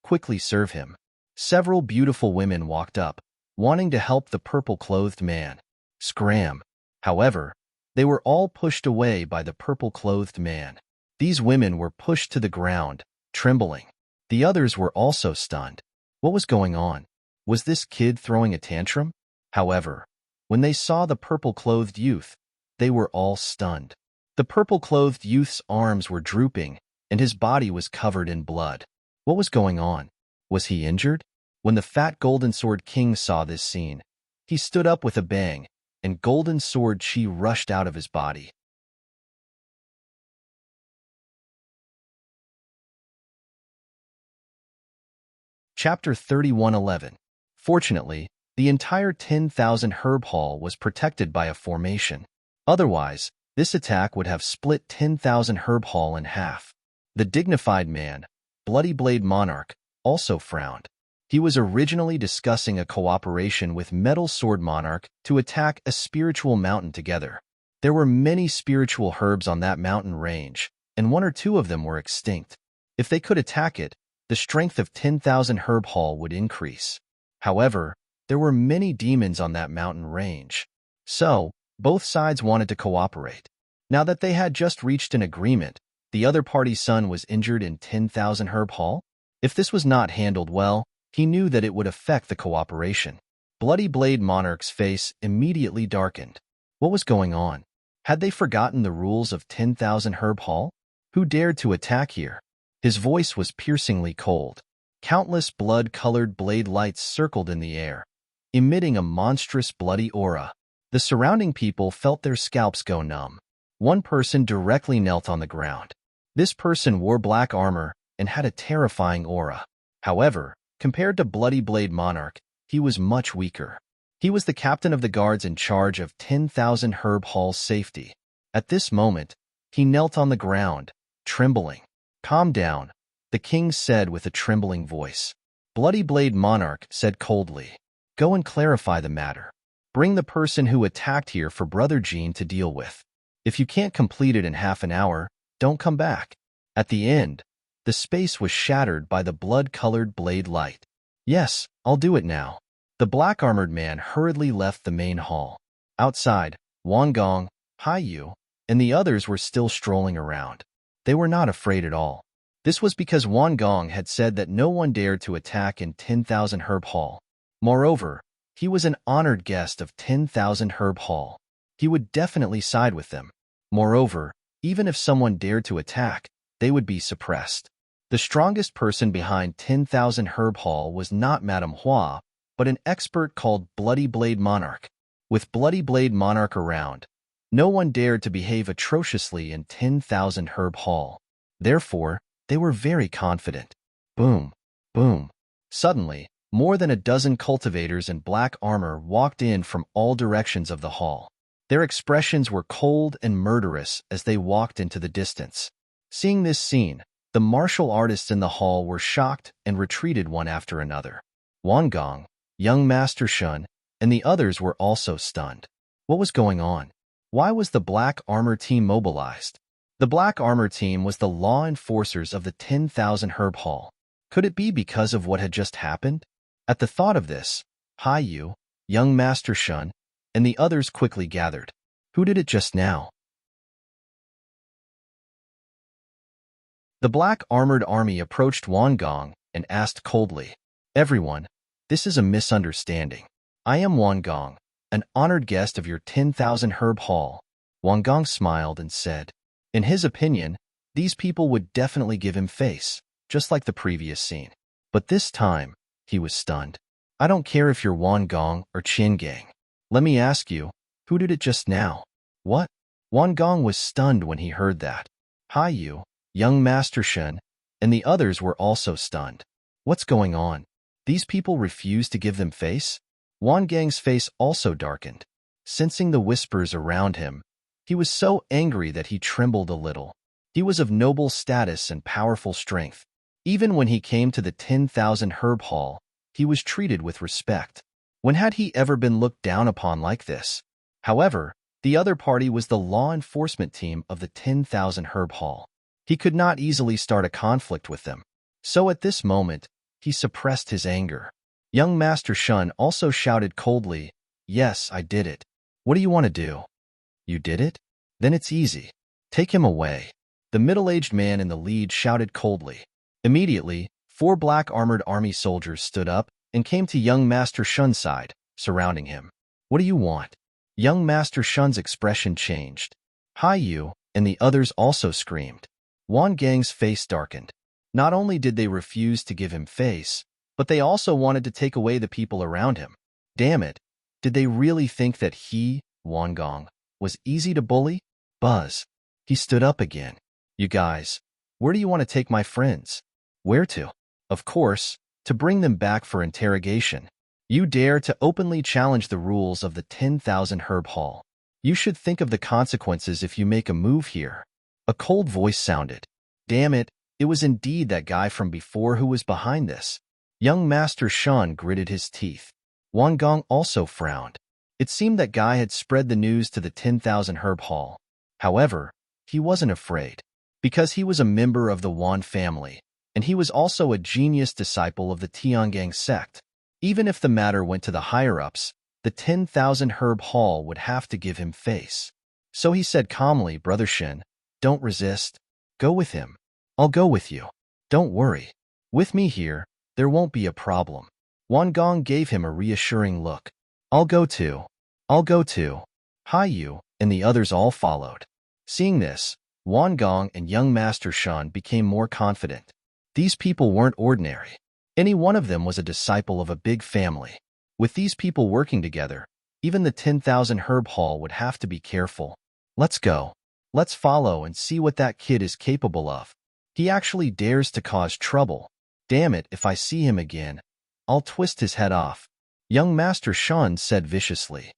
quickly serve him." Several beautiful women walked up, wanting to help the purple-clothed man. Scram! However, they were all pushed away by the purple-clothed man. These women were pushed to the ground, trembling. The others were also stunned. What was going on? Was this kid throwing a tantrum? However, when they saw the purple-clothed youth, they were all stunned. The purple-clothed youth's arms were drooping, and his body was covered in blood. What was going on? Was he injured? When the fat Golden Sword King saw this scene, he stood up with a bang, and Golden Sword Chi rushed out of his body. Chapter 31:11. Fortunately, the entire 10,000 Herb Hall was protected by a formation. Otherwise, this attack would have split 10,000 Herb Hall in half. The dignified man, Bloody Blade Monarch, also frowned. He was originally discussing a cooperation with Metal Sword Monarch to attack a spiritual mountain together. There were many spiritual herbs on that mountain range, and one or two of them were extinct. If they could attack it, the strength of 10,000 Herb Hall would increase. However, there were many demons on that mountain range. So, both sides wanted to cooperate. Now that they had just reached an agreement, the other party's son was injured in 10,000 Herb Hall. If this was not handled well, he knew that it would affect the cooperation. Bloody Blade Monarch's face immediately darkened. What was going on? Had they forgotten the rules of 10,000 Herb Hall? Who dared to attack here? His voice was piercingly cold. Countless blood-colored blade lights circled in the air, emitting a monstrous bloody aura. The surrounding people felt their scalps go numb. One person directly knelt on the ground. This person wore black armor and had a terrifying aura. However, compared to Bloody Blade Monarch, he was much weaker. He was the captain of the guards in charge of 10,000 Herb Hall's safety. At this moment, he knelt on the ground, trembling. "Calm down," the king said with a trembling voice. Bloody Blade Monarch said coldly, "Go and clarify the matter. Bring the person who attacked here for Brother Jean to deal with. If you can't complete it in half an hour, don't come back." At the end, the space was shattered by the blood-colored blade light. "Yes, I'll do it now." The black-armored man hurriedly left the main hall. Outside, Wang Gong, Hai Yu, and the others were still strolling around. They were not afraid at all. This was because Wang Gong had said that no one dared to attack in 10,000 Herb Hall. Moreover, he was an honored guest of 10,000 Herb Hall. He would definitely side with them. Moreover, even if someone dared to attack, they would be suppressed. The strongest person behind 10,000 Herb Hall was not Madame Hua, but an expert called Bloody Blade Monarch. With Bloody Blade Monarch around, no one dared to behave atrociously in 10,000 Herb Hall. Therefore, they were very confident. Boom, boom. Suddenly, more than a dozen cultivators in black armor walked in from all directions of the hall. Their expressions were cold and murderous as they walked into the distance. Seeing this scene, the martial artists in the hall were shocked and retreated one after another. Wang Gong, young Master Shun, and the others were also stunned. What was going on? Why was the Black Armor team mobilized? The Black Armor team was the law enforcers of the 10,000 Herb Hall. Could it be because of what had just happened? At the thought of this, Hai Yu, young Master Shun, and the others quickly gathered. Who did it just now? The Black Armored Army approached Wang Gong and asked coldly, "Everyone, this is a misunderstanding. I am Wang Gong, an honored guest of your 10,000 Herb Hall." Wang Gong smiled and said, in his opinion, these people would definitely give him face, just like the previous scene. But this time, he was stunned. "I don't care if you're Wang Gong or Qin Gang. Let me ask you, who did it just now?" What? Wang Gong was stunned when he heard that. Hai Yu, young Master Shun, and the others were also stunned. What's going on? These people refused to give them face? Wang Gang's face also darkened. Sensing the whispers around him, he was so angry that he trembled a little. He was of noble status and powerful strength. Even when he came to the 10,000 Herb Hall, he was treated with respect. When had he ever been looked down upon like this? However, the other party was the law enforcement team of the 10,000 Herb Hall. He could not easily start a conflict with them. So at this moment, he suppressed his anger. Young Master Shun also shouted coldly, "Yes, I did it. What do you want to do?" "You did it? Then it's easy. Take him away." The middle-aged man in the lead shouted coldly. Immediately, 4 black-armored army soldiers stood up and came to young Master Shun's side, surrounding him. "What do you want?" Young Master Shun's expression changed. Hai Yu and the others also screamed. Wang Gang's face darkened. Not only did they refuse to give him face, but they also wanted to take away the people around him. Damn it, did they really think that he, Wang Gong, was easy to bully? Buzz. He stood up again. "You guys, where do you want to take my friends?" "Where to?" "Of course, to bring them back for interrogation. You dare to openly challenge the rules of the 10,000 Herb Hall. You should think of the consequences if you make a move here." A cold voice sounded. Damn it, it was indeed that guy from before who was behind this. Young Master Shun gritted his teeth. Wang Gong also frowned. It seemed that guy had spread the news to the 10,000 Herb Hall. However, he wasn't afraid, because he was a member of the Wan family, and he was also a genius disciple of the Tiangang sect. Even if the matter went to the higher-ups, the 10,000 Herb Hall would have to give him face. So he said calmly, "Brother Shin, don't resist. Go with him. I'll go with you. Don't worry. With me here, there won't be a problem." Wang Gong gave him a reassuring look. "I'll go too. I'll go too." Hai Yu and the others all followed. Seeing this, Wang Gong and young Master Shun became more confident. These people weren't ordinary. Any one of them was a disciple of a big family. With these people working together, even the 10,000 Herb Hall would have to be careful. "Let's go. Let's follow and see what that kid is capable of. He actually dares to cause trouble. Damn it, if I see him again, I'll twist his head off," young Master Shun said viciously.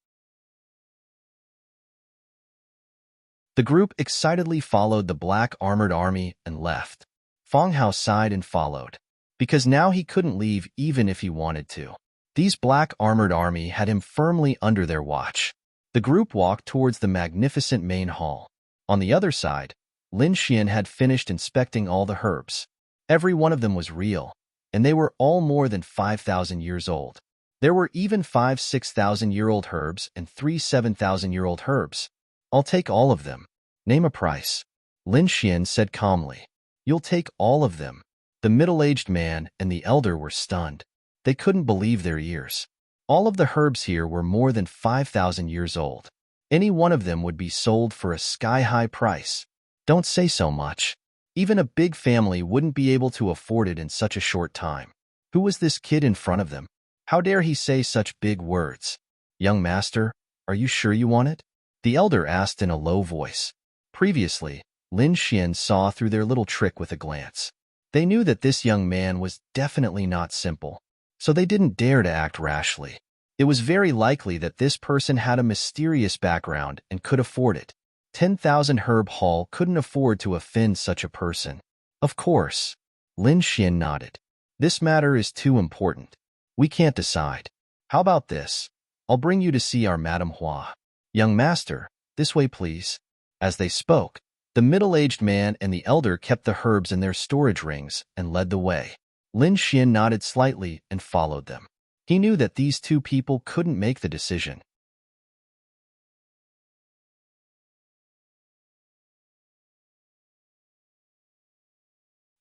The group excitedly followed the Black Armored Army and left. Feng Hao sighed and followed, because now he couldn't leave even if he wanted to. These Black Armored Army had him firmly under their watch. The group walked towards the magnificent main hall. On the other side, Lin Xian had finished inspecting all the herbs. Every one of them was real, and they were all more than 5,000 years old. There were even 5 6,000-year-old herbs and 3 7,000-year-old herbs. "I'll take all of them. Name a price," Lin Xian said calmly. You'll take all of them. The middle-aged man and the elder were stunned. They couldn't believe their ears. All of the herbs here were more than 5,000 years old. Any one of them would be sold for a sky-high price. Don't say so much. Even a big family wouldn't be able to afford it in such a short time. Who was this kid in front of them? How dare he say such big words? Young master, are you sure you want it? The elder asked in a low voice. Previously, Lin Xian saw through their little trick with a glance. They knew that this young man was definitely not simple, so they didn't dare to act rashly. It was very likely that this person had a mysterious background and could afford it. 10,000 herb haul couldn't afford to offend such a person. Of course. Lin Xian nodded. This matter is too important. We can't decide. How about this? I'll bring you to see our Madame Hua. Young master, this way please. As they spoke, the middle-aged man and the elder kept the herbs in their storage rings and led the way. Lin Xian nodded slightly and followed them. He knew that these two people couldn't make the decision.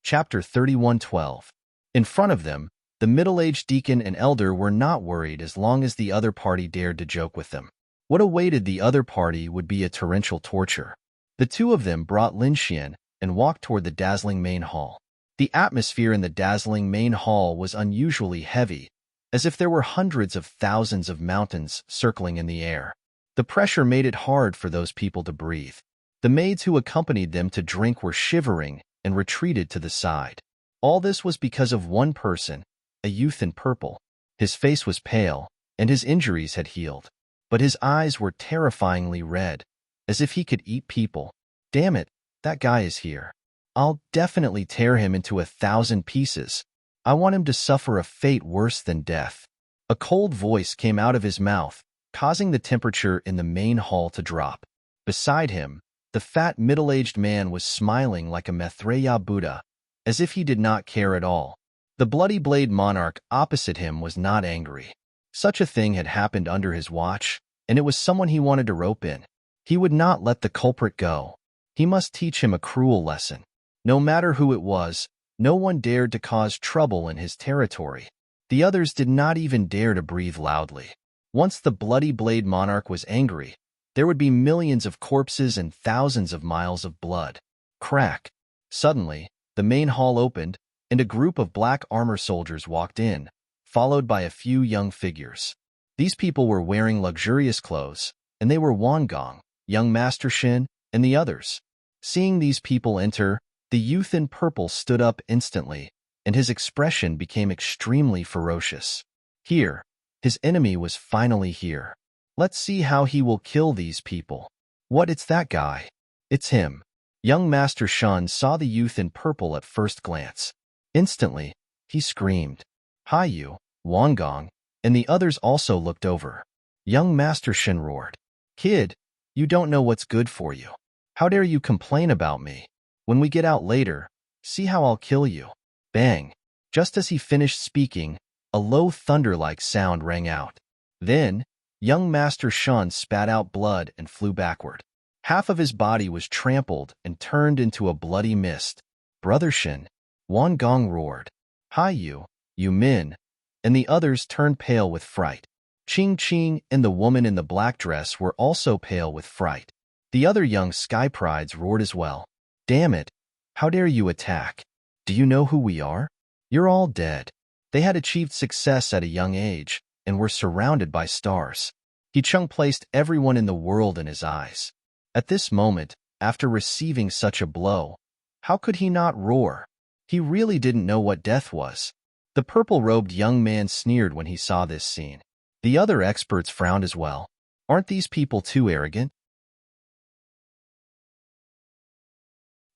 Chapter 31:12. In front of them, the middle-aged deacon and elder were not worried as long as the other party dared to joke with them. What awaited the other party would be a torrential torture. The two of them brought Lin Xian and walked toward the dazzling main hall. The atmosphere in the dazzling main hall was unusually heavy, as if there were hundreds of thousands of mountains circling in the air. The pressure made it hard for those people to breathe. The maids who accompanied them to drink were shivering and retreated to the side. All this was because of one person, a youth in purple. His face was pale, and his injuries had healed. But his eyes were terrifyingly red, as if he could eat people. Damn it, that guy is here. I'll definitely tear him into 1,000 pieces. I want him to suffer a fate worse than death. A cold voice came out of his mouth, causing the temperature in the main hall to drop. Beside him, the fat middle-aged man was smiling like a Maitreya Buddha, as if he did not care at all. The bloody blade monarch opposite him was not angry. Such a thing had happened under his watch, and it was someone he wanted to rope in. He would not let the culprit go. He must teach him a cruel lesson. No matter who it was, no one dared to cause trouble in his territory. The others did not even dare to breathe loudly. Once the bloody blade monarch was angry, there would be millions of corpses and thousands of miles of blood. Crack. Suddenly, the main hall opened, and a group of black armor soldiers walked in, followed by a few young figures. These people were wearing luxurious clothes, and they were Wangong, young Master Shin, and the others. Seeing these people enter, the youth in purple stood up instantly, and his expression became extremely ferocious. Here, his enemy was finally here. Let's see how he will kill these people. What, it's that guy. It's him. Young Master Shan saw the youth in purple at first glance. Instantly, he screamed. Hi you, Wangong, and the others also looked over. Young Master Shin roared. Kid, you don't know what's good for you. How dare you complain about me? When we get out later, see how I'll kill you. Bang. Just as he finished speaking, a low thunder-like sound rang out. Then, young Master Shan spat out blood and flew backward. Half of his body was trampled and turned into a bloody mist. Brother Shin, Wan Gong roared. Hi you Min, and the others turned pale with fright. Ching Ching and the woman in the black dress were also pale with fright. The other young sky prides roared as well. Damn it, how dare you attack? Do you know who we are? You're all dead. They had achieved success at a young age and were surrounded by stars. He Chung placed everyone in the world in his eyes. At this moment, after receiving such a blow, how could he not roar? He really didn't know what death was. The purple-robed young man sneered when he saw this scene. The other experts frowned as well. Aren't these people too arrogant?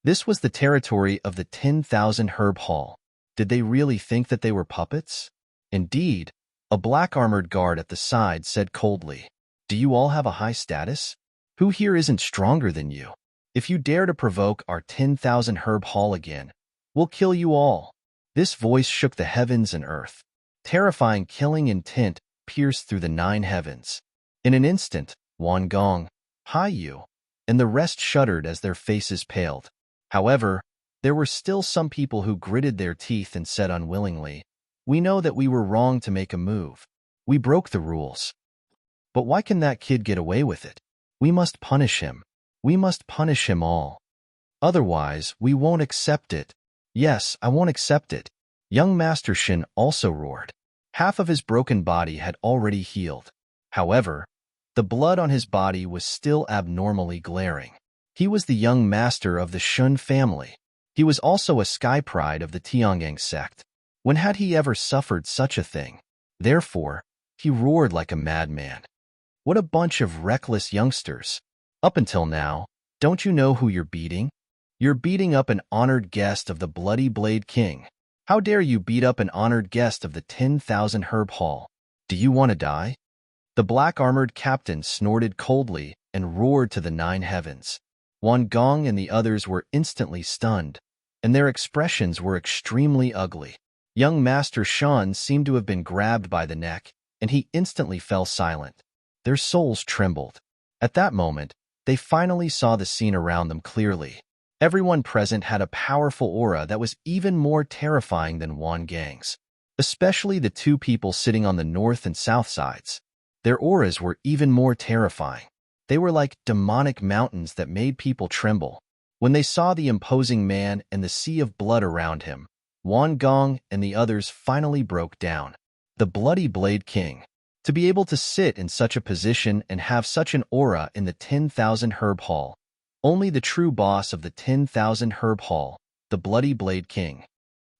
This was the territory of the 10,000 herb hall. Did they really think that they were puppets? Indeed, a black-armored guard at the side said coldly, Do you all have a high status? Who here isn't stronger than you? If you dare to provoke our 10,000 herb hall again, we'll kill you all. This voice shook the heavens and earth. Terrifying killing intent pierced through the 9 heavens. In an instant, Wan Gong, Hai Yu, and the rest shuddered as their faces paled. However, There were still some people who gritted their teeth and said unwillingly, "We know that we were wrong to make a move. We broke the rules. But why can that kid get away with it? We must punish him. We must punish him all. Otherwise, we won't accept it. Yes, I won't accept it." Young Master Shin also roared. Half of his broken body had already healed. However, the blood on his body was still abnormally glaring. He was the young master of the Shun family. He was also a sky pride of the Tiangang sect. When had he ever suffered such a thing? Therefore, he roared like a madman. What a bunch of reckless youngsters. Up until now, don't you know who you're beating? You're beating up an honored guest of the Bloody Blade King. How dare you beat up an honored guest of the 10,000 Herb Hall? Do you want to die? The black-armored captain snorted coldly and roared to the 9 heavens. Wan Gong and the others were instantly stunned, and their expressions were extremely ugly. Young Master Shan seemed to have been grabbed by the neck, and he instantly fell silent. Their souls trembled. At that moment, they finally saw the scene around them clearly. Everyone present had a powerful aura that was even more terrifying than Wan Gang's, especially the 2 people sitting on the north and south sides. Their auras were even more terrifying. They were like demonic mountains that made people tremble. When they saw the imposing man and the sea of blood around him, Wan Gong and the others finally broke down. The Bloody Blade King. To be able to sit in such a position and have such an aura in the 10,000 Herb Hall. Only the true boss of the 10,000 Herb Hall, the Bloody Blade King.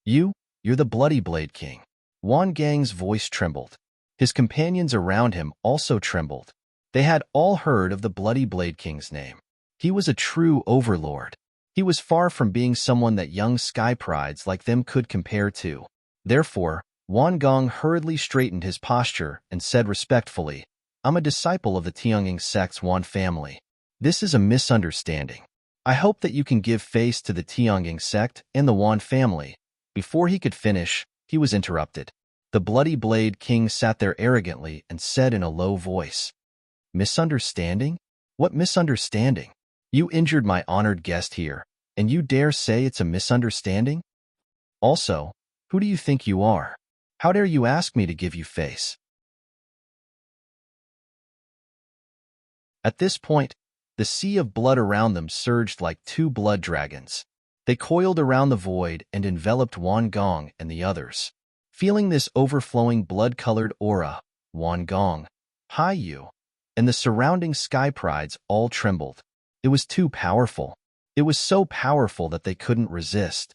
You're the Bloody Blade King. Wan Gang's voice trembled. His companions around him also trembled. They had all heard of the Bloody Blade King's name. He was a true overlord. He was far from being someone that young sky prides like them could compare to. Therefore, Wan Gong hurriedly straightened his posture and said respectfully, "I'm a disciple of the Tiangang sect's Wan family. This is a misunderstanding. I hope that you can give face to the Tiangang sect and the Wan family." Before he could finish, he was interrupted. The Bloody Blade King sat there arrogantly and said in a low voice, "Misunderstanding? What misunderstanding? You injured my honored guest here, and you dare say it's a misunderstanding? Also, who do you think you are? How dare you ask me to give you face?" At this point, the sea of blood around them surged like 2 blood dragons. They coiled around the void and enveloped Wan Gong and the others. Feeling this overflowing blood-colored aura, Wan Gong, Hai Yu, and the surrounding sky prides all trembled. It was too powerful. It was so powerful that they couldn't resist.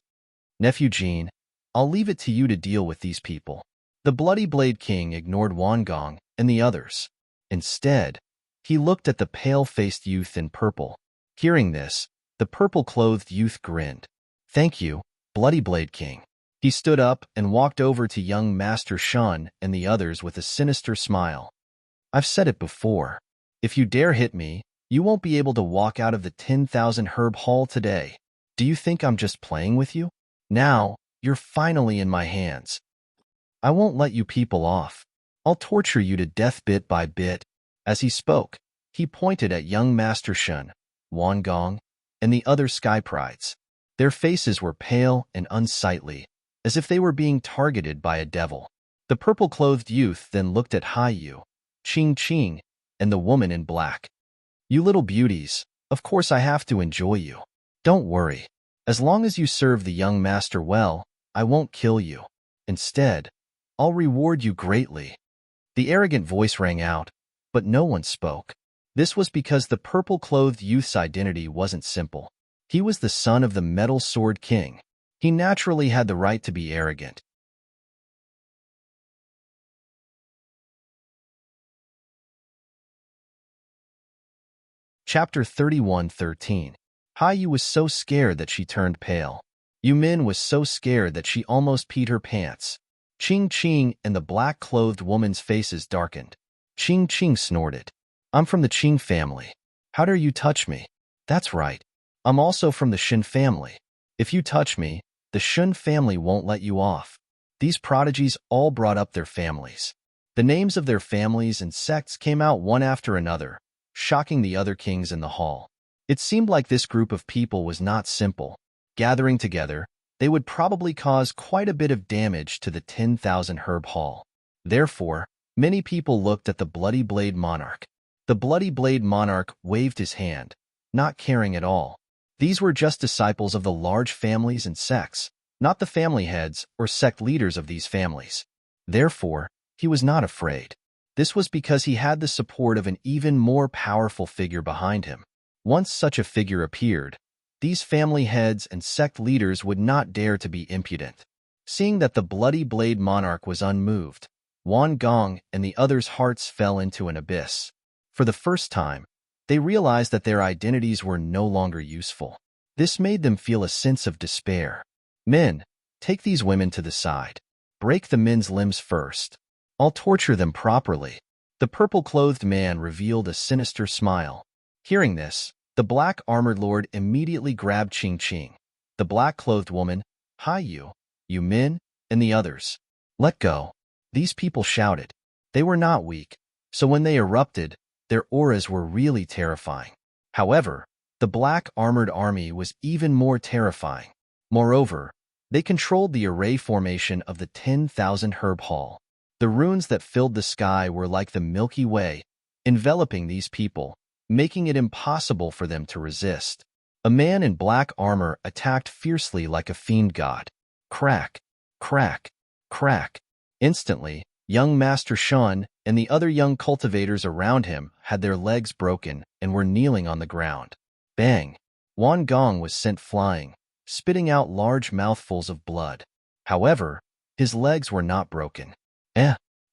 "Nephew Jean, I'll leave it to you to deal with these people." The Bloody Blade King ignored Wan Gong and the others. Instead, he looked at the pale-faced youth in purple. Hearing this, the purple-clothed youth grinned. "Thank you, Bloody Blade King." He stood up and walked over to young Master Shan and the others with a sinister smile. "I've said it before. If you dare hit me, you won't be able to walk out of the 10,000 Herb Hall today. Do you think I'm just playing with you? Now, you're finally in my hands. I won't let you people off. I'll torture you to death bit by bit." As he spoke, he pointed at young Master Shun, Wan Gong, and the other sky prides. Their faces were pale and unsightly, as if they were being targeted by a devil. The purple-clothed youth then looked at Hai Yu, Ching, and the woman in black. "You little beauties, of course I have to enjoy you. Don't worry. As long as you serve the young master well, I won't kill you. Instead, I'll reward you greatly." The arrogant voice rang out, but no one spoke. This was because the purple-clothed youth's identity wasn't simple. He was the son of the Metal Sword King. He naturally had the right to be arrogant. Chapter 31:13. Hai Yu was so scared that she turned pale. Yu Min was so scared that she almost peed her pants. Ching and the black-clothed woman's faces darkened. Ching snorted. "I'm from the Ching family. How dare you touch me?" "That's right. I'm also from the Shin family. If you touch me, the Shun family won't let you off." These prodigies all brought up their families. The names of their families and sects came out one after another, shocking the other kings in the hall. It seemed like this group of people was not simple. Gathering together, they would probably cause quite a bit of damage to the 10,000 herb hall. Therefore, many people looked at the Bloody Blade Monarch. The Bloody Blade Monarch waved his hand, not caring at all. These were just disciples of the large families and sects, not the family heads or sect leaders of these families. Therefore, he was not afraid. This was because he had the support of an even more powerful figure behind him. Once such a figure appeared, these family heads and sect leaders would not dare to be impudent. Seeing that the Bloody Blade Monarch was unmoved, Wan Gong and the others' hearts fell into an abyss. For the first time, they realized that their identities were no longer useful. This made them feel a sense of despair. Men, take these women to the side. Break the men's limbs first. I'll torture them properly. The purple-clothed man revealed a sinister smile. Hearing this, the black-armored lord immediately grabbed Ching Ching, the black-clothed woman, "Hi you men, and the others. Let go." These people shouted. They were not weak, so when they erupted, their auras were really terrifying. However, the black-armored army was even more terrifying. Moreover, they controlled the array formation of the 10,000 herb hall. The runes that filled the sky were like the Milky Way, enveloping these people, making it impossible for them to resist. A man in black armor attacked fiercely like a fiend god. Crack, crack, crack. Instantly, young Master Shun and the other young cultivators around him had their legs broken and were kneeling on the ground. Bang! Wan Gong was sent flying, spitting out large mouthfuls of blood. However, his legs were not broken.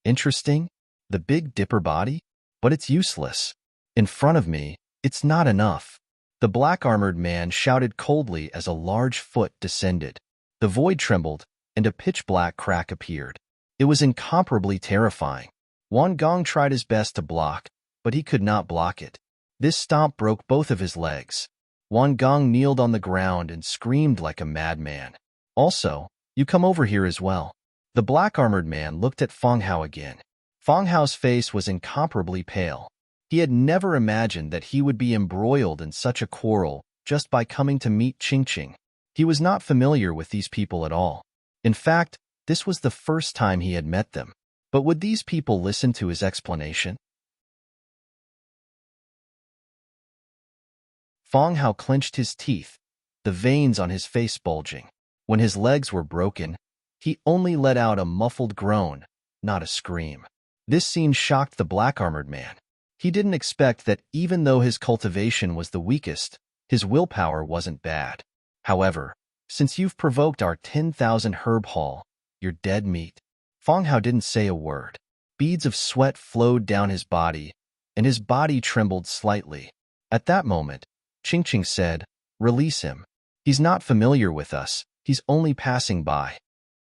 Interesting? The Big Dipper body? But it's useless. In front of me, it's not enough. The black-armored man shouted coldly as a large foot descended. The void trembled, and a pitch-black crack appeared. It was incomparably terrifying. Wan Gong tried his best to block, but he could not block it. This stomp broke both of his legs. Wan Gong kneeled on the ground and screamed like a madman. Also, you come over here as well. The black-armored man looked at Feng Hao again. Feng Hao's face was incomparably pale. He had never imagined that he would be embroiled in such a quarrel just by coming to meet Ching Ching. He was not familiar with these people at all. In fact, this was the first time he had met them. But would these people listen to his explanation? Feng Hao clenched his teeth, the veins on his face bulging. When his legs were broken, he only let out a muffled groan, not a scream. This scene shocked the black-armored man. He didn't expect that even though his cultivation was the weakest, his willpower wasn't bad. However, since you've provoked our 10,000 herb hall, you're dead meat. Feng Hao didn't say a word. Beads of sweat flowed down his body, and his body trembled slightly. At that moment, Ching Ching said, "Release him. He's not familiar with us. He's only passing by."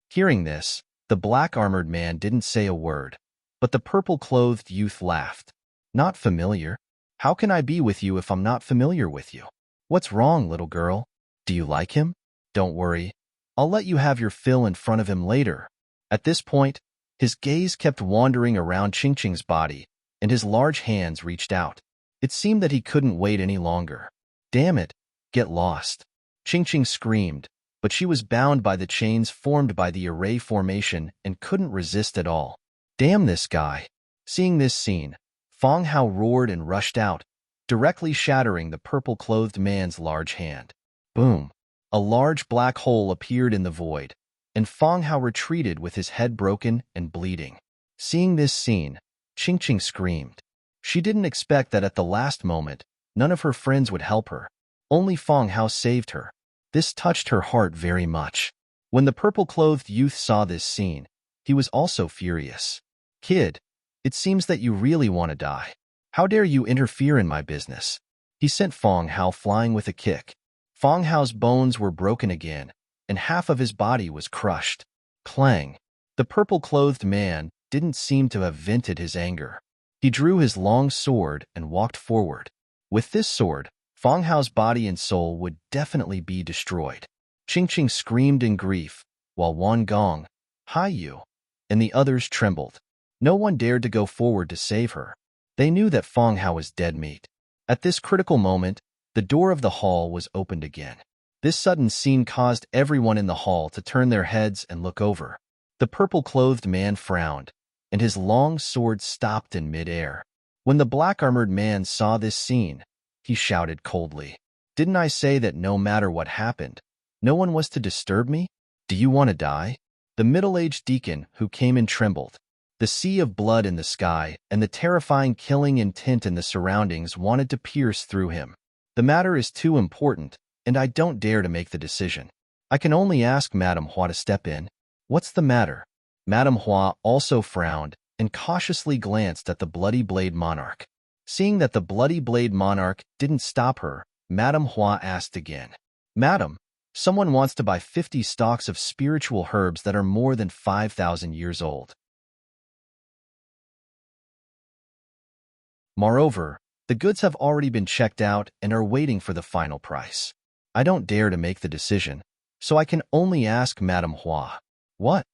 Hearing this, the black-armored man didn't say a word, but the purple-clothed youth laughed. "Not familiar? How can I be with you if I'm not familiar with you? What's wrong, little girl? Do you like him? Don't worry. I'll let you have your fill in front of him later." At this point, his gaze kept wandering around Ching Ching's body, and his large hands reached out. It seemed that he couldn't wait any longer. "Damn it, get lost." Ching Ching screamed, but she was bound by the chains formed by the array formation and couldn't resist at all. "Damn this guy." Seeing this scene, Feng Hao roared and rushed out, directly shattering the purple-clothed man's large hand. Boom! A large black hole appeared in the void, and Feng Hao retreated with his head broken and bleeding. Seeing this scene, Ching Ching screamed. She didn't expect that at the last moment, none of her friends would help her. Only Feng Hao saved her. This touched her heart very much. When the purple-clothed youth saw this scene, he was also furious. "Kid, it seems that you really want to die. How dare you interfere in my business?" He sent Feng Hao flying with a kick. Feng Hao's bones were broken again, and half of his body was crushed. Clang! The purple-clothed man didn't seem to have vented his anger. He drew his long sword and walked forward. With this sword, Feng Hao's body and soul would definitely be destroyed. Ching Ching screamed in grief, while Wan Gong, "Hi you," and the others trembled. No one dared to go forward to save her. They knew that Feng Hao was dead meat. At this critical moment, the door of the hall was opened again. This sudden scene caused everyone in the hall to turn their heads and look over. The purple-clothed man frowned, and his long sword stopped in mid-air. When the black-armored man saw this scene, he shouted coldly, "Didn't I say that no matter what happened, no one was to disturb me? Do you want to die?" The middle-aged deacon, who came in, trembled. The sea of blood in the sky and the terrifying killing intent in the surroundings wanted to pierce through him. "The matter is too important, and I don't dare to make the decision. I can only ask Madame Hua to step in." "What's the matter?" Madame Hua also frowned and cautiously glanced at the Bloody Blade Monarch. Seeing that the Bloody Blade Monarch didn't stop her, Madame Hua asked again, "Madam, someone wants to buy 50 stalks of spiritual herbs that are more than 5,000 years old. Moreover, the goods have already been checked out and are waiting for the final price. I don't dare to make the decision, so I can only ask Madame Hua." "What?"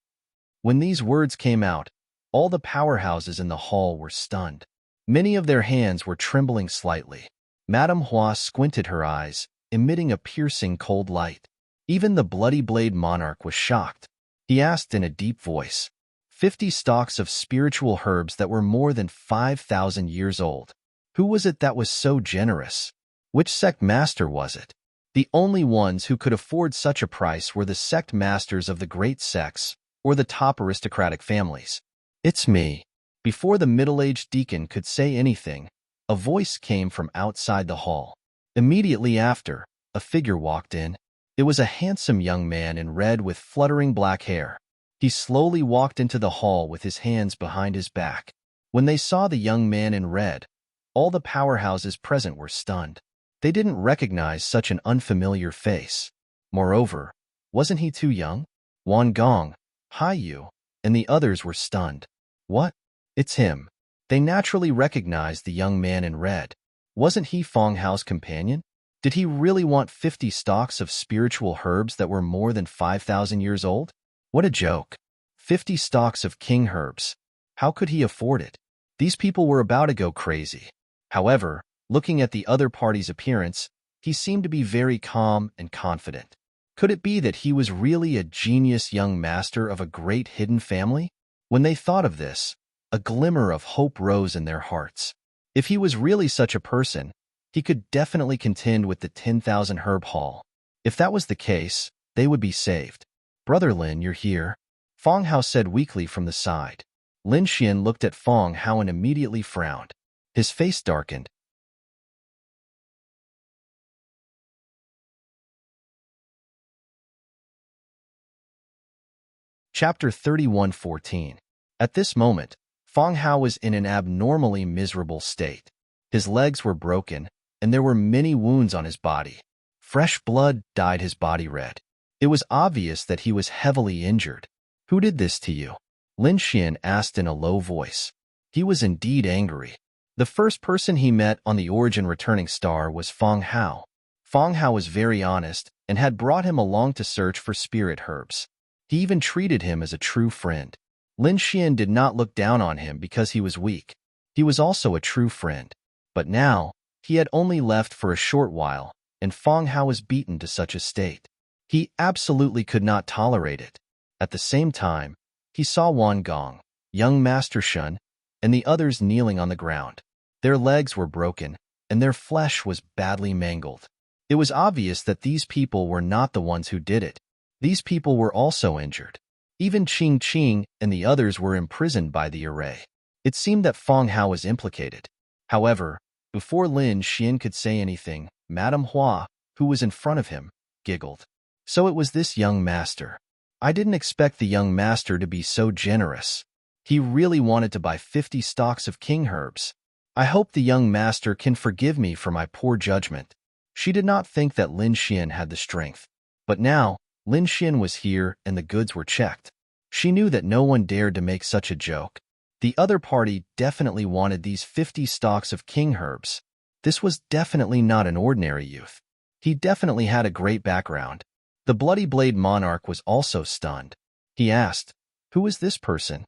When these words came out, all the powerhouses in the hall were stunned. Many of their hands were trembling slightly. Madame Hua squinted her eyes, emitting a piercing cold light. Even the Bloody Blade Monarch was shocked. He asked in a deep voice, 50 stalks of spiritual herbs that were more than 5,000 years old. Who was it that was so generous? Which sect master was it? The only ones who could afford such a price were the sect masters of the great sects or the top aristocratic families. "It's me." Before the middle-aged deacon could say anything, a voice came from outside the hall. Immediately after, a figure walked in. It was a handsome young man in red with fluttering black hair. He slowly walked into the hall with his hands behind his back. When they saw the young man in red, all the powerhouses present were stunned. They didn't recognize such an unfamiliar face. Moreover, wasn't he too young? Wan Gong, Hai Yu, and the others were stunned. "What? It's him." They naturally recognized the young man in red. Wasn't he Fong Hao's companion? Did he really want 50 stalks of spiritual herbs that were more than 5,000 years old? What a joke. 50 stalks of king herbs. How could he afford it? These people were about to go crazy. However, looking at the other party's appearance, he seemed to be very calm and confident. Could it be that he was really a genius young master of a great hidden family? When they thought of this, a glimmer of hope rose in their hearts. If he was really such a person, he could definitely contend with the 10,000 herb hall. If that was the case, they would be saved. "Brother Lin, you're here," Fong Hao said weakly from the side. Lin Xian looked at Fong Hao and immediately frowned. His face darkened. Chapter 31:14. At this moment, Fong Hao was in an abnormally miserable state. His legs were broken, and there were many wounds on his body. Fresh blood dyed his body red. It was obvious that he was heavily injured. "Who did this to you?" Lin Xian asked in a low voice. He was indeed angry. The first person he met on the Origin Returning Star was Fong Hao. Fong Hao was very honest and had brought him along to search for spirit herbs. He even treated him as a true friend. Lin Xian did not look down on him because he was weak. He was also a true friend. But now, he had only left for a short while, and Fong Hao was beaten to such a state. He absolutely could not tolerate it. At the same time, he saw Wan Gong, young Master Shun, and the others kneeling on the ground. Their legs were broken, and their flesh was badly mangled. It was obvious that these people were not the ones who did it. These people were also injured. Even Qing Qing and the others were imprisoned by the array. It seemed that Fong Hao was implicated. However, before Lin Xian could say anything, Madame Hua, who was in front of him, giggled. "So it was this young master. I didn't expect the young master to be so generous. He really wanted to buy 50 stalks of king herbs. I hope the young master can forgive me for my poor judgment." She did not think that Lin Xian had the strength. But now, Lin Xian was here and the goods were checked. She knew that no one dared to make such a joke. The other party definitely wanted these 50 stalks of king herbs. This was definitely not an ordinary youth. He definitely had a great background. The Bloody Blade Monarch was also stunned. He asked, "Who is this person?"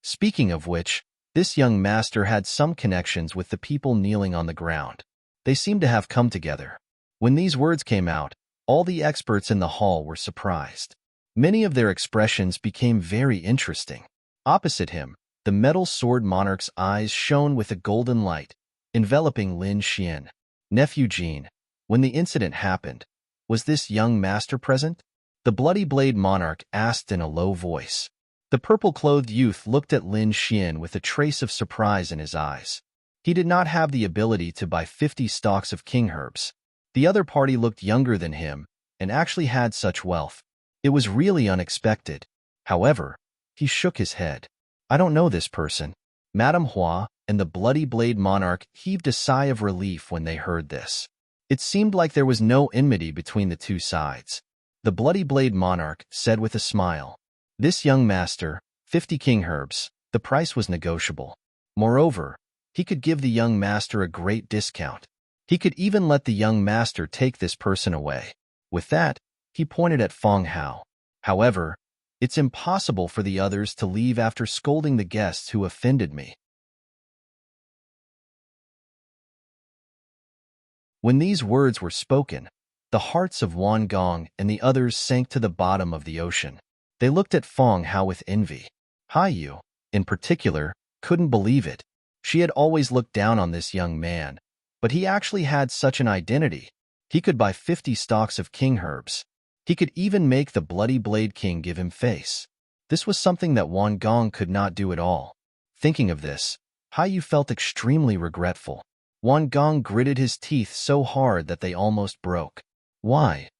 Speaking of which, this young master had some connections with the people kneeling on the ground. They seemed to have come together. When these words came out, All the experts in the hall were surprised. Many of their expressions became very interesting. Opposite him, the metal sword monarch's eyes shone with a golden light, enveloping Lin Xian. Nephew Jean, when the incident happened, was this young master present? The bloody blade monarch asked in a low voice. The purple-clothed youth looked at Lin Xian with a trace of surprise in his eyes. He did not have the ability to buy 50 stalks of king herbs. The other party looked younger than him and actually had such wealth. It was really unexpected. However, he shook his head. I don't know this person. Madame Hua and the bloody blade monarch heaved a sigh of relief when they heard this. It seemed like there was no enmity between the two sides. The bloody blade monarch said with a smile, "This young master, 50 king herbs, the price was negotiable. Moreover, he could give the young master a great discount. He could even let the young master take this person away." With that, he pointed at Feng Hao. "However, it's impossible for the others to leave after scolding the guests who offended me." When these words were spoken, the hearts of Wan Gong and the others sank to the bottom of the ocean. They looked at Feng Hao with envy. Haiyu, in particular, couldn't believe it. She had always looked down on this young man, but he actually had such an identity. He could buy 50 stalks of king herbs. He could even make the bloody blade king give him face. This was something that Wan Gong could not do at all. Thinking of this, Haiyu felt extremely regretful. Wan Gong gritted his teeth so hard that they almost broke. Why?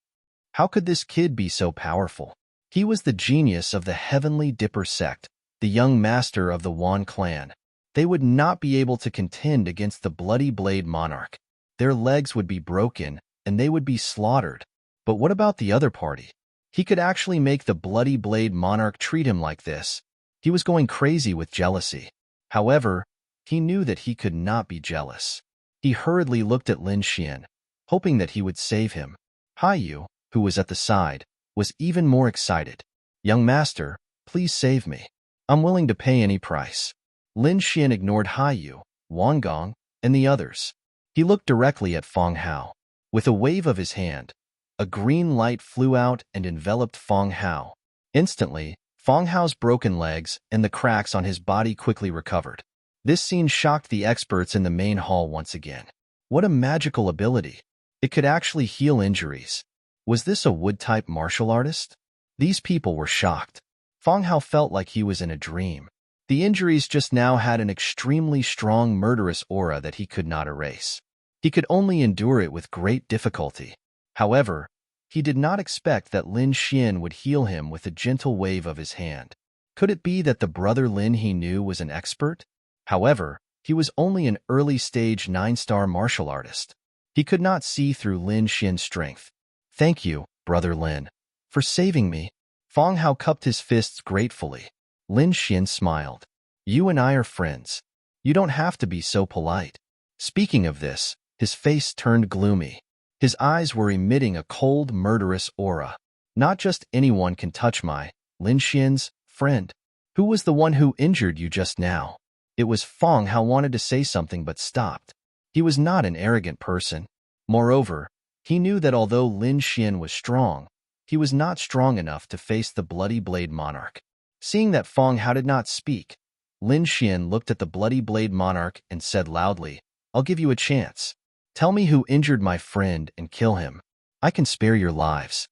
How could this kid be so powerful? He was the genius of the Heavenly Dipper sect, the young master of the Wan clan. They would not be able to contend against the bloody blade monarch. Their legs would be broken, and they would be slaughtered. But what about the other party? He could actually make the bloody blade monarch treat him like this. He was going crazy with jealousy. However, he knew that he could not be jealous. He hurriedly looked at Lin Xian, hoping that he would save him. Haiyu, who was at the side, was even more excited. "Young master, please save me. I'm willing to pay any price." Lin Xian ignored Haiyu, Wan Gong, and the others. He looked directly at Feng Hao. With a wave of his hand, a green light flew out and enveloped Feng Hao. Instantly, Feng Hao's broken legs and the cracks on his body quickly recovered. This scene shocked the experts in the main hall once again. What a magical ability! It could actually heal injuries. Was this a wood-type martial artist? These people were shocked. Feng Hao felt like he was in a dream. The injuries just now had an extremely strong murderous aura that he could not erase. He could only endure it with great difficulty. However, he did not expect that Lin Xian would heal him with a gentle wave of his hand. Could it be that the brother Lin he knew was an expert? However, he was only an early-stage 9-star martial artist. He could not see through Lin Xian's strength. "Thank you, brother Lin, for saving me." Feng Hao cupped his fists gratefully. Lin Xian smiled. "You and I are friends. You don't have to be so polite." Speaking of this, his face turned gloomy. His eyes were emitting a cold, murderous aura. "Not just anyone can touch my, Lin Xian's, friend. Who was the one who injured you just now?" It was Feng Hao wanted to say something but stopped. He was not an arrogant person. Moreover, he knew that although Lin Xian was strong, he was not strong enough to face the bloody blade monarch. Seeing that Feng Hao did not speak, Lin Xian looked at the bloody blade monarch and said loudly, "I'll give you a chance. Tell me who injured my friend and kill him. I can spare your lives."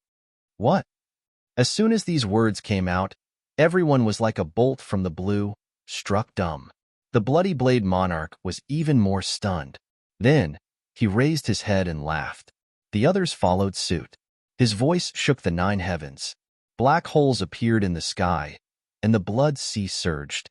What? As soon as these words came out, everyone was like a bolt from the blue, struck dumb. The bloody blade monarch was even more stunned. Then, he raised his head and laughed. The others followed suit. His voice shook the 9 heavens. Black holes appeared in the sky, and the blood sea surged.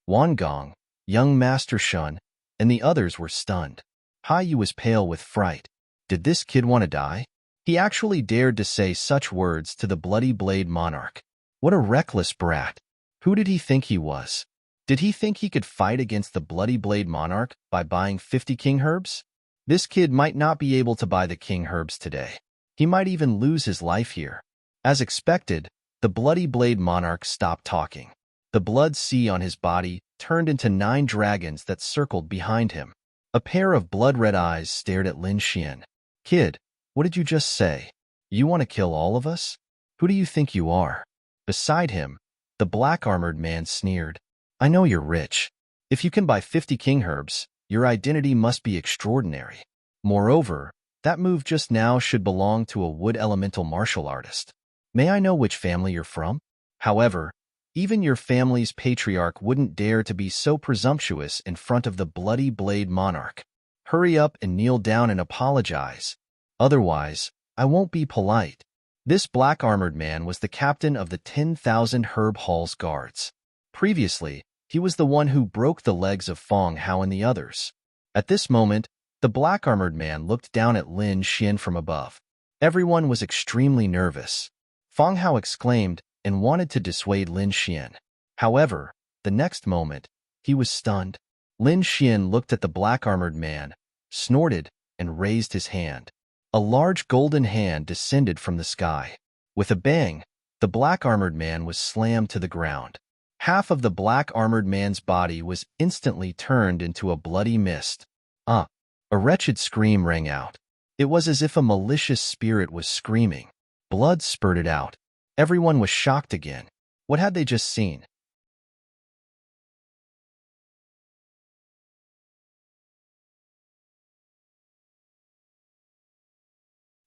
Wan Gong, young Master Shun, and the others were stunned. Haiyu was pale with fright. Did this kid want to die? He actually dared to say such words to the bloody blade monarch. What a reckless brat. Who did he think he was? Did he think he could fight against the bloody blade monarch by buying 50 king herbs? This kid might not be able to buy the king herbs today. He might even lose his life here. As expected, the bloody blade monarch stopped talking. The blood sea on his body turned into 9 dragons that circled behind him. A pair of blood-red eyes stared at Lin Xian. Kid, what did you just say? You want to kill all of us? Who do you think you are? Beside him, the black-armored man sneered. I know you're rich. If you can buy 50 king herbs, your identity must be extraordinary. Moreover, that move just now should belong to a wood elemental martial artist. May I know which family you're from? However, even your family's patriarch wouldn't dare to be so presumptuous in front of the bloody blade monarch. Hurry up and kneel down and apologize. Otherwise, I won't be polite. This black-armored man was the captain of the 10,000 Herb Hall's guards. Previously, he was the one who broke the legs of Fong Hao and the others. At this moment, the black-armored man looked down at Lin Xian from above. Everyone was extremely nervous. Fong Hao exclaimed and wanted to dissuade Lin Xian. However, the next moment, he was stunned. Lin Xian looked at the black-armored man, snorted, and raised his hand. A large golden hand descended from the sky. With a bang, the black-armored man was slammed to the ground. Half of the black-armored man's body was instantly turned into a bloody mist. A wretched scream rang out. It was as if a malicious spirit was screaming. Blood spurted out. Everyone was shocked again. What had they just seen?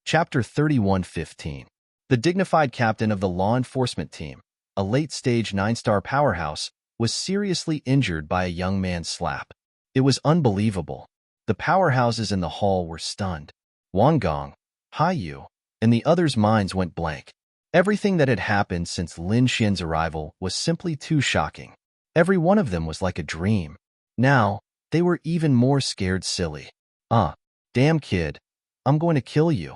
Chapter 31:15. The dignified captain of the law enforcement team, a late-stage 9-star powerhouse, was seriously injured by a young man's slap. It was unbelievable. The powerhouses in the hall were stunned. Wang Gong, Hai Yu, and the others' minds went blank. Everything that had happened since Lin Xian's arrival was simply too shocking. Every one of them was like a dream. Now, they were even more scared silly. Damn kid, I'm going to kill you.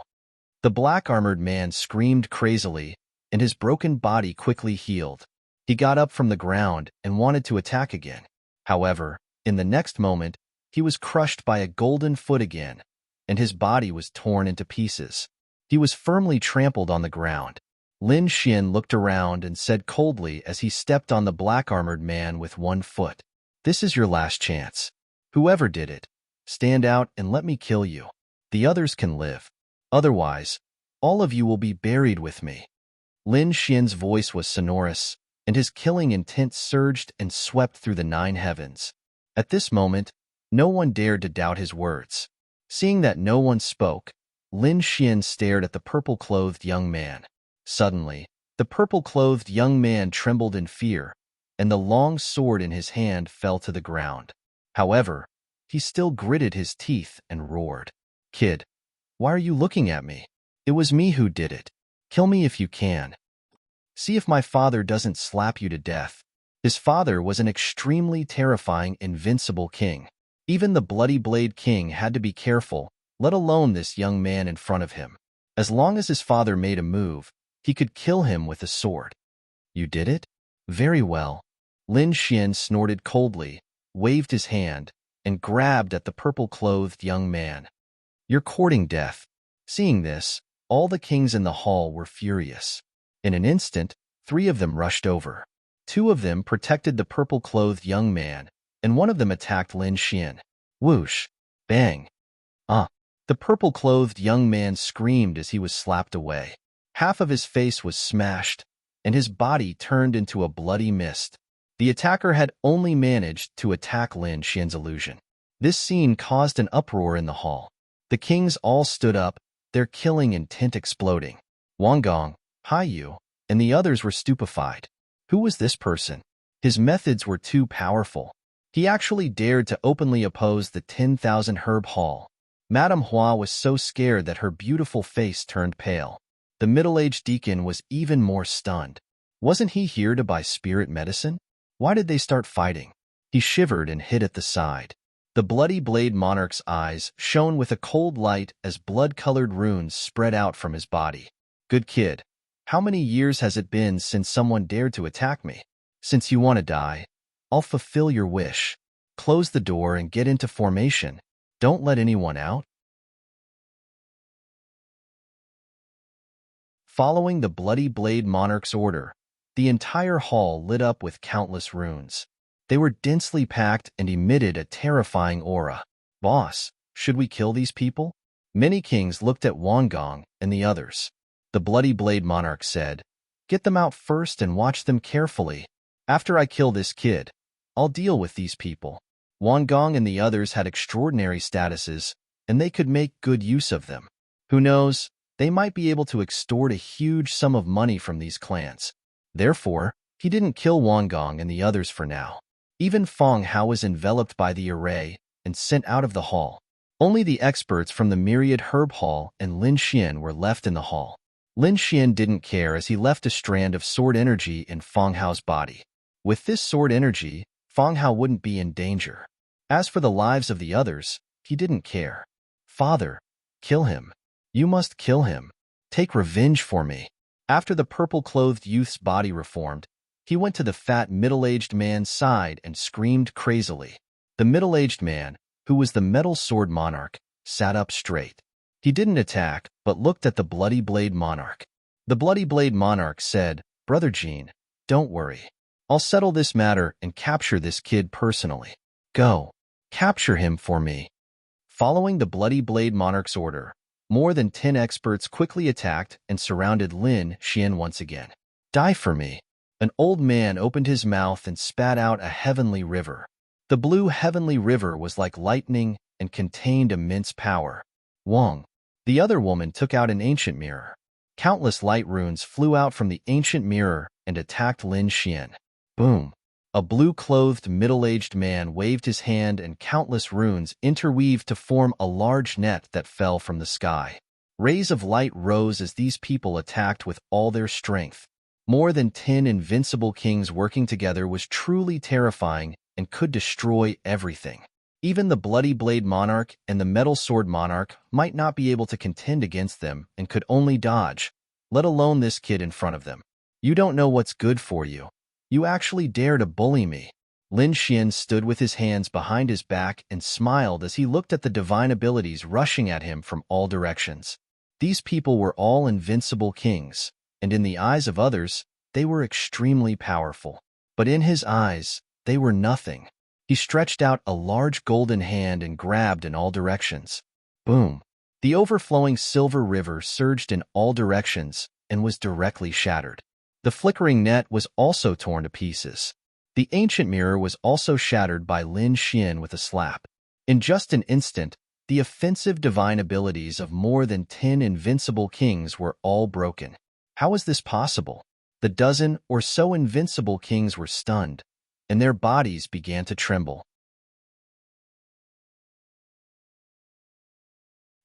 The black-armored man screamed crazily, and his broken body quickly healed. He got up from the ground and wanted to attack again. However, in the next moment, he was crushed by a golden foot again, and his body was torn into pieces. He was firmly trampled on the ground. Lin Xian looked around and said coldly as he stepped on the black-armored man with one foot, "This is your last chance. Whoever did it, stand out and let me kill you. The others can live. Otherwise, all of you will be buried with me." Lin Xian's voice was sonorous, and his killing intent surged and swept through the 9 heavens. At this moment, no one dared to doubt his words. Seeing that no one spoke, Lin Xian stared at the purple-clothed young man. Suddenly, the purple-clothed young man trembled in fear, and the long sword in his hand fell to the ground. However, he still gritted his teeth and roared, "Kid, why are you looking at me? It was me who did it. Kill me if you can. See if my father doesn't slap you to death." His father was an extremely terrifying, invincible king. Even the Bloody Blade King had to be careful, let alone this young man in front of him. As long as his father made a move, he could kill him with a sword. "You did it? Very well." Lin Xian snorted coldly, waved his hand, and grabbed at the purple-clothed young man. "You're courting death." Seeing this, all the kings in the hall were furious. In an instant, 3 of them rushed over. 2 of them protected the purple-clothed young man, and 1 of them attacked Lin Xian. Whoosh! Bang! The purple-clothed young man screamed as he was slapped away. Half of his face was smashed, and his body turned into a bloody mist. The attacker had only managed to attack Lin Xian's illusion. This scene caused an uproar in the hall. The kings all stood up, their killing intent exploding. Wang Gong, Hai Yu, and the others were stupefied. Who was this person? His methods were too powerful. He actually dared to openly oppose the 10,000 Herb Hall. Madame Hua was so scared that her beautiful face turned pale. The middle-aged deacon was even more stunned. Wasn't he here to buy spirit medicine? Why did they start fighting? He shivered and hid at the side. The Bloody Blade Monarch's eyes shone with a cold light as blood-colored runes spread out from his body. "Good kid. How many years has it been since someone dared to attack me? Since you want to die, I'll fulfill your wish. Close the door and get into formation. Don't let anyone out." Following the Bloody Blade Monarch's order, the entire hall lit up with countless runes. They were densely packed and emitted a terrifying aura. "Boss, should we kill these people?" Many kings looked at Wang Gong and the others. The Bloody Blade monarch said, "Get them out first and watch them carefully. After I kill this kid, I'll deal with these people." Wang Gong and the others had extraordinary statuses, and they could make good use of them. Who knows, they might be able to extort a huge sum of money from these clans. Therefore, he didn't kill Wang Gong and the others for now. Even Feng Hao was enveloped by the array and sent out of the hall. Only the experts from the Myriad Herb Hall and Lin Xian were left in the hall. Lin Xian didn't care as he left a strand of sword energy in Feng Hao's body. With this sword energy, Feng Hao wouldn't be in danger. As for the lives of the others, he didn't care. "Father, kill him. You must kill him. Take revenge for me." After the purple-clothed youth's body reformed, he went to the fat middle-aged man's side and screamed crazily. The middle-aged man, who was the metal sword monarch, sat up straight. He didn't attack, but looked at the Bloody Blade monarch. The Bloody Blade monarch said, "Brother Jean, don't worry. I'll settle this matter and capture this kid personally. Go. Capture him for me." Following the Bloody Blade monarch's order, more than 10 experts quickly attacked and surrounded Lin Xian once again. "Die for me." An old man opened his mouth and spat out a heavenly river. The blue heavenly river was like lightning and contained immense power. Wang. The other woman took out an ancient mirror. Countless light runes flew out from the ancient mirror and attacked Lin Xian. Boom. A blue-clothed middle-aged man waved his hand and countless runes interweaved to form a large net that fell from the sky. Rays of light rose as these people attacked with all their strength. More than 10 invincible kings working together was truly terrifying and could destroy everything. Even the Bloody Blade monarch and the Metal Sword monarch might not be able to contend against them and could only dodge, let alone this kid in front of them. "You don't know what's good for you. You actually dare to bully me." Lin Xian stood with his hands behind his back and smiled as he looked at the divine abilities rushing at him from all directions. These people were all invincible kings, and in the eyes of others, they were extremely powerful. But in his eyes, they were nothing. He stretched out a large golden hand and grabbed in all directions. Boom! The overflowing silver river surged in all directions and was directly shattered. The flickering net was also torn to pieces. The ancient mirror was also shattered by Lin Xian with a slap. In just an instant, the offensive divine abilities of more than 10 invincible kings were all broken. How was this possible? The dozen or so invincible kings were stunned, and their bodies began to tremble.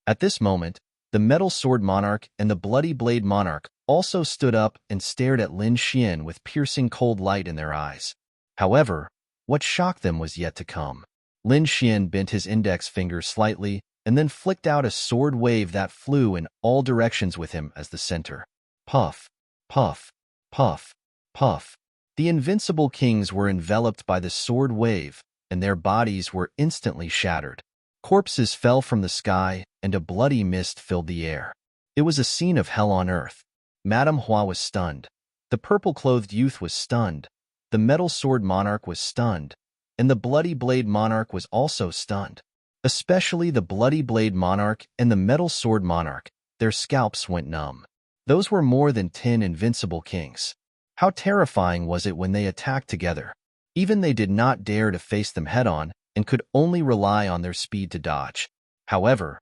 At this moment, the Metal Sword Monarch and the Bloody Blade Monarch also stood up and stared at Lin Xian with piercing cold light in their eyes. However, what shocked them was yet to come. Lin Xian bent his index finger slightly and then flicked out a sword wave that flew in all directions with him as the center. Puff, puff, puff, puff. The invincible kings were enveloped by the sword wave, and their bodies were instantly shattered. Corpses fell from the sky, and a bloody mist filled the air. It was a scene of hell on earth. Madame Hua was stunned. The purple-clothed youth was stunned. The Metal Sword Monarch was stunned, and the Bloody Blade Monarch was also stunned. Especially the Bloody Blade Monarch and the Metal Sword Monarch, their scalps went numb. Those were more than 10 invincible kings. How terrifying was it when they attacked together? Even they did not dare to face them head-on and could only rely on their speed to dodge. However,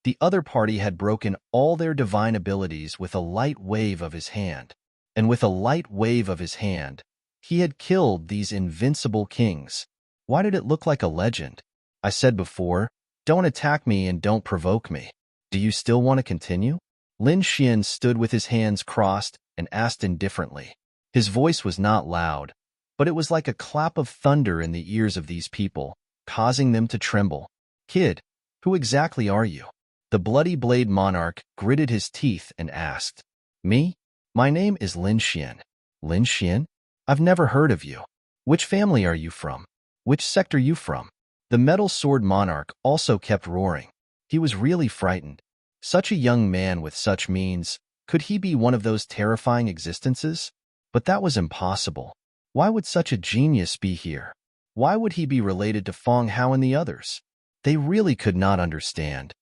the other party had broken all their divine abilities with a light wave of his hand. And with a light wave of his hand, he had killed these invincible kings. Why did it look like a legend? I said before, don't attack me and don't provoke me. Do you still want to continue? Lin Xian stood with his hands crossed and asked indifferently. His voice was not loud, but it was like a clap of thunder in the ears of these people, causing them to tremble. Kid, who exactly are you? The Bloody Blade Monarch gritted his teeth and asked. Me? My name is Lin Xian. Lin Xian? I've never heard of you. Which family are you from? Which sect are you from? The Metal Sword Monarch also kept roaring. He was really frightened. Such a young man with such means, could he be one of those terrifying existences? But that was impossible. Why would such a genius be here? Why would he be related to Feng Hao and the others? They really could not understand.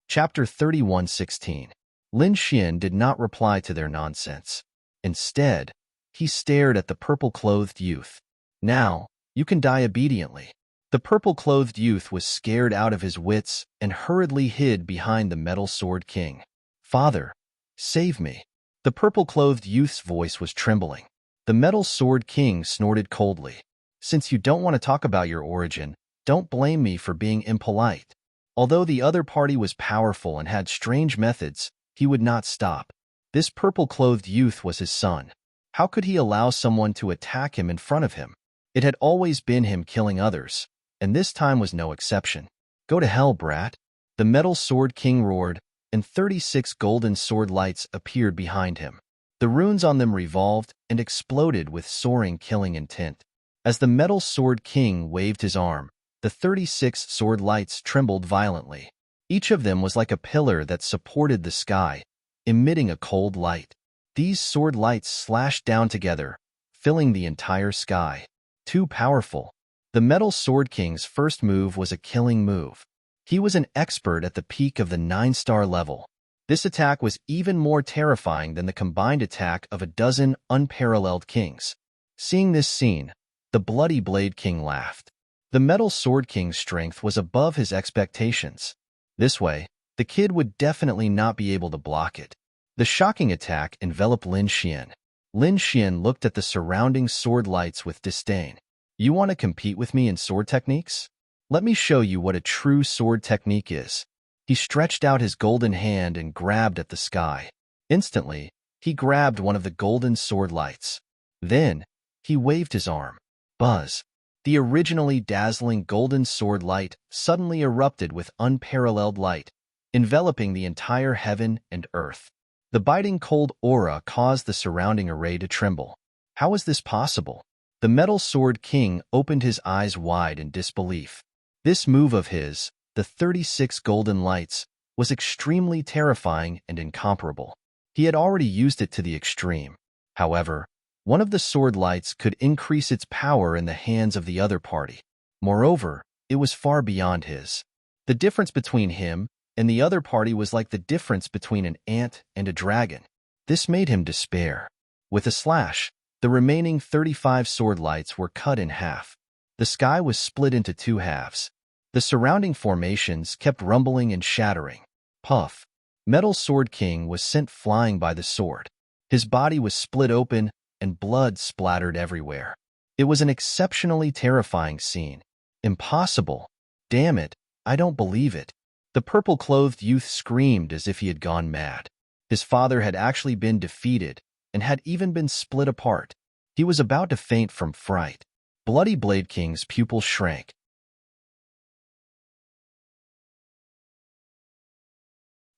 Chapter 31:16. Lin Xian did not reply to their nonsense. Instead, he stared at the purple-clothed youth. Now, you can die obediently. The purple-clothed youth was scared out of his wits and hurriedly hid behind the metal sword king. Father, save me. The purple-clothed youth's voice was trembling. The metal sword king snorted coldly. Since you don't want to talk about your origin, don't blame me for being impolite. Although the other party was powerful and had strange methods, he would not stop. This purple-clothed youth was his son. How could he allow someone to attack him in front of him? It had always been him killing others, and this time was no exception. Go to hell, brat. The metal sword king roared, and 36 golden sword lights appeared behind him. The runes on them revolved and exploded with soaring killing intent. As the metal sword king waved his arm, the 36 sword lights trembled violently. Each of them was like a pillar that supported the sky, emitting a cold light. These sword lights slashed down together, filling the entire sky. Too powerful. The Metal Sword King's first move was a killing move. He was an expert at the peak of the 9-star level. This attack was even more terrifying than the combined attack of a dozen unparalleled kings. Seeing this scene, the Bloody Blade King laughed. The Metal Sword King's strength was above his expectations. This way, the kid would definitely not be able to block it. The shocking attack enveloped Lin Xian. Lin Xian looked at the surrounding sword lights with disdain. You want to compete with me in sword techniques? Let me show you what a true sword technique is. He stretched out his golden hand and grabbed at the sky. Instantly, he grabbed one of the golden sword lights. Then, he waved his arm. Buzz. The originally dazzling golden sword light suddenly erupted with unparalleled light, enveloping the entire heaven and earth. The biting cold aura caused the surrounding array to tremble. How is this possible? The Metal Sword King opened his eyes wide in disbelief. This move of his, the 36 golden lights, was extremely terrifying and incomparable. He had already used it to the extreme. However, one of the sword lights could increase its power in the hands of the other party. Moreover, it was far beyond his. The difference between him and the other party was like the difference between an ant and a dragon. This made him despair. With a slash, the remaining 35 sword lights were cut in half. The sky was split into two halves. The surrounding formations kept rumbling and shattering. Puff. Metal Sword King was sent flying by the sword. His body was split open and blood splattered everywhere. It was an exceptionally terrifying scene. Impossible. Damn it, I don't believe it. The purple-clothed youth screamed as if he had gone mad. His father had actually been defeated and had even been split apart. He was about to faint from fright. Bloody Blade King's pupils shrank.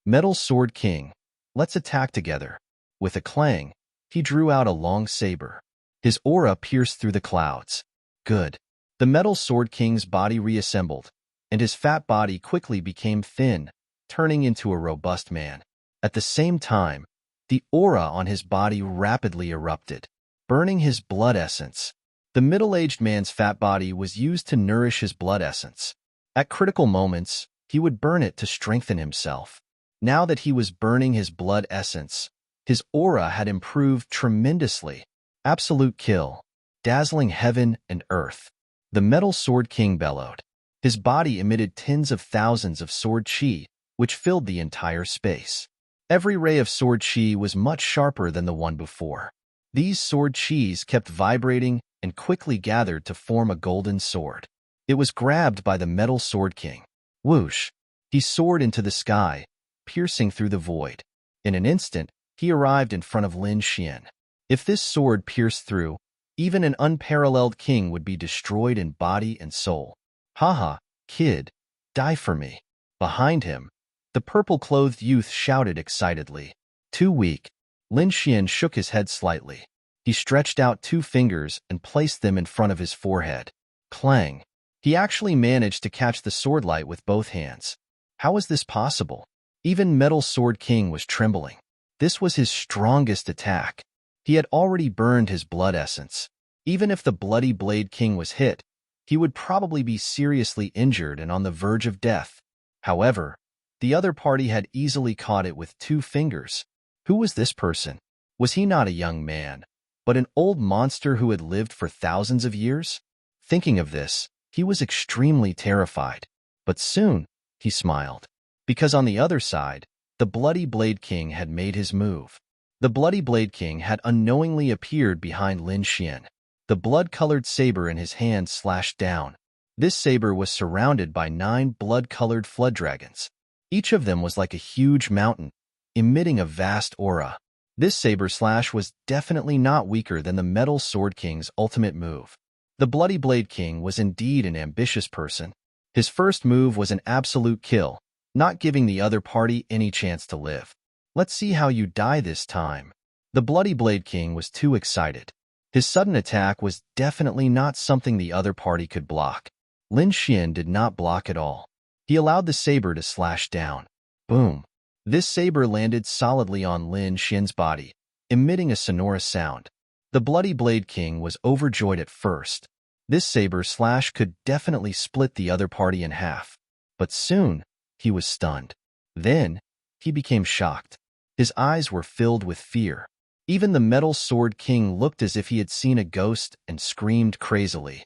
Metal Sword King, let's attack together. With a clang, he drew out a long saber. His aura pierced through the clouds. Good. The Metal Sword King's body reassembled, and his fat body quickly became thin, turning into a robust man. At the same time, the aura on his body rapidly erupted, burning his blood essence. The middle-aged man's fat body was used to nourish his blood essence. At critical moments, he would burn it to strengthen himself. Now that he was burning his blood essence, his aura had improved tremendously. Absolute kill, dazzling heaven and earth. The Metal Sword King bellowed. His body emitted tens of thousands of sword chi, which filled the entire space. Every ray of sword chi was much sharper than the one before. These sword chis kept vibrating and quickly gathered to form a golden sword. It was grabbed by the Metal Sword King. Whoosh! He soared into the sky, piercing through the void. In an instant, he arrived in front of Lin Xian. If this sword pierced through, even an unparalleled king would be destroyed in body and soul. Haha, kid, die for me. Behind him, the purple-clothed youth shouted excitedly. Too weak. Lin Xian shook his head slightly. He stretched out 2 fingers and placed them in front of his forehead. Clang. He actually managed to catch the sword light with both hands. How was this possible? Even Metal Sword King was trembling. This was his strongest attack. He had already burned his blood essence. Even if the Bloody Blade King was hit, he would probably be seriously injured and on the verge of death. However, the other party had easily caught it with 2 fingers. Who was this person? Was he not a young man, but an old monster who had lived for thousands of years? Thinking of this, he was extremely terrified. But soon, he smiled, because on the other side, the Bloody Blade King had made his move. The Bloody Blade King had unknowingly appeared behind Lin Xian. The blood-colored saber in his hand slashed down. This saber was surrounded by 9 blood-colored flood dragons. Each of them was like a huge mountain, emitting a vast aura. This saber slash was definitely not weaker than the Metal Sword King's ultimate move. The Bloody Blade King was indeed an ambitious person. His first move was an absolute kill, not giving the other party any chance to live. Let's see how you die this time. The Bloody Blade King was too excited. His sudden attack was definitely not something the other party could block. Lin Xian did not block at all. He allowed the saber to slash down. Boom. This saber landed solidly on Lin Xian's body, emitting a sonorous sound. The Bloody Blade King was overjoyed at first. This saber slash could definitely split the other party in half. But soon, he was stunned. Then, he became shocked. His eyes were filled with fear. Even the Metal Sword King looked as if he had seen a ghost and screamed crazily.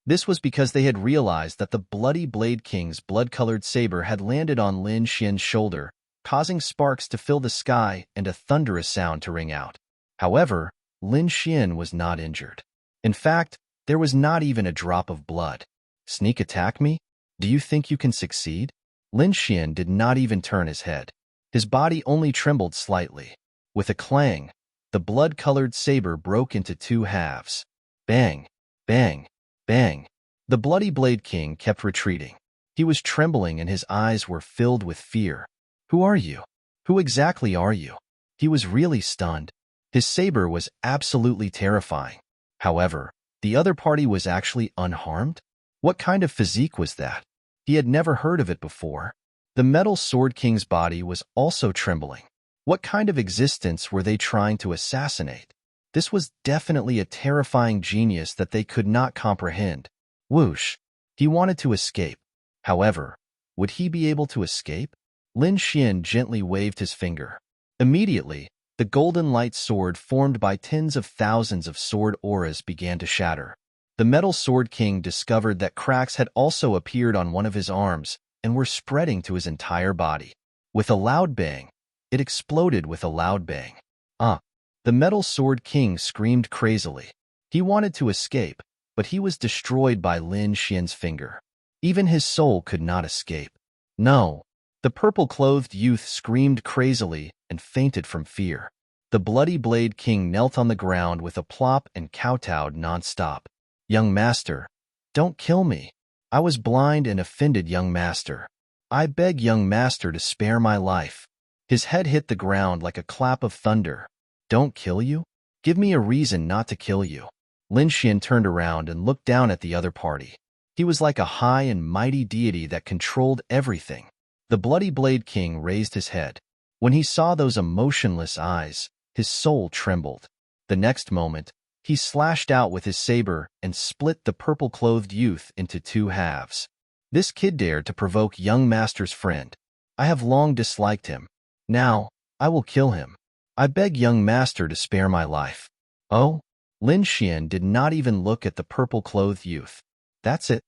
This was because they had realized that the Bloody Blade King's blood-colored saber had landed on Lin Xian's shoulder, causing sparks to fill the sky and a thunderous sound to ring out. However, Lin Xian was not injured. In fact, there was not even a drop of blood. Sneak attack me? Do you think you can succeed? Lin Xian did not even turn his head. His body only trembled slightly. With a clang, the blood-colored saber broke into 2 halves. Bang! Bang! Bang! The Bloody Blade King kept retreating. He was trembling and his eyes were filled with fear. Who are you? Who exactly are you? He was really stunned. His saber was absolutely terrifying. However, the other party was actually unharmed? What kind of physique was that? He had never heard of it before. The Metal Sword King's body was also trembling. What kind of existence were they trying to assassinate? This was definitely a terrifying genius that they could not comprehend. Whoosh! He wanted to escape. However, would he be able to escape? Lin Xian gently waved his finger. Immediately, the golden light sword formed by tens of thousands of sword auras began to shatter. The Metal Sword King discovered that cracks had also appeared on one of his arms and were spreading to his entire body. With a loud bang, it exploded with a loud bang. The Metal Sword King screamed crazily. He wanted to escape, but he was destroyed by Lin Xian's finger. Even his soul could not escape. No! The purple-clothed youth screamed crazily and fainted from fear. The Bloody Blade King knelt on the ground with a plop and kowtowed non-stop. Young master, don't kill me. I was blind and offended, young master. I beg young master to spare my life. His head hit the ground like a clap of thunder. Don't kill you? Give me a reason not to kill you. Lin Xian turned around and looked down at the other party. He was like a high and mighty deity that controlled everything. The Bloody Blade King raised his head. When he saw those emotionless eyes, his soul trembled. The next moment, he slashed out with his saber and split the purple-clothed youth into 2 halves. This kid dared to provoke young master's friend. I have long disliked him. Now, I will kill him. I beg young master to spare my life. Oh? Lin Xian did not even look at the purple-clothed youth. That's it.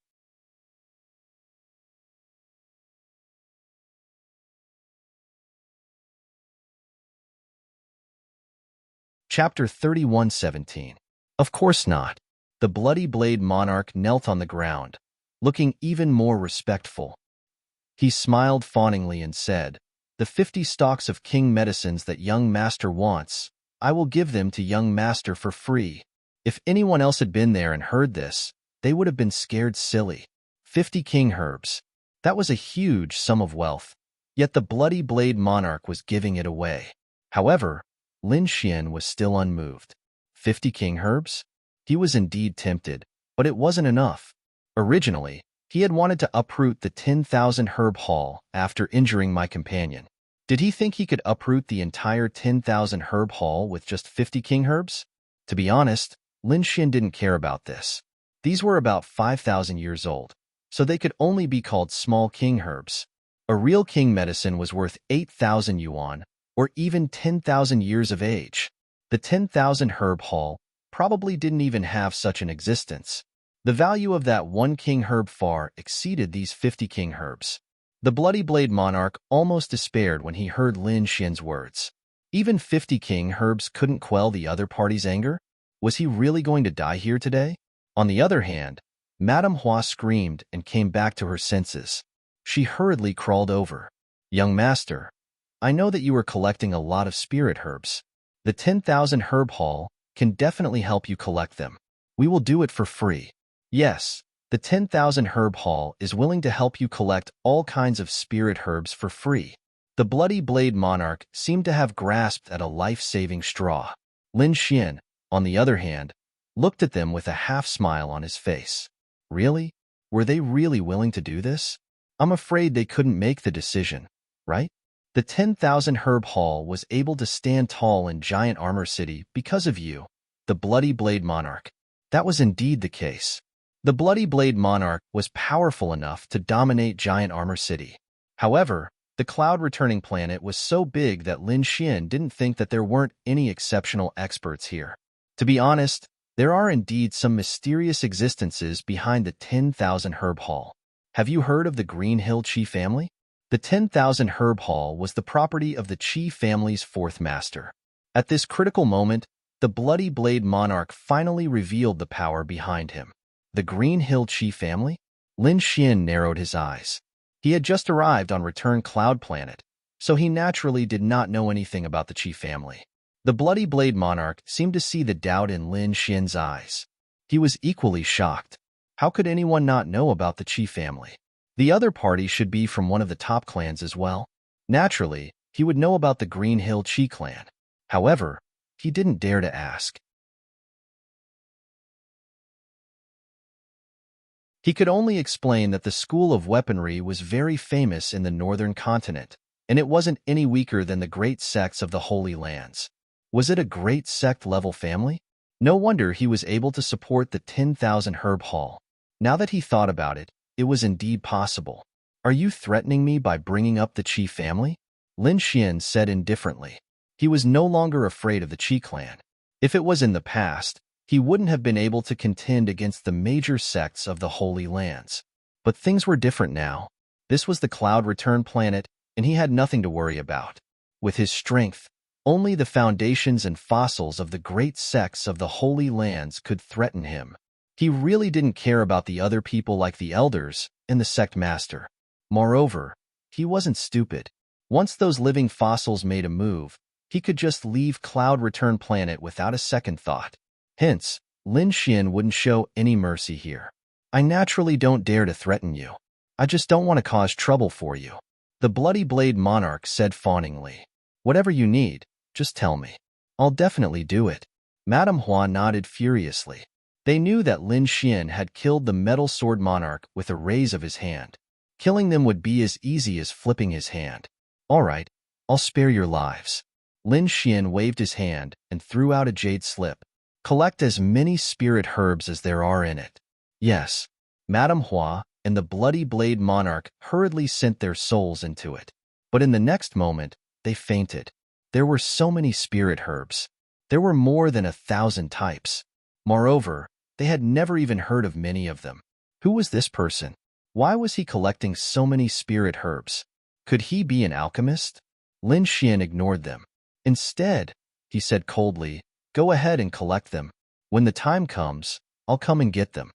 Chapter 31:17. Of course not. The Bloody Blade Monarch knelt on the ground, looking even more respectful. He smiled fawningly and said, "The 50 stalks of king medicines that young master wants, I will give them to young master for free." If anyone else had been there and heard this, they would have been scared silly. 50 king herbs. That was a huge sum of wealth. Yet the Bloody Blade Monarch was giving it away. However, Lin Xian was still unmoved. 50 king herbs? He was indeed tempted, but it wasn't enough. Originally, He had wanted to uproot the 10,000 herb hall after injuring my companion. Did he think he could uproot the entire 10,000 herb hall with just 50 king herbs? To be honest, Lin Xin didn't care about this. These were about 5,000 years old, so they could only be called small king herbs. A real king medicine was worth 8,000 yuan, or even 10,000 years of age. The 10,000 herb hall probably didn't even have such an existence. The value of that one king herb far exceeded these 50 king herbs. The Bloody Blade monarch almost despaired when he heard Lin Xin's words. Even 50 king herbs couldn't quell the other party's anger? Was he really going to die here today? On the other hand, Madame Hua screamed and came back to her senses. She hurriedly crawled over. Young master, I know that you are collecting a lot of spirit herbs. The 10,000 herb hall can definitely help you collect them. We will do it for free. Yes, the 10,000 herb hall is willing to help you collect all kinds of spirit herbs for free. The Bloody Blade monarch seemed to have grasped at a life-saving straw. Lin Xin, on the other hand, looked at them with a half-smile on his face. Really? Were they really willing to do this? I'm afraid they couldn't make the decision, right? The 10,000 herb hall was able to stand tall in Giant Armor City because of you, the Bloody Blade monarch. That was indeed the case. The Bloody Blade monarch was powerful enough to dominate Giant Armor City. However, the cloud-returning planet was so big that Lin Xin didn't think that there weren't any exceptional experts here. To be honest, there are indeed some mysterious existences behind the 10,000 herb hall. Have you heard of the Green Hill Qi family? The 10,000 herb hall was the property of the Qi family's fourth master. At this critical moment, the Bloody Blade monarch finally revealed the power behind him. The Green Hill Qi family? Lin Xin narrowed his eyes. He had just arrived on Return Cloud Planet, so he naturally did not know anything about the Qi family. The Bloody Blade monarch seemed to see the doubt in Lin Xin's eyes. He was equally shocked. How could anyone not know about the Qi family? The other party should be from one of the top clans as well. Naturally, he would know about the Green Hill Qi clan. However, he didn't dare to ask. He could only explain that the school of weaponry was very famous in the northern continent, and it wasn't any weaker than the great sects of the Holy Lands. Was it a great sect-level family? No wonder he was able to support the 10,000 herb hall. Now that he thought about it, it was indeed possible. Are you threatening me by bringing up the Qi family? Lin Xin said indifferently. He was no longer afraid of the Qi clan. If it was in the past, he wouldn't have been able to contend against the major sects of the Holy Lands. But things were different now. This was the Cloud Return planet, and he had nothing to worry about. With his strength, only the foundations and fossils of the great sects of the Holy Lands could threaten him. He really didn't care about the other people like the elders and the sect master. Moreover, he wasn't stupid. Once those living fossils made a move, he could just leave Cloud Return planet without a second thought. Hence, Lin Xin wouldn't show any mercy here. I naturally don't dare to threaten you. I just don't want to cause trouble for you. The Bloody Blade monarch said fawningly. Whatever you need, just tell me. I'll definitely do it. Madame Hua nodded furiously. They knew that Lin Xin had killed the metal sword monarch with a raise of his hand. Killing them would be as easy as flipping his hand. All right, I'll spare your lives. Lin Xin waved his hand and threw out a jade slip. Collect as many spirit herbs as there are in it. Yes, Madame Hua and the Bloody Blade monarch hurriedly sent their souls into it. But in the next moment, they fainted. There were so many spirit herbs. There were more than 1,000 types. Moreover, they had never even heard of many of them. Who was this person? Why was he collecting so many spirit herbs? Could he be an alchemist? Lin Xin ignored them. Instead, he said coldly, go ahead and collect them. When the time comes, I'll come and get them.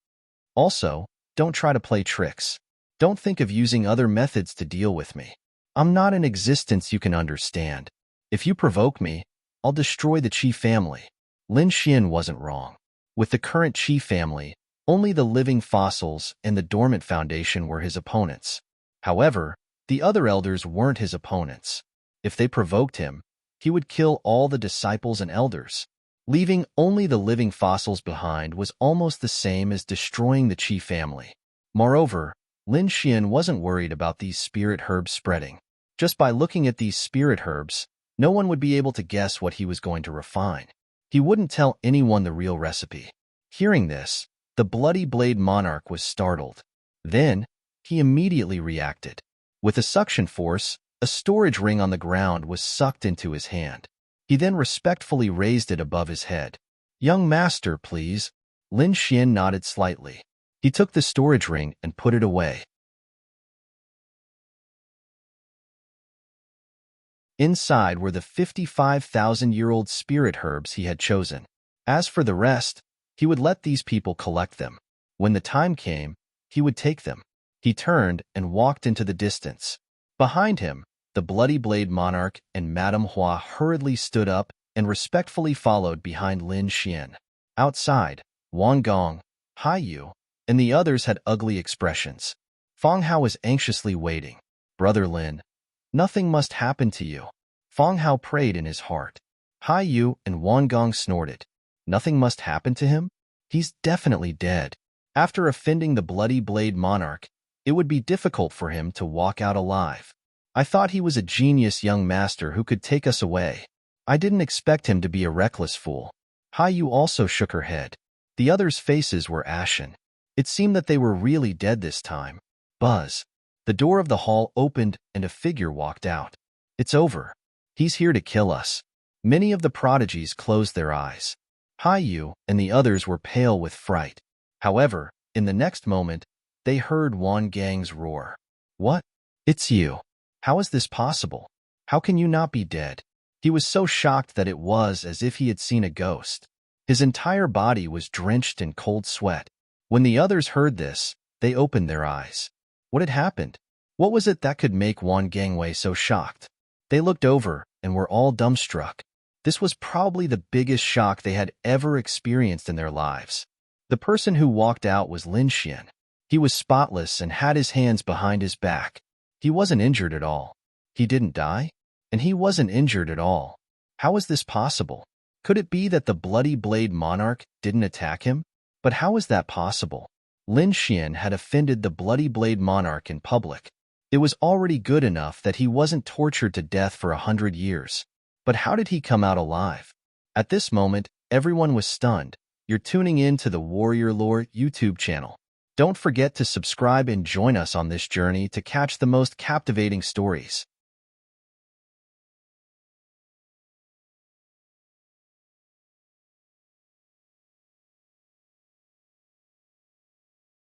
Also, don't try to play tricks. Don't think of using other methods to deal with me. I'm not an existence you can understand. If you provoke me, I'll destroy the Qi family. Lin Xin wasn't wrong. With the current Qi family, only the living fossils and the dormant foundation were his opponents. However, the other elders weren't his opponents. If they provoked him, he would kill all the disciples and elders. Leaving only the living fossils behind was almost the same as destroying the Qi family. Moreover, Lin Xian wasn't worried about these spirit herbs spreading. Just by looking at these spirit herbs, no one would be able to guess what he was going to refine. He wouldn't tell anyone the real recipe. Hearing this, the Bloody Blade monarch was startled. Then, he immediately reacted. With a suction force, a storage ring on the ground was sucked into his hand. He then respectfully raised it above his head. "Young master, please." Lin Xian nodded slightly. He took the storage ring and put it away. Inside were the 55,000-year-old spirit herbs he had chosen. As for the rest, he would let these people collect them. When the time came, he would take them. He turned and walked into the distance. Behind him, the Bloody Blade monarch and Madame Hua hurriedly stood up and respectfully followed behind Lin Xian. Outside, Wang Gong, Hai Yu, and the others had ugly expressions. Feng Hao was anxiously waiting. "Brother Lin, nothing must happen to you." Feng Hao prayed in his heart. Hai Yu and Wang Gong snorted. Nothing must happen to him? He's definitely dead. After offending the Bloody Blade monarch, it would be difficult for him to walk out alive. "I thought he was a genius young master who could take us away. I didn't expect him to be a reckless fool." Hai Yu also shook her head. The others' faces were ashen. It seemed that they were really dead this time. Buzz. The door of the hall opened and a figure walked out. "It's over. He's here to kill us." Many of the prodigies closed their eyes. Hai Yu and the others were pale with fright. However, in the next moment, they heard Wan Gang's roar. "What? It's you. How is this possible? How can you not be dead?" He was so shocked that it was as if he had seen a ghost. His entire body was drenched in cold sweat. When the others heard this, they opened their eyes. What had happened? What was it that could make Wan Gangwei so shocked? They looked over and were all dumbstruck. This was probably the biggest shock they had ever experienced in their lives. The person who walked out was Lin Xian. He was spotless and had his hands behind his back. He wasn't injured at all. He didn't die? And he wasn't injured at all. How is this possible? Could it be that the Bloody Blade monarch didn't attack him? But how is that possible? Lin Xian had offended the Bloody Blade monarch in public. It was already good enough that he wasn't tortured to death for 100 years. But how did he come out alive? At this moment, everyone was stunned. You're tuning in to the Warrior Lore YouTube channel. Don't forget to subscribe and join us on this journey to catch the most captivating stories.